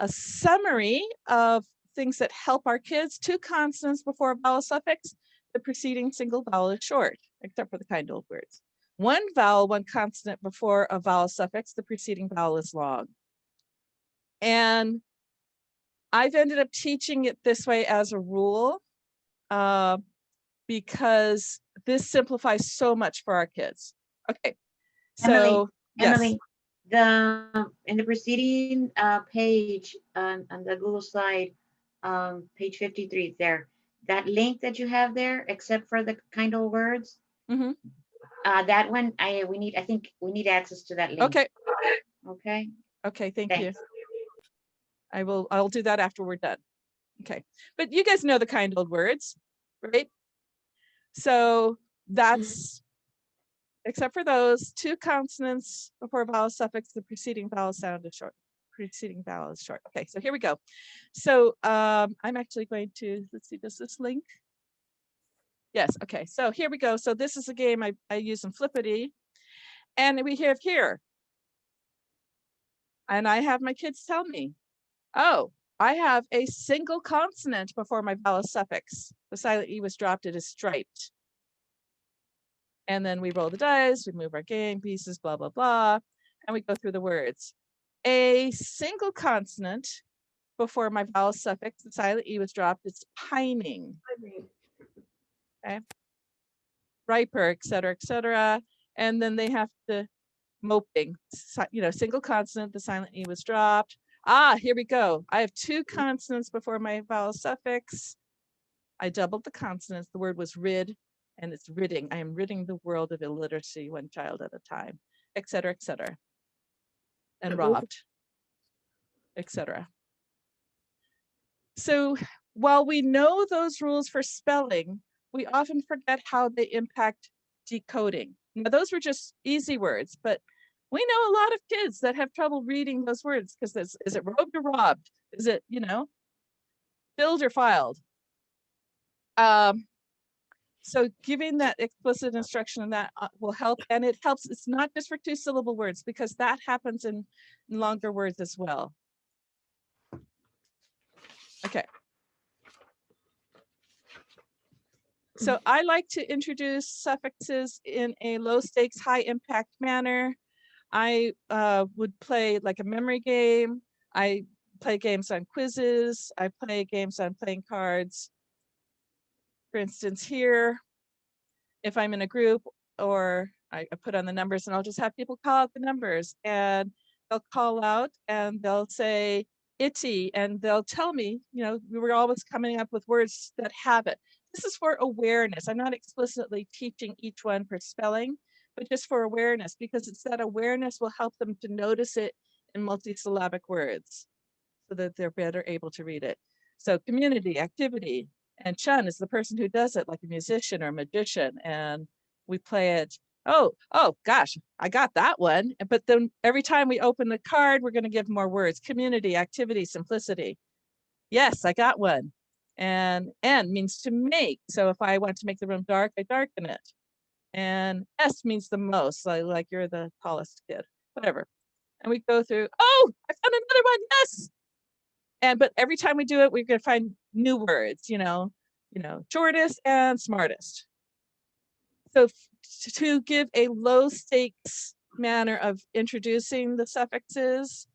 summary of things that help our kids, two consonants before a vowel suffix, the preceding single vowel is short, except for the kind old words. One vowel, one consonant before a vowel suffix, the preceding vowel is long. And I've ended up teaching it this way as a rule because this simplifies so much for our kids. Okay, so
Emily, in the preceding page on the Google slide, page 53 there, that link that you have there, except for the kind of words, that one I think we need access to that link.
Okay, thank you. I'll do that after we're done. Okay, but you guys know the kind old words, right? So that's except for those two consonants before vowel suffix, the preceding vowel sound is short. Preceding vowel is short. Okay, so here we go. So I'm actually going to, let's see, does this link? Yes, okay, so here we go. So this is a game I use in Flippity. And we have here. And I have my kids tell me, oh, I have a single consonant before my vowel suffix. The silent E was dropped, it is striped. And then we roll the dice, we move our game pieces, blah, blah, blah. And we go through the words. A single consonant before my vowel suffix, the silent E was dropped, it's pining. Okay. Riper, et cetera, and then they have to moping, single consonant, the silent E was dropped. Here we go. I have two consonants before my vowel suffix. I doubled the consonants. The word was rid, and it's ridding. I am ridding the world of illiteracy one child at a time, et cetera, and robbed, et cetera. So while we know those rules for spelling, we often forget how they impact decoding. Now, those were just easy words, but we know a lot of kids that have trouble reading those words because is it robed or robbed? Is it, filled or filed? So giving that explicit instruction and that will help, and it helps. It's not just for two syllable words because that happens in longer words as well. Okay, So I like to introduce suffixes in a low stakes, high impact manner. I would play like a memory game. I play games on quizzes. I play games on playing cards. For instance, here, if I'm in a group, or I put on the numbers, and I'll just have people call out the numbers, and they'll call out and they'll say itty, and they'll tell me, you know, we were always coming up with words that have it. This is for awareness. I'm not explicitly teaching each one for spelling, but just for awareness, because it's that awareness will help them to notice it in multisyllabic words so that they're better able to read it. So community, activity, and Chun is the person who does it, like a musician or a magician, and we play it. Oh gosh, I got that one. But then every time we open the card, we're going to give more words. Community, activity, simplicity. Yes, I got one. And N means to make. So if I want to make the room dark, I darken it. And S means the most, like you're the tallest kid, whatever. And we go through, oh, I found another one, yes. But every time we do it, we're going to find new words, you know, shortest and smartest. So to give a low stakes manner of introducing the suffixes,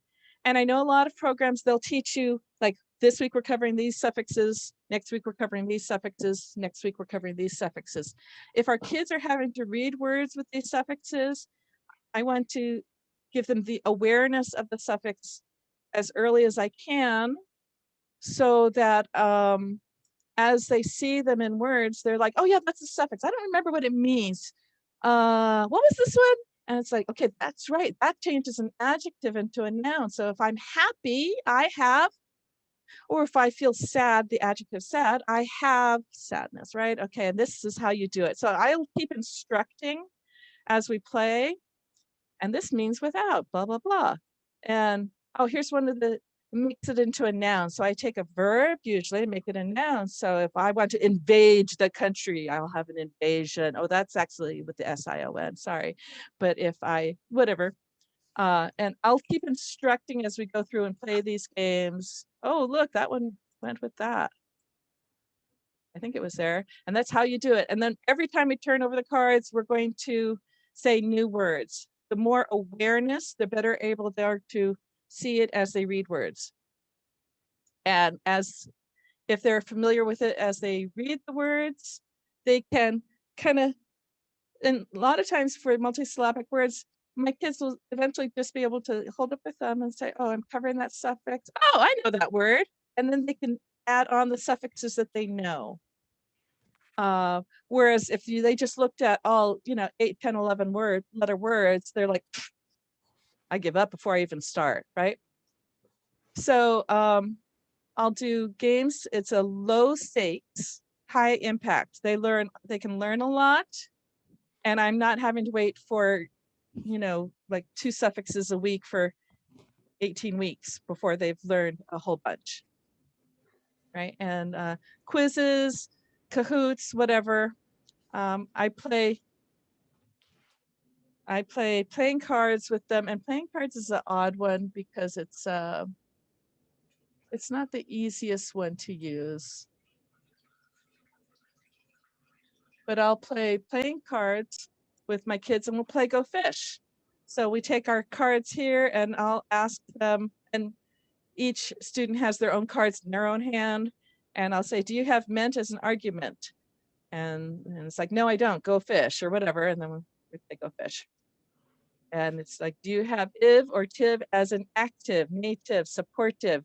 and I know a lot of programs, they'll teach you like this week we're covering these suffixes, next week we're covering these suffixes, next week we're covering these suffixes. If our kids are having to read words with these suffixes, I want to give them the awareness of the suffix as early as I can, so that as they see them in words, they're like, oh yeah, that's a suffix. I don't remember what it means. What was this one? And it's like, okay, that's right. That changes an adjective into a noun. So if I'm happy, I have, or if I feel sad, the adjective sad, I have sadness, right? Okay, and this is how you do it. So I'll keep instructing as we play. And this means without, blah, blah, blah. And oh, here's one of the, mix it into a noun. So I take a verb usually and make it a noun. So if I want to invade the country, I'll have an invasion. Oh, that's actually with the S-I-O-N, sorry. But if I, whatever. And I'll keep instructing as we go through and play these games. Oh, look, that one went with that. I think it was there. And that's how you do it. And then every time we turn over the cards, we're going to say new words. The more awareness, the better able they are to see it as they read words. And as if they're familiar with it as they read the words, they can kind of, and a lot of times for multisyllabic words, my kids will eventually just be able to hold up their thumb and say, oh, I'm covering that suffix. Oh, I know that word. And then they can add on the suffixes that they know. Whereas if they just looked at all, 8, 10, 11 letter words, they're like, I give up before I even start, right? So I'll do games. It's a low stakes, high impact. They can learn a lot, and I'm not having to wait for, like 2 suffixes a week for 18 weeks before they've learned a whole bunch, right? And quizzes, Kahoots, whatever. I play playing cards with them, and playing cards is an odd one because it's not the easiest one to use. But I'll play playing cards with my kids, and we'll play Go Fish. So we take our cards here, and I'll ask them, and each student has their own cards in their own hand, and I'll say, do you have meant as an argument? And it's like, no, I don't, go fish, or whatever, and then we play Go Fish. And it's like, do you have iv or tiv as an active, native, supportive?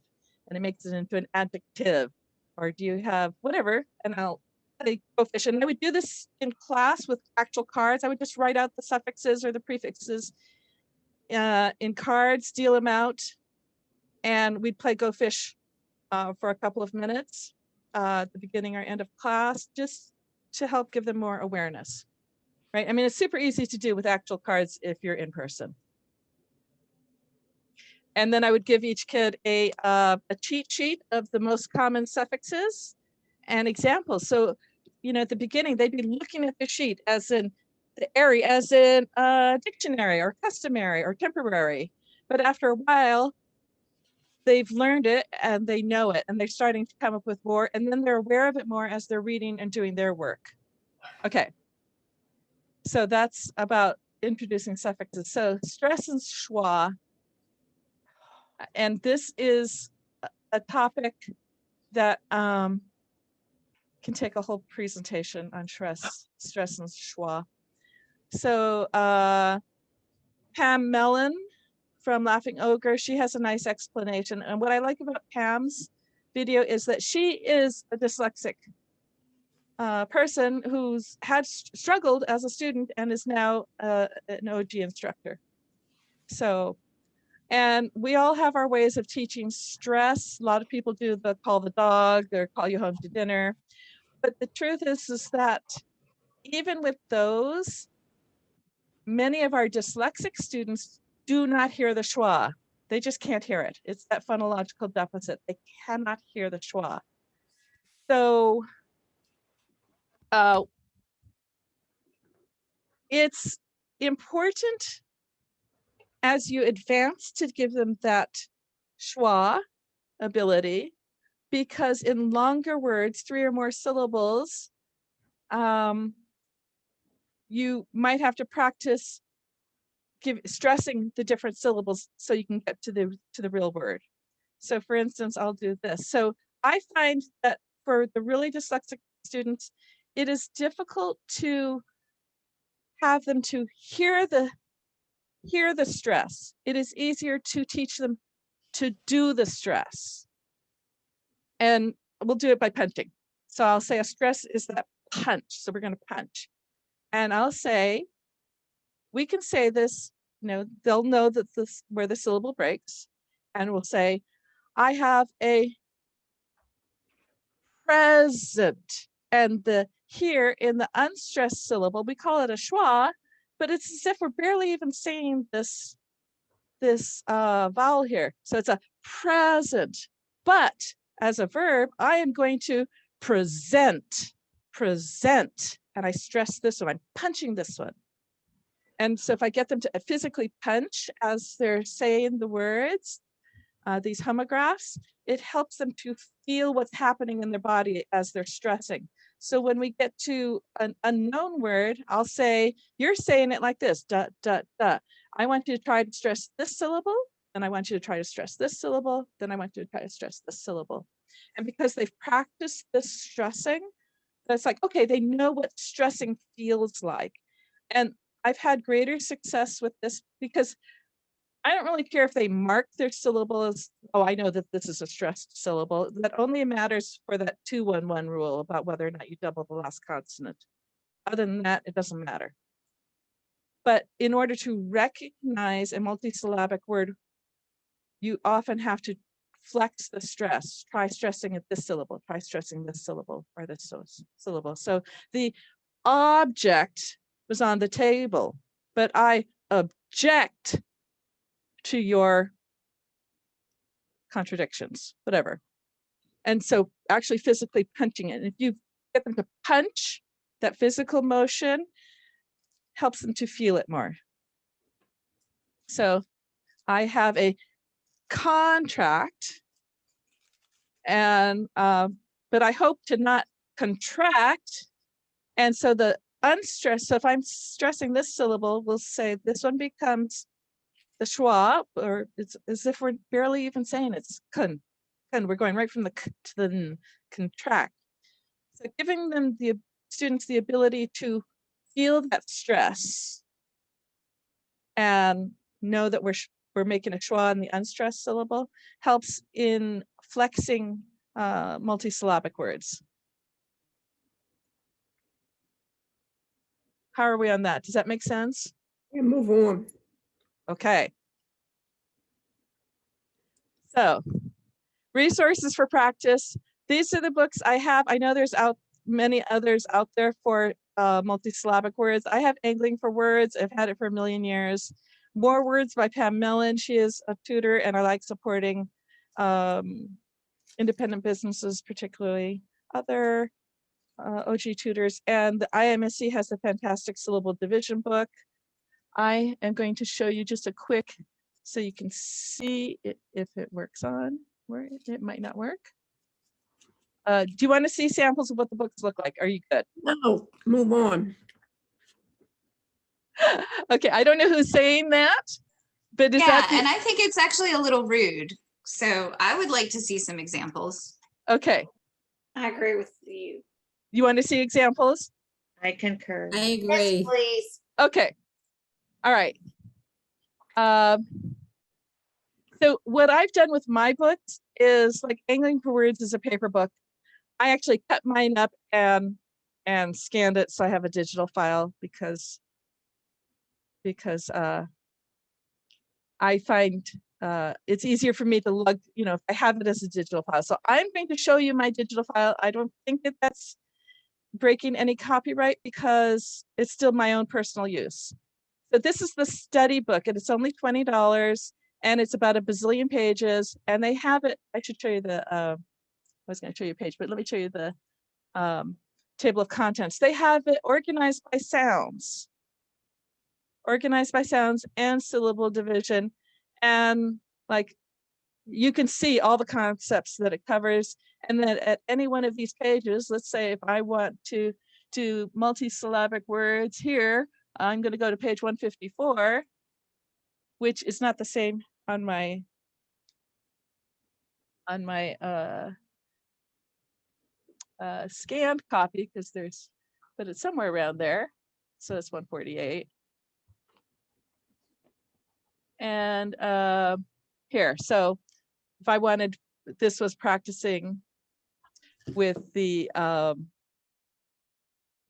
And it makes it into an adjective. Or do you have whatever? And I'll play Go Fish. And I would do this in class with actual cards. I would just write out the suffixes or the prefixes in cards, deal them out, and we'd play Go Fish for a couple of minutes at the beginning or end of class, just to help give them more awareness. Right? I mean, it's super easy to do with actual cards if you're in person. And then I would give each kid a cheat sheet of the most common suffixes and examples. So, at the beginning, they'd be looking at the sheet as in the airy, as in dictionary or customary or temporary. But after a while, they've learned it and they know it, and they're starting to come up with more, and then they're aware of it more as they're reading and doing their work. Okay. So that's about introducing suffixes. So stress and schwa. And this is a topic that can take a whole presentation on stress and schwa. So Pam Mellon from Laughing Ogre, she has a nice explanation. And what I like about Pam's video is that she is a dyslexic person who's had struggled as a student and is now an OG instructor. So, and we all have our ways of teaching stress. A lot of people do the call the dog or call you home to dinner. But the truth is that even with those, many of our dyslexic students do not hear the schwa. They just can't hear it. It's that phonological deficit. They cannot hear the schwa. So it's important as you advance to give them that schwa ability, because in longer words, 3 or more syllables, you might have to practice stressing the different syllables so you can get to the real word. So for instance, I'll do this. So I find that for the really dyslexic students, it is difficult to have them to hear the stress. It is easier to teach them to do the stress. And we'll do it by punching. So I'll say a stress is that punch. So we're going to punch. And I'll say, we can say this, they'll know that this where the syllable breaks. And we'll say, I have a present. And the here in the unstressed syllable, we call it a schwa, but it's as if we're barely even saying this vowel here. So it's a present. But as a verb, I am going to present. And I stress this one. I'm punching this one. And so if I get them to physically punch as they're saying the words, these homographs, it helps them to feel what's happening in their body as they're stressing. So when we get to an unknown word, I'll say, you're saying it like this, da, da, da. I want you to try to stress this syllable, and I want you to try to stress this syllable, then I want you to try to stress this syllable. And because they've practiced this stressing, that's like, okay, they know what stressing feels like. And I've had greater success with this because I don't really care if they mark their syllable as, oh, I know that this is a stressed syllable. That only matters for that 2-1-1 rule about whether or not you double the last consonant. Other than that, it doesn't matter. But in order to recognize a multisyllabic word, you often have to flex the stress. Try stressing at this syllable, try stressing this syllable or this syllable. So the object was on the table, but I object to your contradictions, whatever. And so actually physically punching it. And if you get them to punch, that physical motion helps them to feel it more. So I have a contract, and but I hope to not contract. And so the unstressed, so if I'm stressing this syllable, we'll say this one becomes the schwa, or it's as if we're barely even saying it's kun. We're going right from the k to the n, contract. So giving them the students the ability to feel that stress and know that we're making a schwa in the unstressed syllable helps in flexing multisyllabic words. How are we on that? Does that make sense?
Yeah, move on.
Okay. So, resources for practice. These are the books I have. I know there's many others out there for multisyllabic words. I have Angling for Words. I've had it for a million years. More Words by Pam Mellon. She is a tutor, and I like supporting independent businesses, particularly other OG tutors. And the IMSC has a fantastic syllable division book. I am going to show you just a quick, so you can see it, if it works on, where it might not work. Do you want to see samples of what the books look like? Are you good?
No, move on.
Okay, I don't know who's saying that, but is
Yeah,
that the,
and I think it's actually a little rude. So I would like to see some examples.
okay?
I agree with you.
You want to see examples?
I concur.
I
Yes,
agree.
please.
Okay. All right. So what I've done with my books is like Angling for Words is a paper book. I actually cut mine up and scanned it, so I have a digital file because I find it's easier for me to lug, you know, if I have it as a digital file. So I'm going to show you my digital file. I don't think that that's breaking any copyright because it's still my own personal use. So this is the study book and it's only $20 and it's about a bazillion pages and they have it. I should show you the, I was going to show you a page, but let me show you the table of contents. They have it organized by sounds and syllable division. And like, you can see all the concepts that it covers. And then at any one of these pages, let's say if I want to do multisyllabic words here, I'm going to go to page 154, which is not the same on my scanned copy because but it's somewhere around there. So it's 148. And here, so if I wanted, this was practicing with the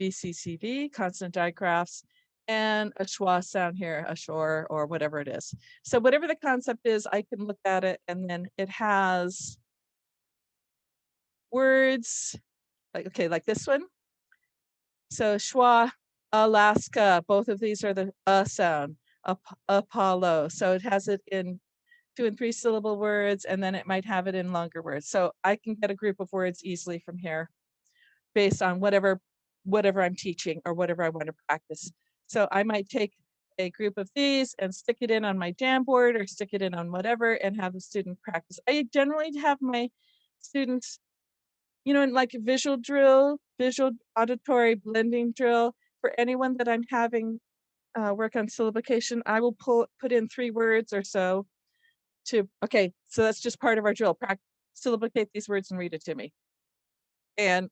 BCCV, consonant digraphs, and a schwa sound here, a shore, or whatever it is. So whatever the concept is, I can look at it, and then it has words, like, okay, like this one. So schwa, Alaska, both of these are the sound, Apollo. So it has it in 2 and 3 syllable words, and then it might have it in longer words. So I can get a group of words easily from here based on whatever I'm teaching or whatever I want to practice. So I might take a group of these and stick it in on my Jamboard or stick it in on whatever and have the student practice. I generally have my students, you know, in like a visual drill, visual auditory blending drill. For anyone that I'm having work on syllabication, I will put in 3 words or so to, okay, so that's just part of our drill. Syllabicate these words and read it to me. And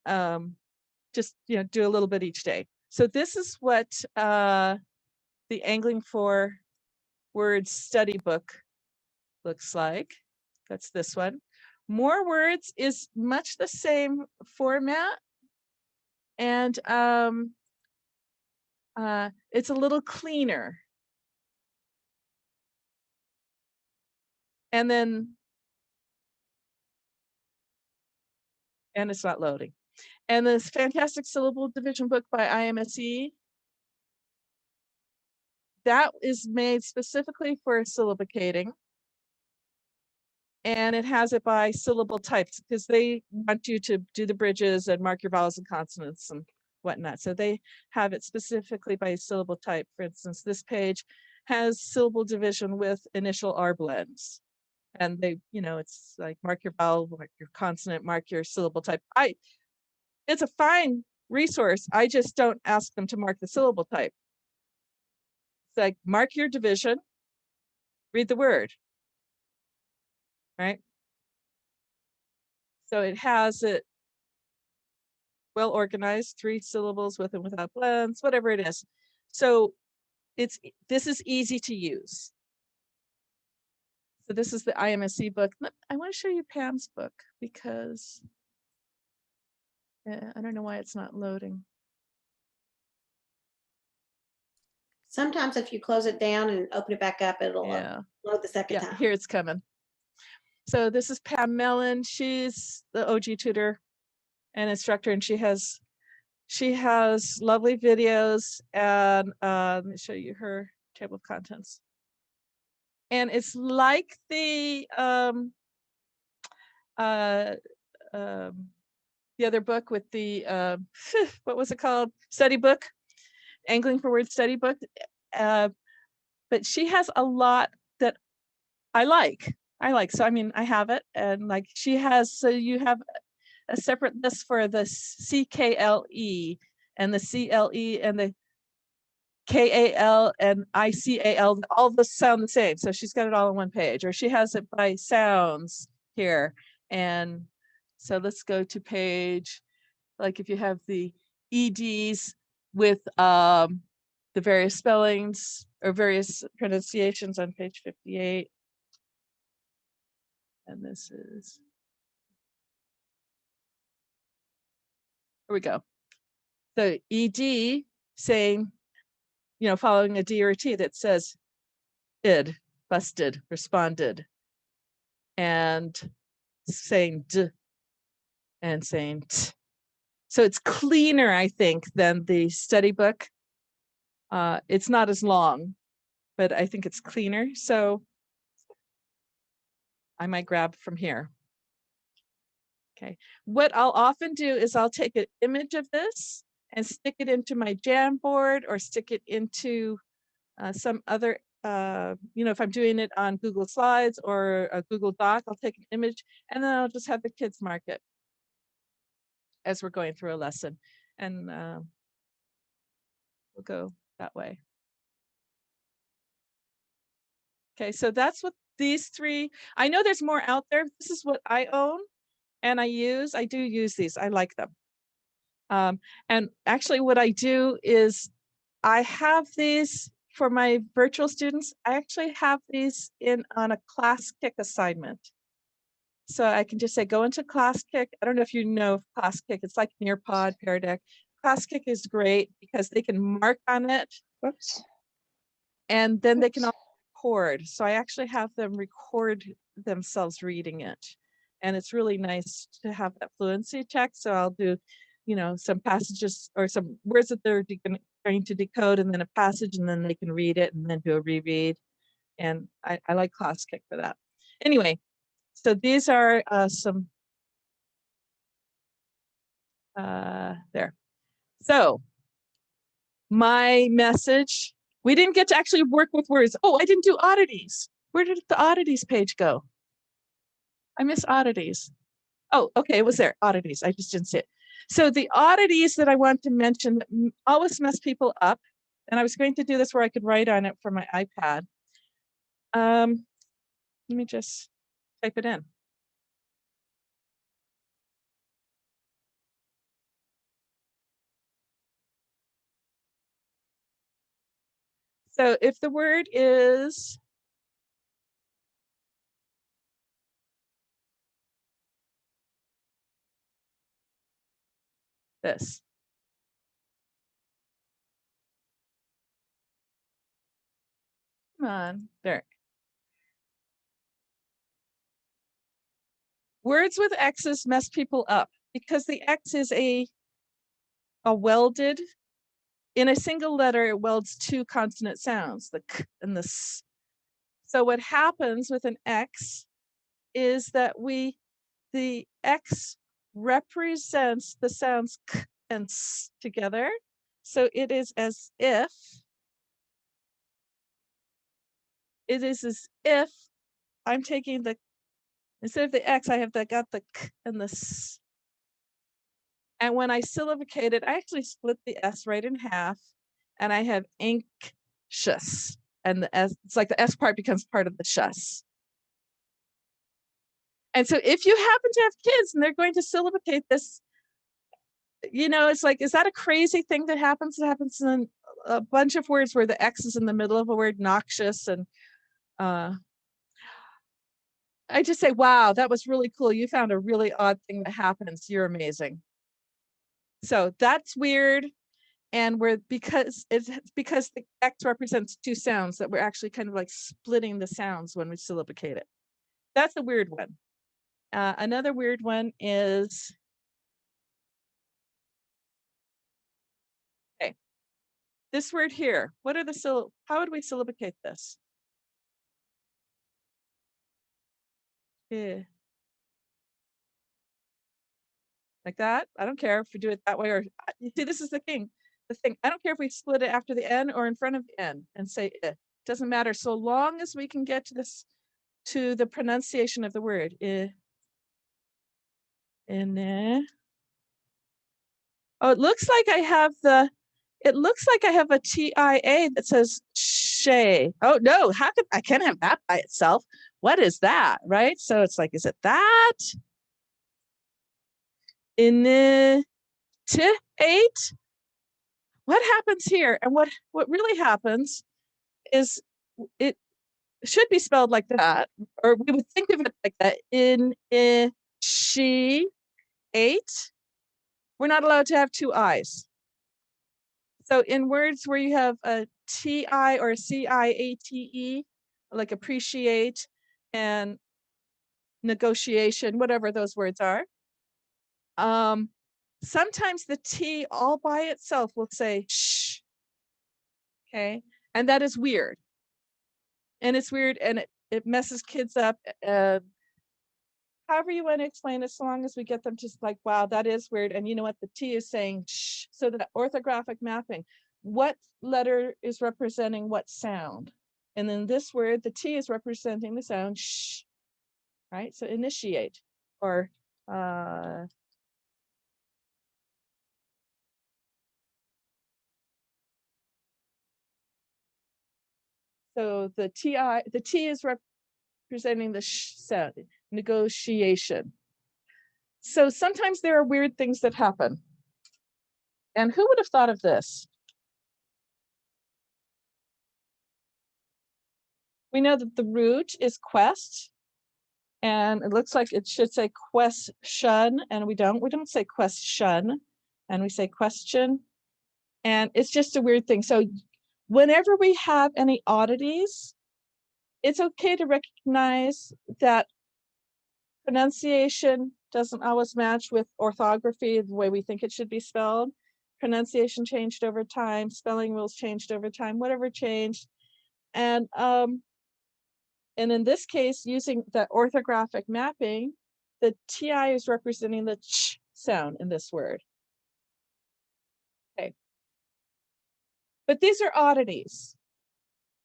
just, you know, do a little bit each day. So this is what the Angling for Words study book looks like. That's this one. More Words is much the same format. And it's a little cleaner. And then, and it's not loading. And this fantastic syllable division book by IMSE, that is made specifically for syllabicating. And it has it by syllable types because they want you to do the bridges and mark your vowels and consonants and whatnot. So they have it specifically by syllable type. For instance, this page has syllable division with initial R blends. And they, you know, it's like mark your vowel, mark your consonant, mark your syllable type. It's a fine resource. I just don't ask them to mark the syllable type. It's like mark your division, read the word. Right? So it has it well organized, 3 syllables with and without blends, whatever it is. So this is easy to use. So this is the IMSE book. I want to show you Pam's book because I don't know why it's not loading.
Sometimes if you close it down and open it back up, it'll load the second time.
Here it's coming. So this is Pam Mellon. She's the OG tutor and instructor, and she has lovely videos. And let me show you her table of contents. And it's like the other book with the what was it called? Study book, Angling for Words study book. But she has a lot that I like. So I mean, I have it, and like she has. So you have a separate list for the CKLE and the CLE and the KAL and ICAL. All this sound the same. So she's got it all on one page, or she has it by sounds here. And so let's go to page, like if you have the EDs with the various spellings or various pronunciations on page 58. And this is, here we go. The ED saying, you know, following a D or a T that says id, busted, responded, and saying d and saying t. So it's cleaner, I think, than the study book. It's not as long, but I think it's cleaner. So I might grab from here. Okay, what I'll often do is I'll take an image of this and stick it into my Jamboard or stick it into some other, you know, if I'm doing it on Google Slides or a Google Doc, I'll take an image and then I'll just have the kids mark it as we're going through a lesson. And we'll go that way. Okay, so that's what these three, I know there's more out there. This is what I own and I use. I do use these. I like them. And actually what I do is I have these for my virtual students. I actually have these in on a class kick assignment. So I can just say, go into class kick. I don't know if you know class kick. It's like Nearpod, Pear Deck. Class kick is great because they can mark on it.
Whoops.
And then they can also record. So I actually have them record themselves reading it. And it's really nice to have that fluency check. So I'll do, you know, some passages or some words that they're going to decode and then a passage, and then they can read it and then do a reread. And I like class kick for that. Anyway, so these are some, there. So my message, we didn't get to actually work with words. Oh, I didn't do oddities. Where did the oddities page go? I miss oddities. Oh, okay, it was there, oddities. I just didn't see it. So the oddities that I want to mention that always mess people up, and I was going to do this where I could write on it from my iPad. Let me just type it in. So if the word is this. Come on, there. Words with X's mess people up because the X is a welded, in a single letter, it welds two consonant sounds, the k and the s. So what happens with an X is that the X represents the sounds k and s together. So it is as if, I'm taking the, instead of the X, I have got the k and the s. And when I syllabicate it, I actually split the S right in half and I have anxious. And the S, it's like the S part becomes part of the shus. And so if you happen to have kids and they're going to syllabicate this, you know, it's like, is that a crazy thing that happens? It happens in a bunch of words where the X is in the middle of a word, noxious. And I just say, wow, that was really cool. You found a really odd thing that happens. You're amazing. So that's weird. And because the X represents two sounds that we're actually kind of like splitting the sounds when we syllabicate it. That's a weird one. Another weird one is, okay, this word here. What are the how would we syllabicate this? Yeah. Like that. I don't care if we do it that way, or you see, this is the thing. I don't care if we split it after the N or in front of the N and say it. Doesn't matter so long as we can get to this, to the pronunciation of the word. Oh, it looks like I have a TIA that says shay. Oh no, how could I can't have that by itself? What is that? Right? So it's like, is it that? In the eight? What happens here? And what really happens is it should be spelled like that, or we would think of it like that. In she ate. We're not allowed to have two I's. So in words where you have a TI or CIATE, like appreciate and negotiation, whatever those words are, sometimes the T all by itself will say shh. Okay, and that is weird. And it's weird, and it messes kids up. However you want to explain, as long as we get them just like, wow, that is weird. And you know what? The T is saying shh. So that orthographic mapping, what letter is representing what sound? And then this word, the T is representing the sound shh, right? So initiate or so the T is representing the sh sound, negotiation. So sometimes there are weird things that happen. And who would have thought of this? We know that the root is quest, and it looks like it should say question, and we don't say question, and we say question, and it's just a weird thing. So whenever we have any oddities, it's okay to recognize that pronunciation doesn't always match with orthography, the way we think it should be spelled. Pronunciation changed over time, spelling rules changed over time, whatever changed. And in this case, using the orthographic mapping, the TI is representing the ch sound in this word. Okay. But these are oddities.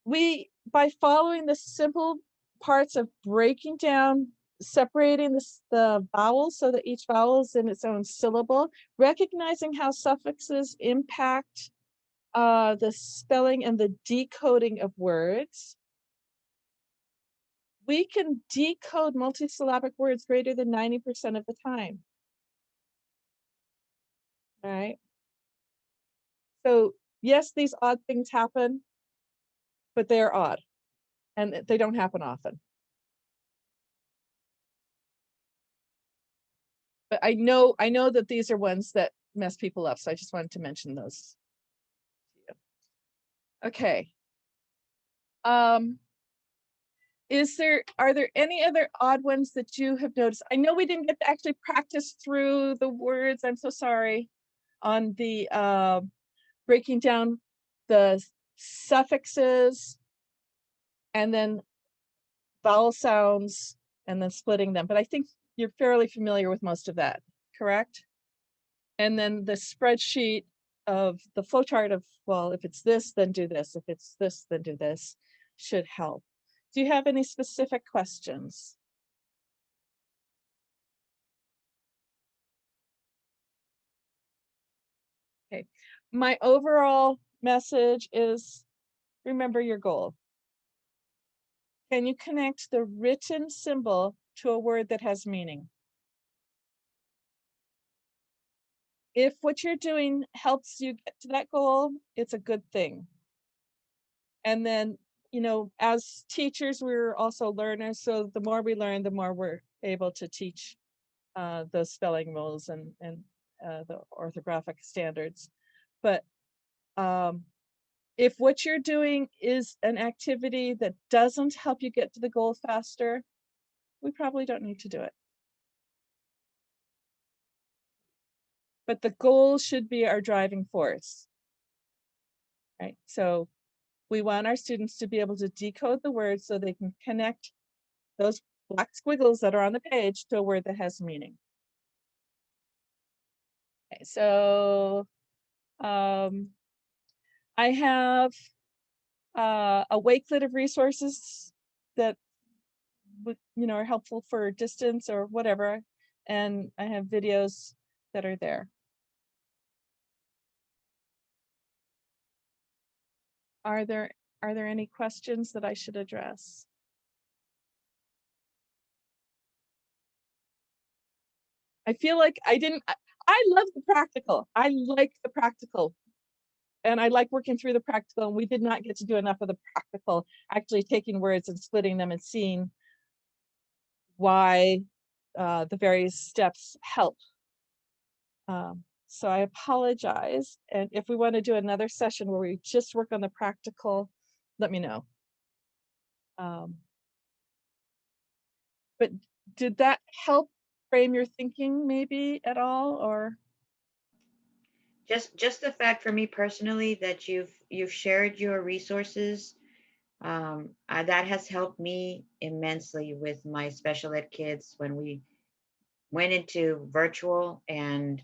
By following the simple parts of breaking down, separating the vowels so that each vowel is in its own syllable, recognizing how suffixes impact the spelling and the decoding of words, we can decode multisyllabic words greater than 90% of the time. All right. So yes, these odd things happen, but they're odd and they don't happen often. But I know that these are ones that mess people up. So I just wanted to mention those. Okay. Are there any other odd ones that you have noticed? I know we didn't get to actually practice through the words. I'm so sorry on the breaking down the suffixes and then vowel sounds and then splitting them. But I think you're fairly familiar with most of that, correct? And then the spreadsheet of the flowchart of, well, if it's this, then do this. If it's this, then do this, should help. Do you have any specific questions? Okay, my overall message is remember your goal. Can you connect the written symbol to a word that has meaning? If what you're doing helps you get to that goal, it's a good thing. And then, you know, as teachers, we're also learners. So the more we learn, the more we're able to teach those spelling rules and the orthographic standards. But if what you're doing is an activity that doesn't help you get to the goal faster, we probably don't need to do it. But the goal should be our driving force, right? So we want our students to be able to decode the words so they can connect those black squiggles that are on the page to a word that has meaning. Okay, so I have a wakelet of resources that would, you know, are helpful for distance or whatever. and I have videos that are there. Are there any questions that I should address? I feel like I love the practical. I like the practical. And I like working through the practical, and we did not get to do enough of the practical, actually taking words and splitting them and seeing why the various steps help. So I apologize. And if we want to do another session where we just work on the practical, let me know. But did that help frame your thinking maybe at all, or?
Just the fact for me personally that you've shared your resources, that has helped me immensely with my special ed kids when we went into virtual, and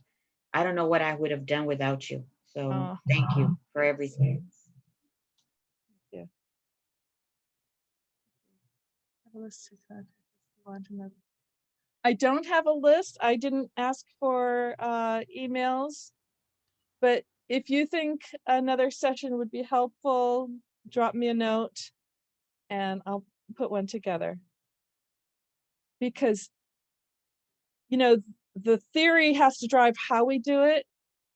I don't know what I would have done without you. So thank you for everything.
Yeah. I don't have a list. I didn't ask for emails, but if you think another session would be helpful, drop me a note and I'll put one together. Because, you know, the theory has to drive how we do it,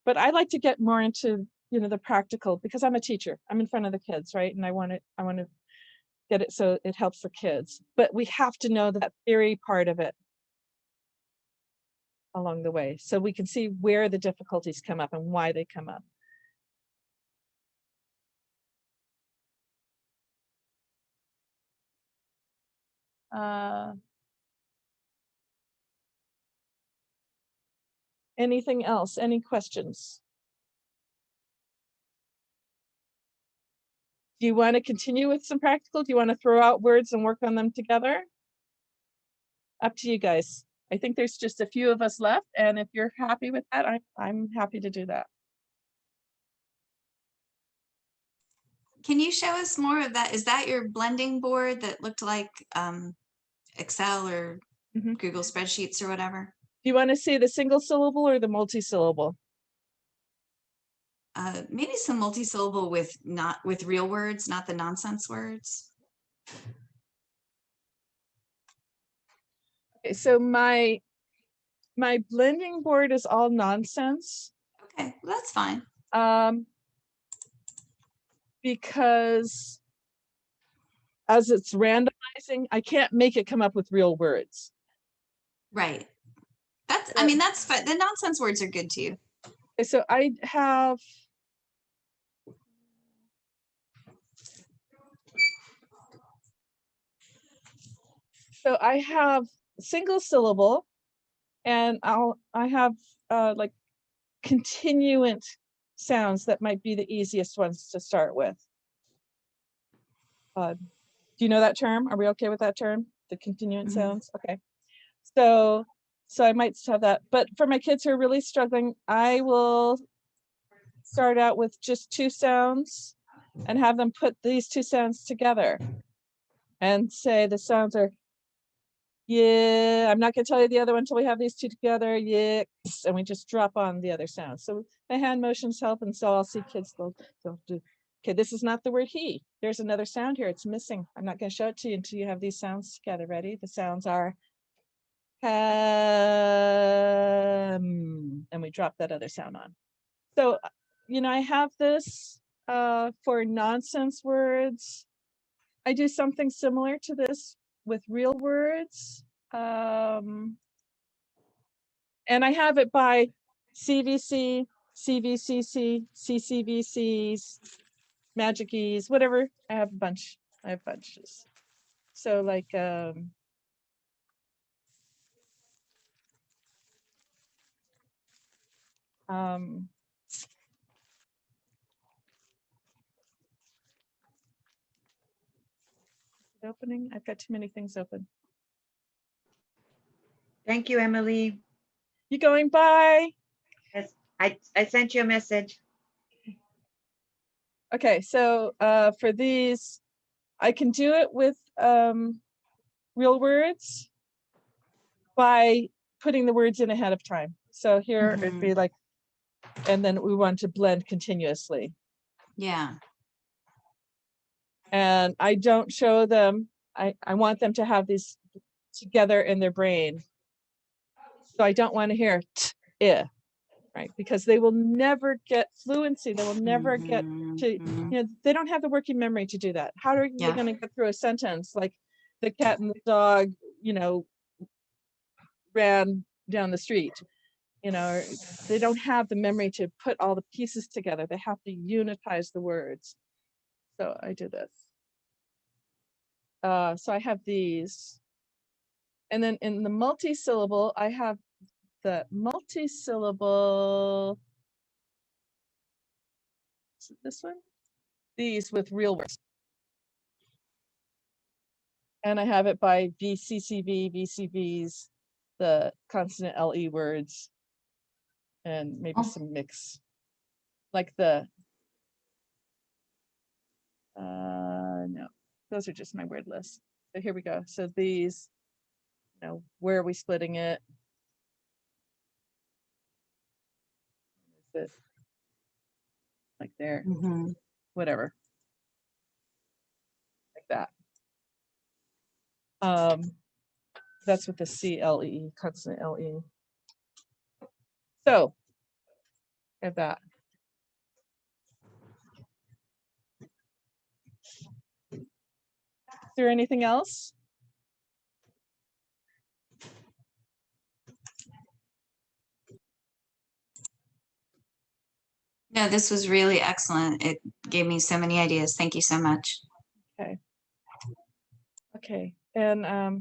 but I like to get more into, you know, the practical, because I'm a teacher. I'm in front of the kids, right? And I want to get it so it helps the kids. But we have to know that theory part of it along the way, so we can see where the difficulties come up and why they come up. Anything else? Any questions? Do you want to continue with some practical? Do you want to throw out words and work on them together? Up to you guys. I think there's just a few of us left, and if you're happy with that, I'm happy to do that.
Can you show us more of that? Is that your blending board that looked like Excel or Google spreadsheets or whatever?
Do you want to see the single syllable or the multi-syllable?
Maybe some multi-syllable with real words, not the nonsense words.
Okay, so my blending board is all nonsense.
Okay, well, that's fine.
Because as it's randomizing, I can't make it come up with real words.
Right. I mean, that's fine. The nonsense words are good too.
Okay, so I have single syllable, and I have like continuant sounds that might be the easiest ones to start with. Do you know that term? Are we okay with that term? The continuant sounds? Okay. So I might have that, but for my kids who are really struggling, I will start out with just 2 sounds and have them put these 2 sounds together and say the sounds are, yeah, I'm not going to tell you the other one until we have these 2 together, yes, and we just drop on the other sounds. So the hand motions help, and so I'll see kids, they'll do, okay, this is not the word he. There's another sound here, it's missing. I'm not going to show it to you until you have these sounds together. Ready? The sounds are and we drop that other sound on. So, you know, I have this for nonsense words. I do something similar to this with real words. And I have it by CVC, CVCC, CCVCs, Magic E's, whatever. I have a bunch. I have bunches. So like, opening. I've got too many things open.
Thank you, Emily.
You going by?
Yes, I sent you a message.
Okay, so for these, I can do it with real words by putting the words in ahead of time. So here it'd be like, and then we want to blend continuously.
Yeah.
And I don't show them, I want them to have these together in their brain. So I don't want to hear t, right? Because they will never get fluency. They will never get to, you know, they don't have the working memory to do that. How are they going to get through a sentence like the cat and the dog, you know, ran down the street? You know, they don't have the memory to put all the pieces together. They have to unitize the words. So I do this. So I have these. And then in the multi-syllable, I have the multi-syllable, is it this one? These with real words. And I have it by VCCV, VCVs, the consonant LE words, and maybe some mix. Like the, no, those are just my word list. So here we go. So these, you know, where are we splitting it? Is it like there? Whatever. Like that. That's with the CLE, consonant LE. So I have that. Is there anything else?
No, this was really excellent. It gave me so many ideas. Thank you so much.
Okay. Okay. And I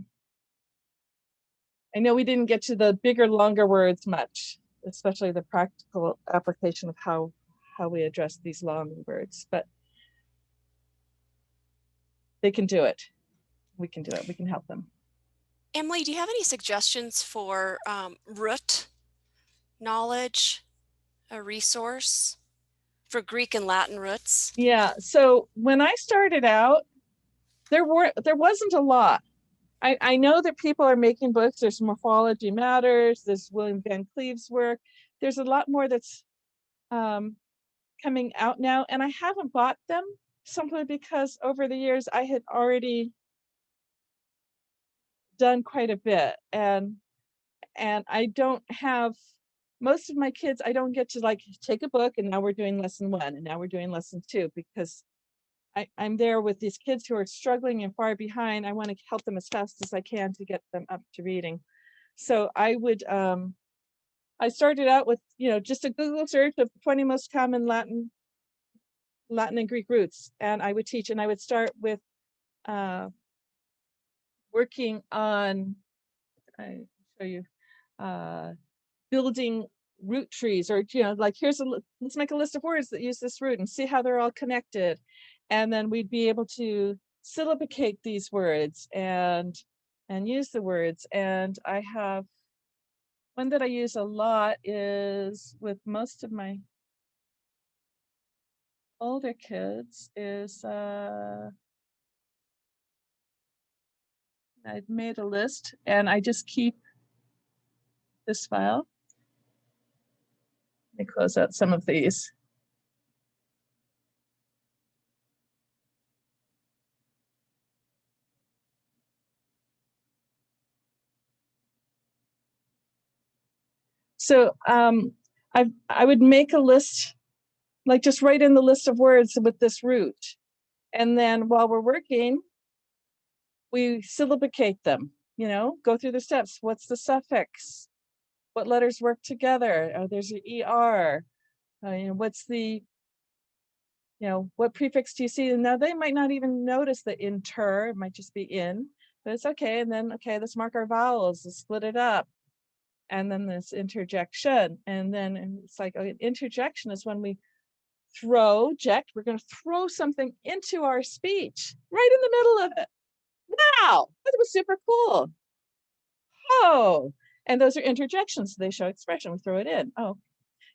know we didn't get to the bigger, longer words much, especially the practical application of how we address these long words, but they can do it. We can do it. We can help them.
Emily, do you have any suggestions for root knowledge, a resource for Greek and Latin roots?
Yeah. So when I started out, there wasn't a lot. I know that people are making books. There's Morphology Matters. There's William Van Cleve's work. There's a lot more that's coming out now, and I haven't bought them simply because over the years I had already done quite a bit, and I don't have most of my kids. I don't get to like take a book and now we're doing lesson 1 and now we're doing lesson 2 because I'm there with these kids who are struggling and far behind. I want to help them as fast as I can to get them up to reading. So I would, I started out with, you know, just a Google search of 20 most common Latin and Greek roots. And I would teach, and I would start with working on, I show you, building root trees, or, you know, like let's make a list of words that use this root and see how they're all connected. And then we'd be able to syllabicate these words and use the words. And I have one that I use a lot is with most of my older kids is I've made a list and I just keep this file. Let me close out some of these. So I would make a list, like just write in the list of words with this root. And then while we're working, we syllabicate them, you know, go through the steps. What's the suffix? What letters work together? There's an ER. You know, what's the, you know, what prefix do you see? And now they might not even notice the inter, it might just be in, but it's okay. And then, okay, let's mark our vowels, let's split it up. And then this interjection. And then it's like, okay, interjection is when we we're going to throw something into our speech right in the middle of it. Wow, that was super cool. Oh, and those are interjections. They show expression, we throw it in. Oh,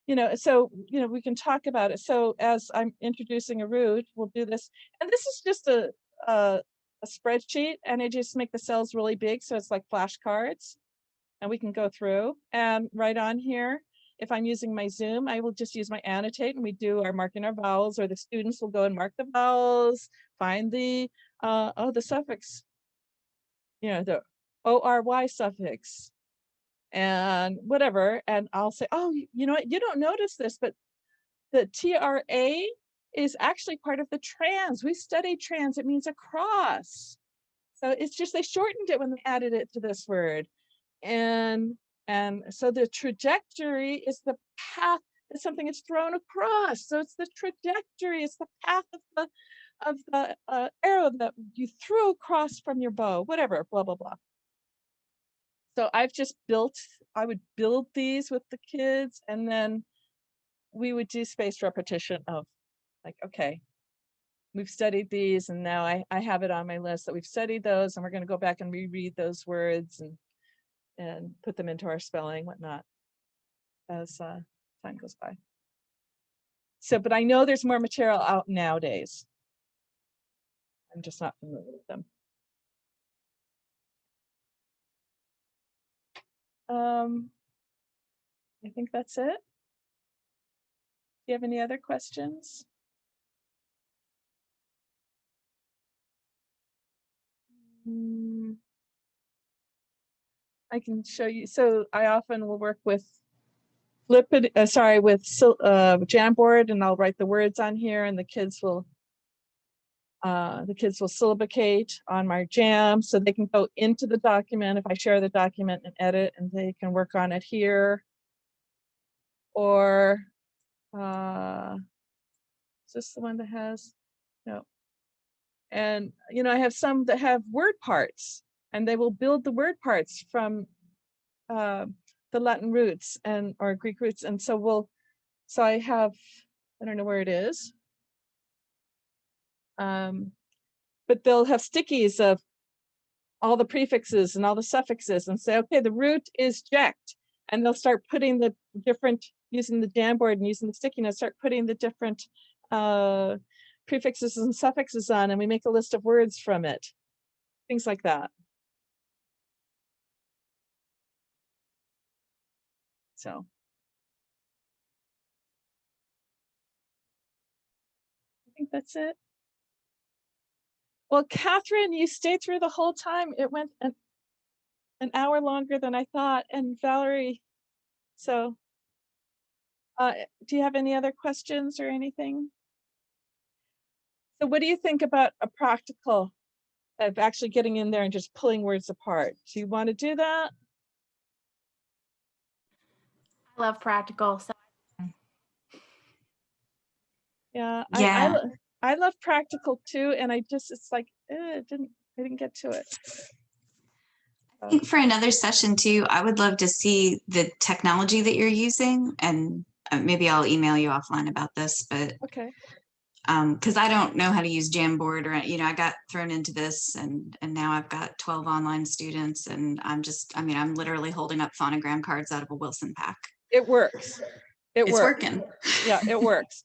you know, so, you know, we can talk about it. So as I'm introducing a root, we'll do this. And this is just a spreadsheet, and I just make the cells really big. So it's like flashcards. and we can go through. And right on here, if I'm using my Zoom, I will just use my annotate, and we do our marking our vowels, or the students will go and mark the vowels, find the the suffix, the ORY suffix and whatever. And I'll say, oh, you know what, you don't notice this, but the TRA is actually part of the trans. We studied trans, it means across. So it's just, they shortened it when they added it to this word. And so the trajectory is the path, it's something that's thrown across. So it's the trajectory, it's the path of the arrow that you threw across from your bow, whatever, blah, blah, blah. So I would build these with the kids, and then we would do spaced repetition of like, okay, we've studied these, and now I have it on my list that we've studied those, and we're going to go back and reread those words and put them into our spelling, whatnot, as time goes by. So, but I know there's more material out nowadays. I'm just not familiar with them. I think that's it. Do you have any other questions? I can show you. So I often will work with with Jamboard, and I'll write the words on here, and the kids will syllabicate on my Jam, so they can go into the document if I share the document and edit, and they can work on it here. Or is this the one that has no? And I have some that have word parts, and they will build the word parts from the Latin roots or Greek roots. And so I have, I don't know where it is, but they'll have stickies of all the prefixes and all the suffixes, and say, okay, the root is ject, and they'll start putting the different, using the Jamboard and using the sticky notes, start putting the different prefixes and suffixes on, and we make a list of words from it, things like that. So I think that's it. Well, Catherine, you stayed through the whole time. It went an hour longer than I thought. And Valerie, so do you have any other questions or anything? So what do you think about a practical of actually getting in there and just pulling words apart? Do you want to do that?
I love practical. So
Yeah,
Yeah.
I love practical too, and it's like I didn't get to it.
I think for another session too, I would love to see the technology that you're using, and maybe I'll email you offline about this, but
okay.
Because I don't know how to use Jamboard, or I got thrown into this, and now I've got 12 online students, and I'm literally holding up phonogram cards out of a Wilson pack.
It works.
It's working.
Yeah, it works.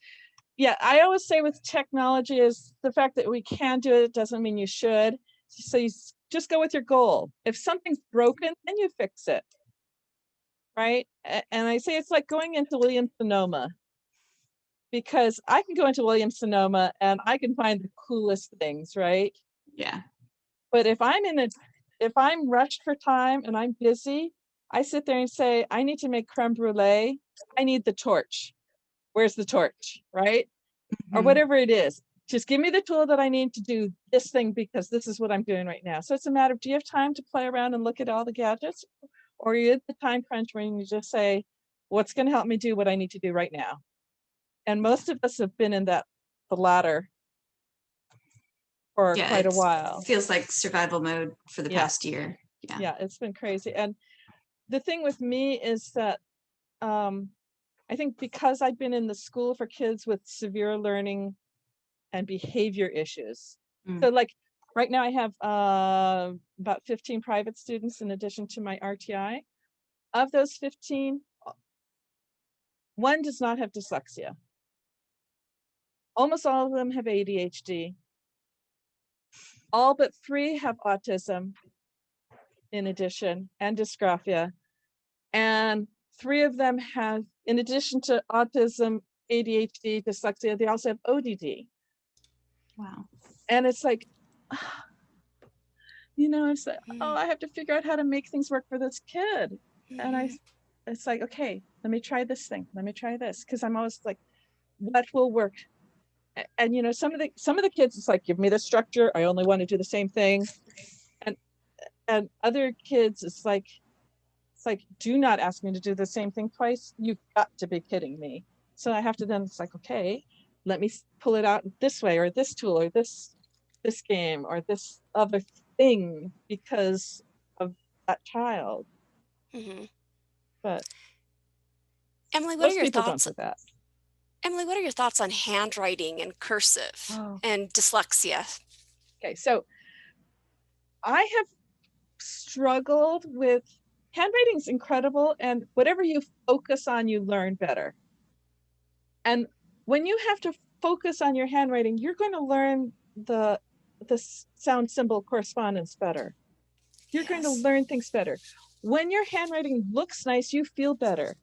Yeah, I always say with technology is the fact that we can do it doesn't mean you should. So you just go with your goal. If something's broken, then you fix it. Right? And I say it's like going into Williams-Sonoma, because I can go into Williams-Sonoma and I can find the coolest things, right?
Yeah.
But if I'm rushed for time and I'm busy, I sit there and say, I need to make creme brulee. I need the torch. Where's the torch, right? Or whatever it is. Just give me the tool that I need to do this thing, because this is what I'm doing right now. So it's a matter of, do you have time to play around and look at all the gadgets? Or are you at the time crunch where you just say, what's going to help me do what I need to do right now? And most of us have been in the latter for quite a while.
Feels like survival mode for the past year.
Yeah, it's been crazy. And the thing with me is that I think because I've been in the school for kids with severe learning and behavior issues. So like right now I have about 15 private students in addition to my RTI. Of those 15, one does not have dyslexia. Almost all of them have ADHD. All but 3 have autism in addition, and dysgraphia. And 3 of them have, in addition to autism, ADHD, dyslexia, they also have ODD.
Wow.
And it's like, you know, it's like, oh, I have to figure out how to make things work for this kid. And it's like, okay, let me try this thing. Let me try this. Cause I'm always like, what will work? And you know, some of the kids, it's like, give me the structure. I only want to do the same thing. And other kids, it's like, do not ask me to do the same thing twice. You've got to be kidding me. So I have to then, it's like, okay, let me pull it out this way, or this tool, or this game, or this other thing, because of that child. But
Emily, what are
most
your
people don't
thoughts?
do that.
Emily, what are your thoughts on handwriting and cursive and dyslexia?
Okay, so I have struggled with, handwriting's incredible, and whatever you focus on, you learn better. And when you have to focus on your handwriting, you're going to learn the sound symbol correspondence better. You're going to learn things better. When your handwriting looks nice, you feel better.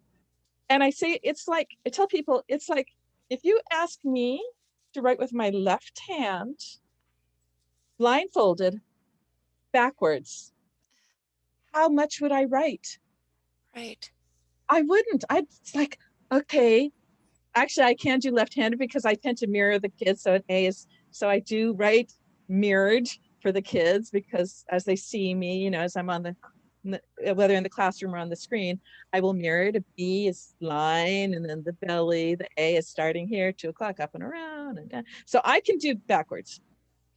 And I say, it's like, I tell people, it's like, if you ask me to write with my left hand, blindfolded, backwards, how much would I write?
Right.
I wouldn't. It's like, okay, actually I can do left-handed because I tend to mirror the kids. So so I do write mirrored for the kids, because as they see me, you know, as I'm on whether in the classroom or on the screen, I will mirror it. A B is line, and then the belly, the A is starting here, 2 o'clock, up and around and down. So I can do backwards.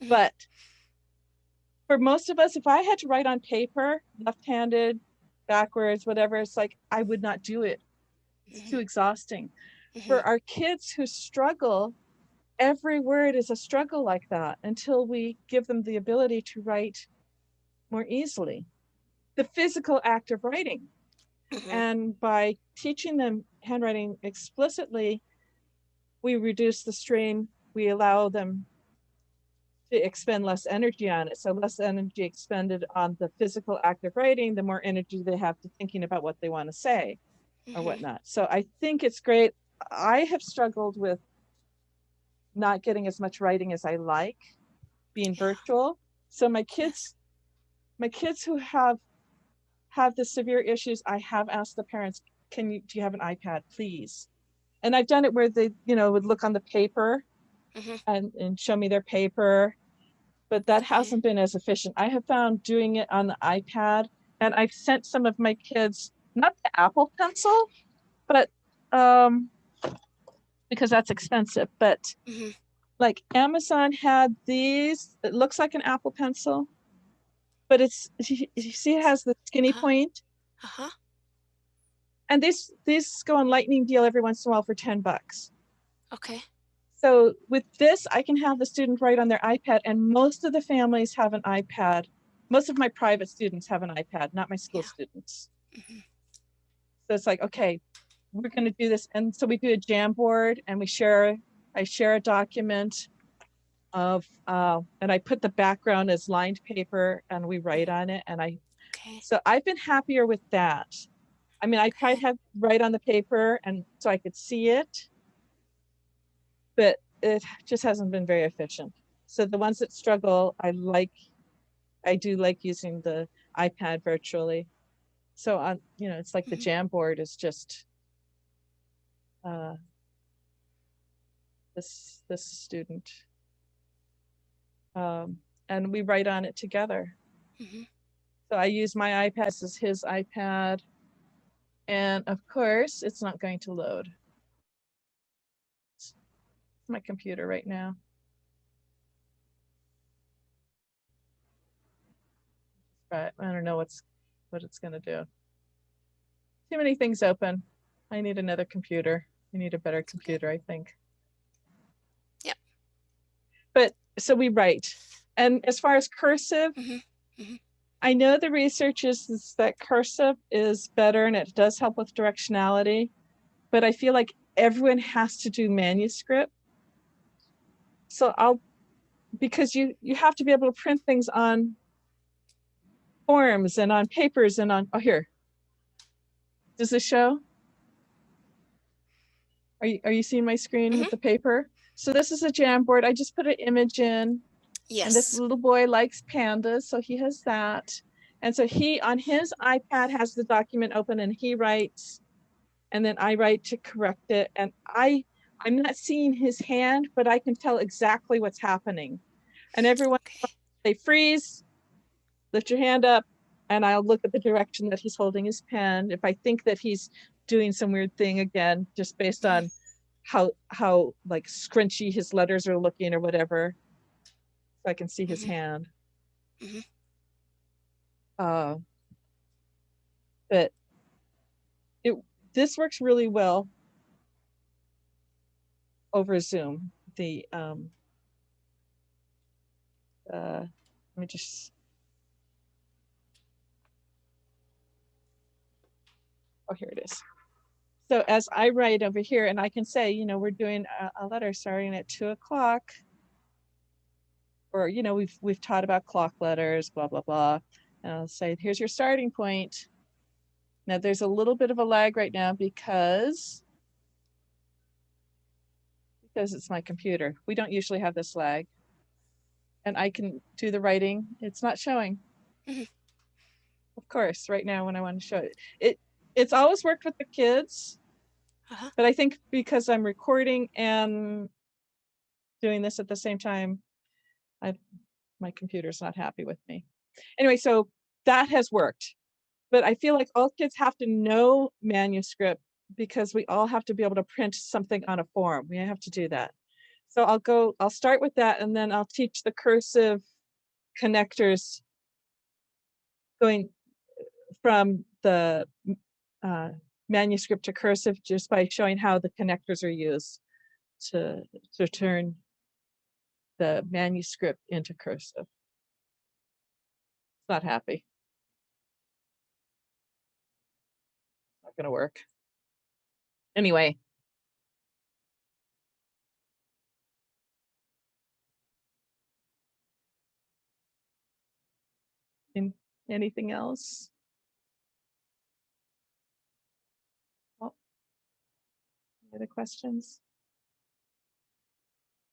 But for most of us, if I had to write on paper, left-handed, backwards, whatever, it's like, I would not do it. It's too exhausting. For our kids who struggle, every word is a struggle like that until we give them the ability to write more easily. The physical act of writing. And by teaching them handwriting explicitly, we reduce the strain. We allow them to expend less energy on it. So less energy expended on the physical act of writing, the more energy they have to thinking about what they want to say or whatnot. So I think it's great. I have struggled with not getting as much writing as I like, being virtual. So my kids who have the severe issues, I have asked the parents, do you have an iPad, please? And I've done it where they, you know, would look on the paper and show me their paper, but that hasn't been as efficient. I have found doing it on the iPad, and I've sent some of my kids, not the Apple Pencil, but because that's expensive, but like Amazon had these, it looks like an Apple Pencil, but it's, you see, it has the skinny point. And these go on lightning deal every once in a while for $10.
Okay.
So with this, I can have the student write on their iPad, and most of the families have an iPad. Most of my private students have an iPad, not my school students. So it's like, okay, we're going to do this. And so we do a Jamboard, and I share a document of, and I put the background as lined paper, and we write on it. And so I've been happier with that. I mean, I tried to write on the paper, and so I could see it, but it just hasn't been very efficient. So the ones that struggle, I do like using the iPad virtually. So on, you know, it's like the Jamboard is just this student, and we write on it together. So I use my iPad as his iPad, and of course it's not going to load. It's my computer right now. But I don't know what it's going to do. Too many things open. I need another computer. I need a better computer, I think.
Yep.
But so we write. And as far as cursive, I know the research is that cursive is better and it does help with directionality, but I feel like everyone has to do manuscript. So because you have to be able to print things on forms and on papers and on, Does this show? Are you seeing my screen with the paper? So this is a Jamboard. I just put an image in.
Yes.
And this little boy likes pandas, so he has that. And so he, on his iPad, has the document open and he writes, and then I write to correct it. And I'm not seeing his hand, but I can tell exactly what's happening. And everyone they freeze, lift your hand up, and I'll look at the direction that he's holding his pen. If I think that he's doing some weird thing again, just based on how like scrunchy his letters are looking or whatever, so I can see his hand. But this works really well over Zoom. Let me just. Oh, here it is. So as I write over here, and I can say, you know, we're doing a letter starting at 2 o'clock, or, you know, we've taught about clock letters, blah, blah, blah. And I'll say, here's your starting point. Now there's a little bit of a lag right now because it's my computer. We don't usually have this lag. And I can do the writing. It's not showing. Of course, right now when I want to show it. It's always worked with the kids, but I think because I'm recording and doing this at the same time, my computer's not happy with me. Anyway, so that has worked. But I feel like all kids have to know manuscript because we all have to be able to print something on a form. We have to do that. So I'll start with that, and then I'll teach the cursive connectors going from the manuscript to cursive, just by showing how the connectors are used to turn the manuscript into cursive. It's not happy. Not gonna work. Anyway. Anything else? Oh, any other questions?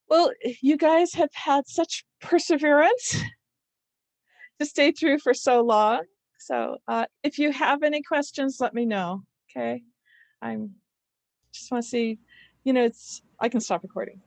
Well, you guys have had such perseverance to stay through for so long. So if you have any questions, let me know. Okay. I'm just want to see, you know, I can stop recording.